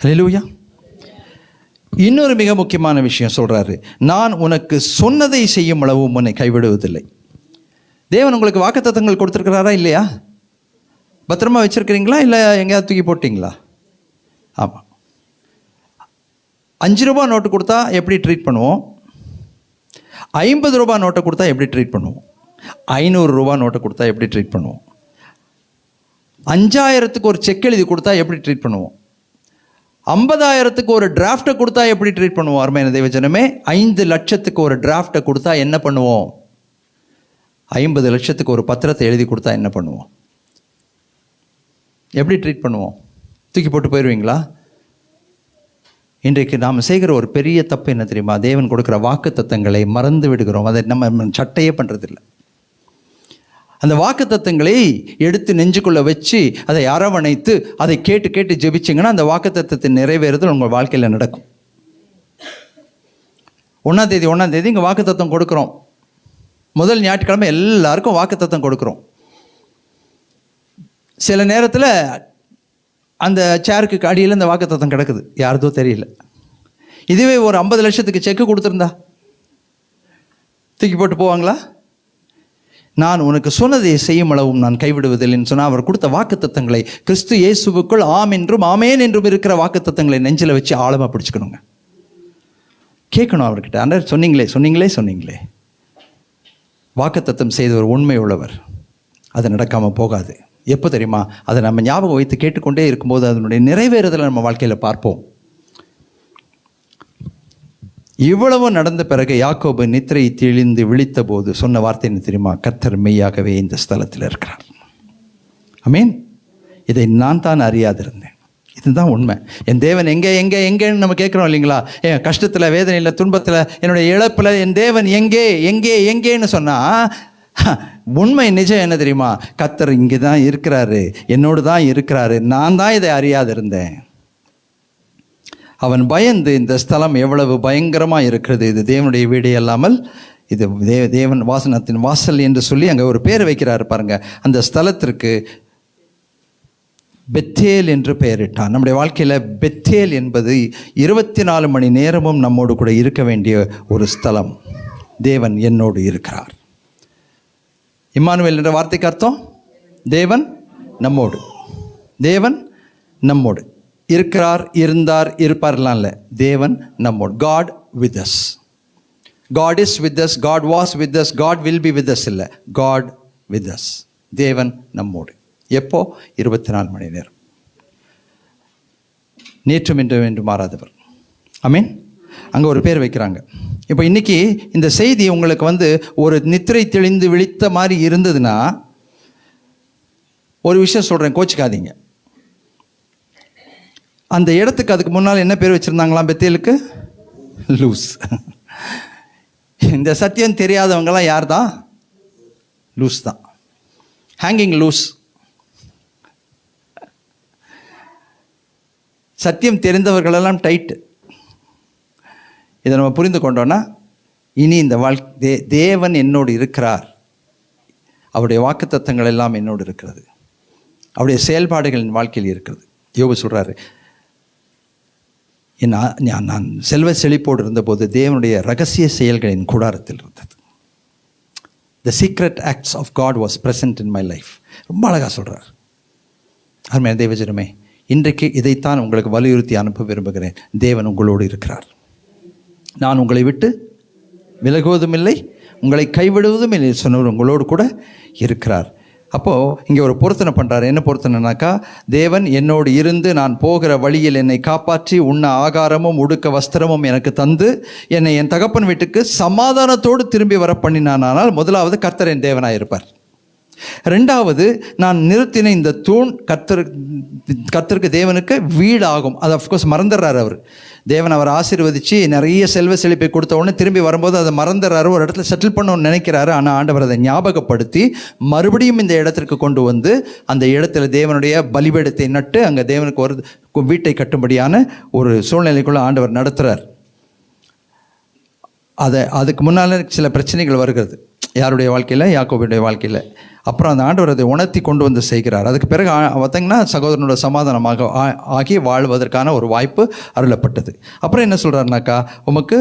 Speaker 3: ஹல்லேலூயா. இன்னொரு மிக முக்கியமான விஷயம் சொல்றாரு, நான் உனக்கு சொன்னதை செய்யும் அளவும் உன்னை கைவிடுவதில்லை. தேவன் உங்களுக்கு வாக்குத்தத்தங்கள் கொடுத்துருக்கிறாரா இல்லையா? பத்திரமா வச்சிருக்கிறீங்களா, இல்லை எங்கேயாவது தூக்கி போட்டிங்களா? ஆமாம். 5 ரூபா நோட்டு கொடுத்தா எப்படி ட்ரீட் பண்ணுவோம்? 50 ரூபா நோட்டை கொடுத்தா எப்படி ட்ரீட் பண்ணுவோம்? 500 ரூபா நோட்டை கொடுத்தா எப்படி ட்ரீட் பண்ணுவோம்? 5000க்கு ஒரு செக் எழுதி கொடுத்தா எப்படி ட்ரீட் பண்ணுவோம்? 50,000க்கு ஒரு டிராஃப்டை கொடுத்தா எப்படி ட்ரீட் பண்ணுவோம்? அருமையான தேவஜனமே, 5 லட்சத்துக்கு ஒரு டிராஃப்டை கொடுத்தா என்ன பண்ணுவோம்? 50 லட்சத்துக்கு ஒரு பத்திரத்தை எழுதி கொடுத்தா என்ன பண்ணுவோம்? எப்படி ட்ரீட் பண்ணுவோம்? தூக்கி போட்டு போயிடுவீங்களா? இன்றைக்கு நாம் செய்கிற ஒரு பெரிய தப்பு என்ன தெரியுமா? தேவன் கொடுக்குற வாக்கு தத்தங்களை மறந்து விடுகிறோம். அதை நம்ம சட்டையே பண்ணுறதில்லை. அந்த வாக்கு தத்தங்களை எடுத்து நெஞ்சுக்குள்ளே வச்சு அதை அரவணைத்து அதை கேட்டு கேட்டு ஜெபிச்சிங்கன்னா அந்த வாக்கு தத்தத்தை நிறைவேறுதல் உங்கள் வாழ்க்கையில் நடக்கும். 1ஆம் தேதி இங்கே வாக்கு தத்தம் கொடுக்குறோம். முதல் ஞாயிற்றுக்கிழமை எல்லாருக்கும் வாக்குத்தத்தம் கொடுக்குறோம். சில நேரத்தில் அந்த சேருக்கு அடியில் இந்த வாக்குத்தத்தம் கிடக்குது, யாருதோ தெரியல. இதுவே ஒரு 50 லட்சத்துக்கு செக்கு கொடுத்துருந்தா தூக்கி போட்டு போவாங்களா? நான் உனக்கு சொன்னதை செய்யும் அளவும் நான் கைவிடுவதில்லைன்னு சொன்னால், அவர் கொடுத்த வாக்குத்தத்தங்களை, கிறிஸ்து இயேசுவுக்குள் ஆம் என்றும் ஆமேன் என்றும் இருக்கிற வாக்குத்தத்தங்களை நெஞ்சில் வச்சு ஆழமாக பிடிச்சிக்கணுங்க. கேட்கணும் அவர்கிட்ட, ஆண்டவர் சொன்னீங்களே. வாக்குத்தத்தம் செய்தவர் உண்மை உள்ளவர், அது நடக்காமல் போகாது. எப்போ தெரியுமா? அதை நம்ம ஞாபகம் வைத்து கேட்டுக்கொண்டே இருக்கும்போது அதனுடைய நிறைவேறுதலை நம்ம வாழ்க்கையில் பார்ப்போம். இவ்வளவு நடந்த பிறகு யாக்கோபு நித்திரை தெளிந்து விழித்த போது சொன்ன வார்த்தை என்ன தெரியுமா? கர்த்தர் மெய்யாகவே இந்த ஸ்தலத்தில் இருக்கிறார். ஆமென். இதை நான் தான் அறியாதிருந்தேன். இதுதான் உண்மை. என் தேவன் எங்கேன்னு நம்ம கேட்குறோம் இல்லைங்களா? என் கஷ்டத்தில், வேதனையில், துன்பத்தில், என்னுடைய இழப்பில் என் தேவன் எங்கேன்னு சொன்னால், உண்மை நிஜம் என்ன தெரியுமா? கர்த்தர் இங்கே தான் இருக்கிறாரு, என்னோடு தான் இருக்கிறாரு. நான் தான் இதை அறியாதிருந்தேன். அவன் பயந்து, இந்த ஸ்தலம் எவ்வளவு பயங்கரமாக இருக்கிறது, இது தேவனுடைய வீடு அல்லாமல் இது தேவன் வாசனத்தின் வாசல் என்று சொல்லி அங்கே ஒரு பேர் வைக்கிறாரு பாருங்க. அந்த ஸ்தலத்திற்கு பெத்தேல் என்று பெயரிட்டான். நம்முடைய வாழ்க்கையில் பெத்தேல் என்பது 24 மணி நேரமும் நம்மோடு கூட இருக்க வேண்டிய ஒரு ஸ்தலம். தேவன் என்னோடு இருக்கிறார். இம்மானுவேல் என்ற வார்த்தைக்கு அர்த்தம் தேவன் நம்மோடு. தேவன் நம்மோடு இருக்கிறார், இருந்தார், இருப்பார்லாம் இல்லை. தேவன் நம்மோடு. God with us. God is with us, God was with us, God will be with us இல்லை. God with us. தேவன் நம்மோடு. எப்போ? 24 மணி நேரம். நேற்றும் இன்று மாறாதவர். ஆமீன். அங்கே ஒரு பேர் வைக்கிறாங்க. இப்போ இன்னைக்கு இந்த செய்தி உங்களுக்கு ஒரு நித்திரை தெளிந்து விழித்த மாதிரி இருந்ததுன்னா, ஒரு விஷயம் சொல்கிறேன், கோச்சிக்காதீங்க. அந்த இடத்துக்கு அதுக்கு முன்னால் என்ன பேர் வச்சுருந்தாங்களாம்? பெத்தேலுக்கு லூஸ். இந்த சத்தியம் தெரியாதவங்களாம் யார் தான்? லூஸ் தான். Hanging loose. சத்தியம் தெரிந்தவர்களெல்லாம் டைட்டு. இதை நம்ம புரிந்து கொண்டோன்னா, இனி இந்த தேவன் என்னோடு இருக்கிறார், அவருடைய வாக்குத்தத்தங்கள் எல்லாம் என்னோடு இருக்கிறது, அவருடைய செயல்பாடுகள் என் வாழ்க்கையில் இருக்கிறது. யோபு சொல்கிறாரு, நான் செல்வ செழிப்போடு இருந்தபோது தேவனுடைய ரகசிய செயல்களின் கூடாரத்தில் இருந்தது. The secret acts of God was present in my life. ரொம்ப அழகாக சொல்கிறார். அருமையான தேவஜனமே, இன்றைக்கு இதைத்தான் உங்களுக்கு வலியுறுத்தி அனுப்ப விரும்புகிறேன். தேவன் உங்களோடு இருக்கிறார். நான் உங்களை விட்டு விலகுவதும் இல்லை, உங்களை கைவிடுவதும் இல்லை சொன்னவர் உங்களோடு கூட இருக்கிறார். அப்போது இங்கே ஒரு பொருத்தனை பண்ணுறாரு. என்ன பொருத்தனைனாக்கா, தேவன் என்னோடு இருந்து நான் போகிற வழியில் என்னை காப்பாற்றி உண்ண ஆகாரமும் உடுக்க வஸ்திரமும் எனக்கு தந்து என்னை என் தகப்பன் வீட்டுக்கு சமாதானத்தோடு திரும்பி வர பண்ணினானால், முதலாவது கர்த்தர் என் தேவனாக இருப்பார். ரெண்டாவது, நான் நிறுத்தின இந்த தூண் கர்த்தருக்கு தேவனுக்கு வீடாகும். அது அஃப்கோர்ஸ் மறந்துடுறாரு அவர். தேவன் அவர் ஆசீர்வதித்து நிறைய செல்வ செழிப்பை கொடுத்த உடனே திரும்பி வரும்போது அதை மறந்துடுறாரு. ஒரு இடத்துல செட்டில் பண்ணணும்னு நினைக்கிறாரு. ஆனால் ஆண்டவர் அதை ஞாபகப்படுத்தி மறுபடியும் இந்த இடத்திற்கு கொண்டு வந்து அந்த இடத்துல தேவனுடைய பலிபீடத்தை நட்டு அங்கே தேவனுக்கு ஒரு வீட்டை கட்டும்படியான ஒரு சூழ்நிலைக்குள்ள ஆண்டவர் நடத்துகிறார். அதுக்கு முன்னால் சில பிரச்சனைகள் வருகிறது யாருடைய வாழ்க்கையில்? யாக்கோபுடைய வாழ்க்கையில். அப்புறம் அந்த ஆண்டவர் அதை உணர்த்தி கொண்டு வந்து செய்கிறார். அதுக்கு பிறகு பார்த்தீங்கன்னா சகோதரனோட சமாதானமாக ஆகி வாழ்வதற்கான ஒரு வாய்ப்பு அருளப்பட்டது. அப்புறம் என்ன சொல்கிறாருனாக்கா, உமக்கு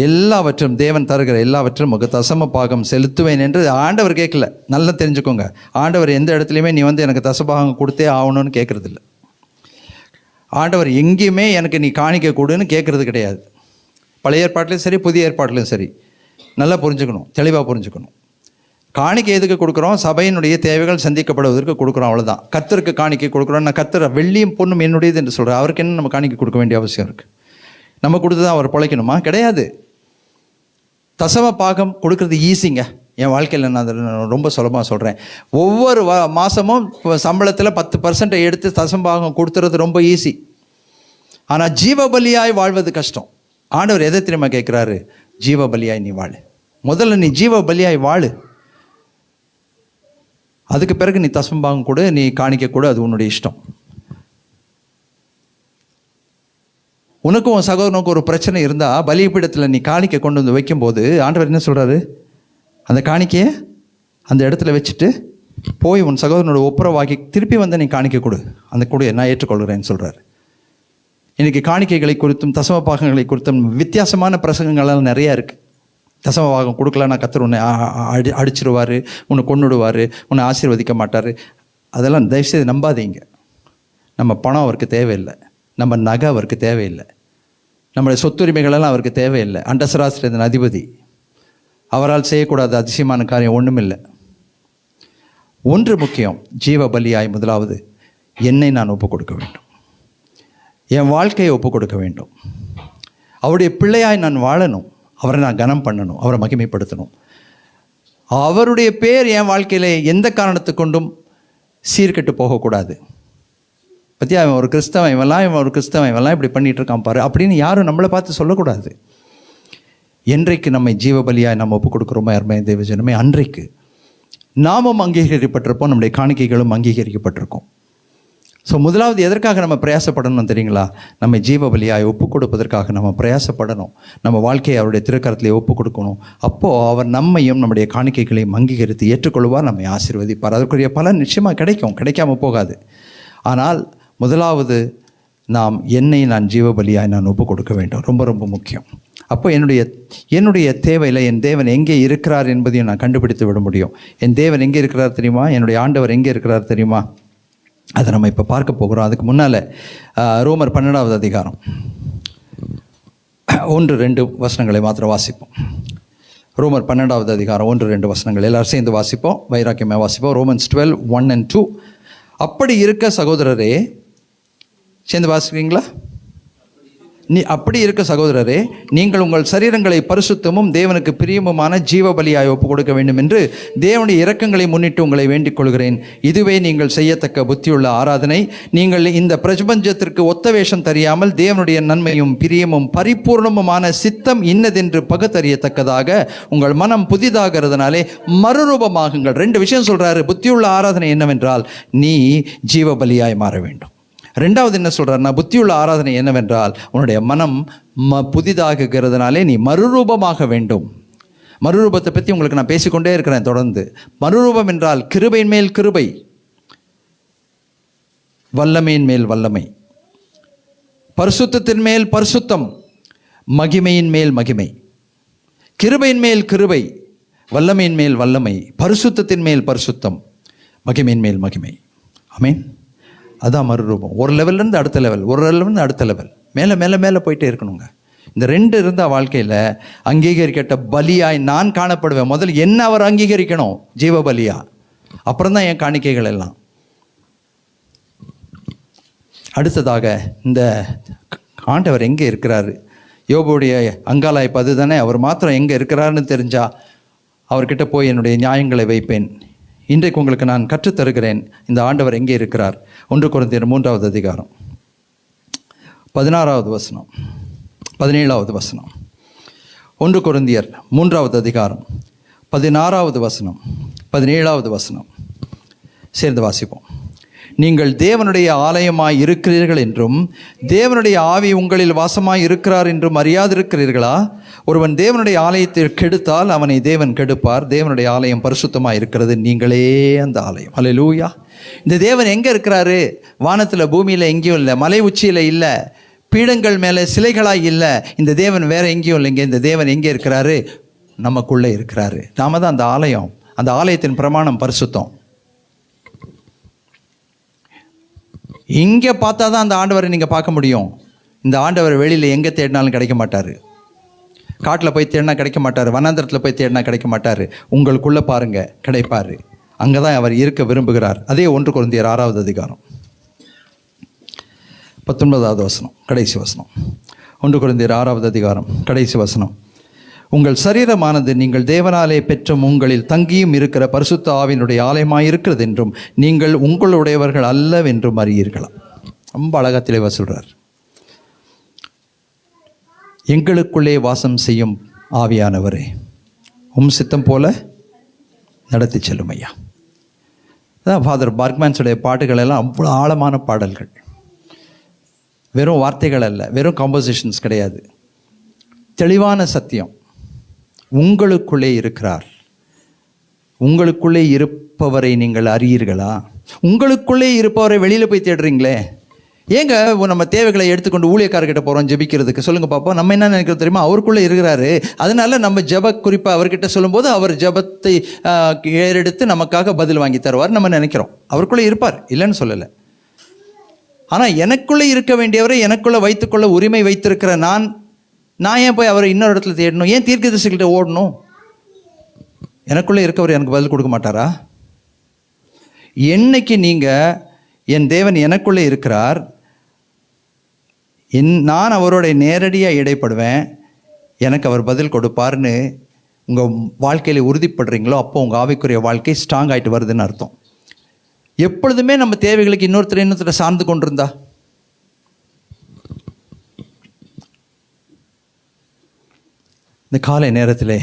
Speaker 3: எல்லாவற்றும் தேவன் தருகிற எல்லாவற்றும் உமக்கு தசம பாகம் செலுத்துவேன் என்று ஆண்டவர் கேட்கல. நல்லா தெரிஞ்சுக்கோங்க, ஆண்டவர் எந்த இடத்துலையுமே நீ எனக்கு தசபாகம் கொடுத்தே ஆகணும்னு கேட்குறதில்ல. ஆண்டவர் எங்கேயுமே எனக்கு நீ காணிக்க கொடுன்னு கேட்குறது கிடையாது. பழைய ஏற்பாட்டிலையும் சரி, புதிய ஏற்பாட்டிலையும் சரி. நல்லா புரிஞ்சுக்கணும், தெளிவாக புரிஞ்சுக்கணும். காணிக்கை எதுக்கு கொடுக்குறோம்? சபையினுடைய தேவைகள் சந்திக்கப்படுவதற்கு கொடுக்குறோம், அவ்வளோதான். கர்த்தருக்கு காணிக்கை கொடுக்குறோம். நான் கர்த்தர் வெள்ளியும் பொண்ணும் என்னுடையது என்று சொல்கிறேன். அவருக்கு என்ன நம்ம காணிக்கை கொடுக்க வேண்டிய அவசியம் இருக்குது? நம்ம கொடுத்து தான் அவர் பிழைக்கணுமா? கிடையாது. தசம பாகம் கொடுக்குறது ஈஸிங்க. என் வாழ்க்கையில் நான் அதை ரொம்ப சுலபமாக சொல்கிறேன். ஒவ்வொரு மாதமும் சம்பளத்தில் 10% எடுத்து தசம பாகம் கொடுத்துறது ரொம்ப ஈஸி. ஆனால் ஜீவபலியாய் வாழ்வது கஷ்டம். ஆண்டவர் எதை தெரியுமா கேட்குறாரு? ஜீவபலியாய் நீ வாழு. முதல்ல நீ ஜீவபலியாய் வாழு. அதுக்கு பிறகு நீ தசம்பாகம் கொடு, நீ காணிக்க கொடு, அது உன்னுடைய இஷ்டம். உனக்கும் உன் சகோதரனுக்கும் ஒரு பிரச்சனை இருந்தால் பலிபீடத்தில் நீ காணிக்க கொண்டு வந்து வைக்கும்போது ஆண்டவர் என்ன சொல்கிறாரு? அந்த காணிக்கையை அந்த இடத்துல வச்சுட்டு போய் உன் சகோதரனோட ஒப்புரவாக்கி திருப்பி வந்து நீ காணிக்கை கொடு, அந்த கொடு, நான் ஏற்றுக்கொள்கிறேன்னு சொல்கிறார். இன்றைக்கி காணிக்கைகளை குறித்தும் தசம பாகங்களை குறித்தும் வித்தியாசமான பிரசங்கங்கள்லாம் நிறையா இருக்குது. தசம பாகம் கொடுக்கலன்னா கர்த்தர் உன்னை அடிச்சிருவார், உன்னை கொன்னுடுவார், உன்னை ஆசீர்வதிக்க மாட்டார். அதெல்லாம் தயவுசெய்து நம்பாதீங்க. நம்ம பணம் அவருக்கு தேவையில்லை, நம்ம நகை அவருக்கு தேவையில்லை, நம்மளுடைய சொத்துரிமைகளெல்லாம் அவருக்கு தேவையில்லை. அண்டசராசிரியத்தின் அதிபதி, அவரால் செய்யக்கூடாத அதிசயமான காரியம் ஒன்றுமில்லை. ஒன்று முக்கியம், ஜீவ பலியாய் முதலாவது என்னை நான் ஒப்புக் கொடுக்க வேண்டும், என் வாழ்க்கையை ஒப்புக் கொடுக்க வேண்டும். அவருடைய பிள்ளையாய் நான் வாழணும், அவரை நான் கனம் பண்ணணும், அவரை மகிமைப்படுத்தணும். அவருடைய பேர் என் வாழ்க்கையில் எந்த காரணத்தை கொண்டும் சீர்கெட்டு போகக்கூடாது. பற்றியா அவன் ஒரு கிறிஸ்தவன், இவன் ஒரு கிறிஸ்தவன், இவெல்லாம் இப்படி பண்ணிகிட்டு இருக்கான் பாரு அப்படின்னு யாரும் நம்மளை பார்த்து சொல்லக்கூடாது. என்றைக்கு நம்மை ஜீவபலியாய் நம்ம ஒப்புக் கொடுக்குறோமோ அருமையான தேவஜனமே, அன்றைக்கு நாமும் அங்கீகரிக்கப்பட்டிருப்போம், நம்முடைய காணிக்கைகளும் அங்கீகரிக்கப்பட்டிருக்கோம். ஸோ முதலாவது எதற்காக நம்ம பிரயாசப்படணும் தெரியுங்களா? நம்ம ஜீவபலியாய் ஒப்புக் கொடுப்பதற்காக நம்ம பிரயாசப்படணும். நம்ம வாழ்க்கையை அவருடைய திருக்கரத்திலே ஒப்புக் கொடுக்கணும். அப்போது அவர் நம்மையும் நம்முடைய காணிக்கைகளையும் அங்கீகரித்து ஏற்றுக்கொள்வார், நம்மை ஆசீர்வதிப்பார். அதற்குரிய பலன் நிச்சயமாக கிடைக்கும், கிடைக்காமல் போகாது. ஆனால் முதலாவது நான் ஜீவபலியாய் நான் ஒப்புக் கொடுக்க வேண்டும், ரொம்ப ரொம்ப முக்கியம். அப்போ என்னுடைய தேவையில் என் தேவன் எங்கே இருக்கிறார் என்பதையும் நான் கண்டுபிடித்து விட முடியும். என் தேவன் எங்கே இருக்கிறார் தெரியுமா? என்னுடைய ஆண்டவர் எங்கே இருக்கிறார் தெரியுமா? அதை நம்ம இப்போ பார்க்க போகிறோம். அதுக்கு முன்னால் ரோமர் 12வது அதிகாரம் 1-2 வசனங்களை மாத்திரம் வாசிப்போம். ரோமர் 12வது அதிகாரம் 1-2 வசனங்கள் எல்லாரும் சேர்ந்து வாசிப்போம், வைராக்கியமாக வாசிப்போம். Romans 12:1-2. அப்படி இருக்க சகோதரரே, சேர்ந்து வாசிக்கிறீங்களா? அப்படி இருக்க சகோதரரே, நீங்கள் உங்கள் சரீரங்களை பரிசுத்தமும் தேவனுக்கு பிரியமுமான ஜீவபலியாய் ஒப்புக் கொடுக்க வேண்டும் என்று தேவனுடைய இரக்கங்களை முன்னிட்டு உங்களை வேண்டிக் கொள்கிறேன். இதுவே நீங்கள் செய்யத்தக்க புத்தியுள்ள ஆராதனை. நீங்கள் இந்த பிரபஞ்சத்திற்கு ஒத்த வேஷம் தெரியாமல் தேவனுடைய நன்மையும் பிரியமும் பரிபூர்ணமுமான சித்தம் இன்னதென்று பகுத்தறியத்தக்கதாக உங்கள் மனம் புதிதாகிறதுனாலே மறுரூபமாகுங்கள். 2 விஷயம் சொல்றாரு. புத்தியுள்ள ஆராதனை என்னவென்றால் நீ ஜீவபலியாய் மாற வேண்டும். 2வது என்ன சொல்கிறாருன்னா, புத்தியுள்ள ஆராதனை என்னவென்றால் உன்னுடைய மனம் புதிதாகுகிறதுனாலே நீ மறுரூபமாக வேண்டும். மறுரூபத்தை பற்றி உங்களுக்கு நான் பேசிக்கொண்டே இருக்கிறேன் தொடர்ந்து. மறுரூபம் என்றால் கிருபையின் மேல் கிருபை, வல்லமையின் மேல் வல்லமை, பரிசுத்தத்தின் மேல் பரிசுத்தம், மகிமையின் மேல் மகிமை. கிருபையின் மேல் கிருபை, வல்லமையின் மேல் வல்லமை, பரிசுத்தத்தின் மேல் பரிசுத்தம், மகிமையின் மேல் மகிமை. ஆமென். அதான் மறுரூபம். ஒரு லெவல்லேருந்து அடுத்த லெவல், ஒரு லெவல்லேருந்து அடுத்த லெவல், மேலே மேலே மேலே போயிட்டே இருக்கணுங்க. இந்த 2 இருந்தால் வாழ்க்கையில் அங்கீகரிக்கப்பட்ட பலியாய் நான் காணப்படுவேன். முதல்ல என்ன அவர் அங்கீகரிக்கணும், ஜீவ பலியா, அப்புறம் தான் என் காணிக்கைகள் எல்லாம். அடுத்ததாக இந்த ஆண்டவர் எங்கே இருக்கிறாரு? யோபுடைய அங்காளாய்ப்பு அது தானே. அவர் மாத்திரம் எங்கே இருக்கிறாருன்னு தெரிஞ்சா அவர்கிட்ட போய் என்னுடைய நியாயங்களை வைப்பேன். இன்றைக்கு உங்களுக்கு நான் கற்றுத்தருகிறேன் இந்த ஆண்டவர் எங்கே இருக்கிறார். 1 கொரிந்தியர் 3வது அதிகாரம் 16வது வசனம் 17வது வசனம். 1 கொரிந்தியர் 3வது அதிகாரம் 16வது வசனம் 17வது வசனம் சேர்ந்து வாசிப்போம். நீங்கள் தேவனுடைய ஆலயமாய் இருக்கிறீர்கள் என்றும் தேவனுடைய ஆவி உங்களில் வாசமாய் இருக்கிறார் என்றும் அறியாதிருக்கிறீர்களா? ஒருவன் தேவனுடைய ஆலயத்தை கெடுத்தால் அவனை தேவன் கெடுப்பார். தேவனுடைய ஆலயம் பரிசுத்தமாக இருக்கிறது, நீங்களே அந்த ஆலயம். அல்லேலூயா. இந்த தேவன் எங்கே இருக்கிறாரு? வானத்தில் பூமியில் எங்கேயும் இல்லை, மலை உச்சியில் இல்லை, பீடங்கள் மேலே சிலைகளாக இல்லை. இந்த தேவன் வேற எங்கேயும் இல்லைங்க. இந்த தேவன் எங்கே இருக்கிறாரு? நமக்குள்ளே இருக்கிறாரு. நாம தான் அந்த ஆலயம். அந்த ஆலயத்தின் பிரமாணம் பரிசுத்தம். இங்கே பார்த்தா தான் அந்த ஆண்டவரை நீங்கள் பார்க்க முடியும். இந்த ஆண்டவர் வெளியில் எங்கே தேடினாலும் கிடைக்க மாட்டார். காட்டில் போய் தேடினா கிடைக்க மாட்டார், வனாந்தரத்தில் போய் தேடினா கிடைக்க மாட்டார். உங்களுக்குள்ளே பாருங்கள், கிடைப்பார். அங்கே தான் அவர் இருக்க விரும்புகிறார். அதே 1 கொரிந்தியர் 6வது அதிகாரம் 19வது வசனம் கடைசி வசனம். 1 கொரிந்தியர் 6வது அதிகாரம் கடைசி வசனம். உங்கள் சரீரமானது நீங்கள் தேவனாலே பெற்றும் உங்களில் தங்கியும் இருக்கிற பரிசுத்த ஆவியினுடைய ஆலயமாய் இருக்கிறது என்றும் நீங்கள் உங்களுடையவர்கள் அல்லவென்றும் அறியீர்களா? ரொம்ப அழகாக தெளிவாக சொல்கிறார். எங்களுக்குள்ளே வாசம் செய்யும் ஆவியானவரே, சித்தம் போல நடத்தி செல்லும் ஐயா. அதான் ஃபாதர் பார்க்மேன்ஸுடைய பாட்டுகள் எல்லாம் அவ்வளோ ஆழமான பாடல்கள். வெறும் வார்த்தைகள் அல்ல, வெறும் காம்போசிஷன்ஸ் கிடையாது, தெளிவான சத்தியம். உங்களுக்குள்ளே இருக்கிறார், உங்களுக்குள்ளே இருப்பவரை நீங்கள் அறியீர்களா? உங்களுக்குள்ளே இருப்பவரை வெளியில் போய் தேடுறீங்களே. ஏங்க நம்ம தேவைகளை எடுத்துக்கொண்டு ஊழியக்காரர்கிட்ட போகிறோம் ஜெபிக்கிறதுக்கு? சொல்லுங்க பார்ப்போம். நம்ம என்ன நினைக்கிறோம் தெரியுமா? அவருக்குள்ளே இருக்கிறாரு, அதனால நம்ம ஜெப குறிப்பாக அவர்கிட்ட சொல்லும்போது அவர் ஜெபத்தை ஏறெடுத்து நமக்காக பதில் வாங்கி தருவார் நம்ம நினைக்கிறோம். அவருக்குள்ளே இருப்பார், இல்லைன்னு சொல்லலை. ஆனால் எனக்குள்ளே இருக்க வேண்டியவரை எனக்குள்ளே வைத்துக்கொள்ள உரிமை வைத்திருக்கிற நான் ஏன் போய் அவரை இன்னொரு இடத்துல தேடணும்? ஏன் தீர்க்கதரிசிகிட்ட ஓடணும்? எனக்குள்ளே இருக்கவர் எனக்கு பதில் கொடுக்க மாட்டாரா? என்னைக்கு நீங்கள் என் தேவன் எனக்குள்ளே இருக்கிறார், நான் அவரோட நேரடியாக இடைப்படுவேன், எனக்கு அவர் பதில் கொடுப்பார்னு உங்கள் வாழ்க்கையில் உறுதிப்படுறீங்களோ, அப்போ உங்கள் ஆவிக்குரிய வாழ்க்கை ஸ்ட்ராங் ஆகிட்டு வருதுன்னு அர்த்தம். எப்பொழுதுமே நம்ம தேவைகளுக்கு இன்னொருத்தரை சார்ந்து கொண்டிருந்தா, இந்த காலை நேரத்திலே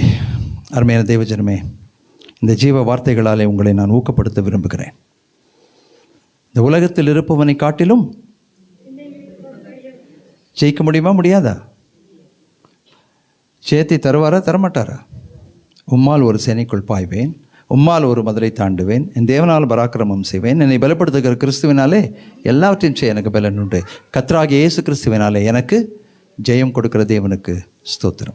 Speaker 3: அருமையான தேவஜனமே, இந்த ஜீவ வார்த்தைகளாலே உங்களை நான் ஊக்கப்படுத்த விரும்புகிறேன். இந்த உலகத்தில் இருப்பவனை காட்டிலும் ஜெயிக்க முடியுமா? முடியாதா? ஜெயத்தை தருவாரா? தரமாட்டாரா? உம்மால் ஒரு சேனைக்குள் பாய்வேன், உம்மால் ஒரு மதுரை தாண்டுவேன், என் தேவனால் பராக்கிரமம் செய்வேன், என்னை பலப்படுத்துகிற கிறிஸ்துவினாலே எல்லாவற்றையும் செய்ய எனக்கு பலன் உண்டு. கர்த்தராகிய இயேசு கிறிஸ்துவினாலே எனக்கு ஜெயம் கொடுக்கிற தேவனுக்கு ஸ்தோத்திரம்.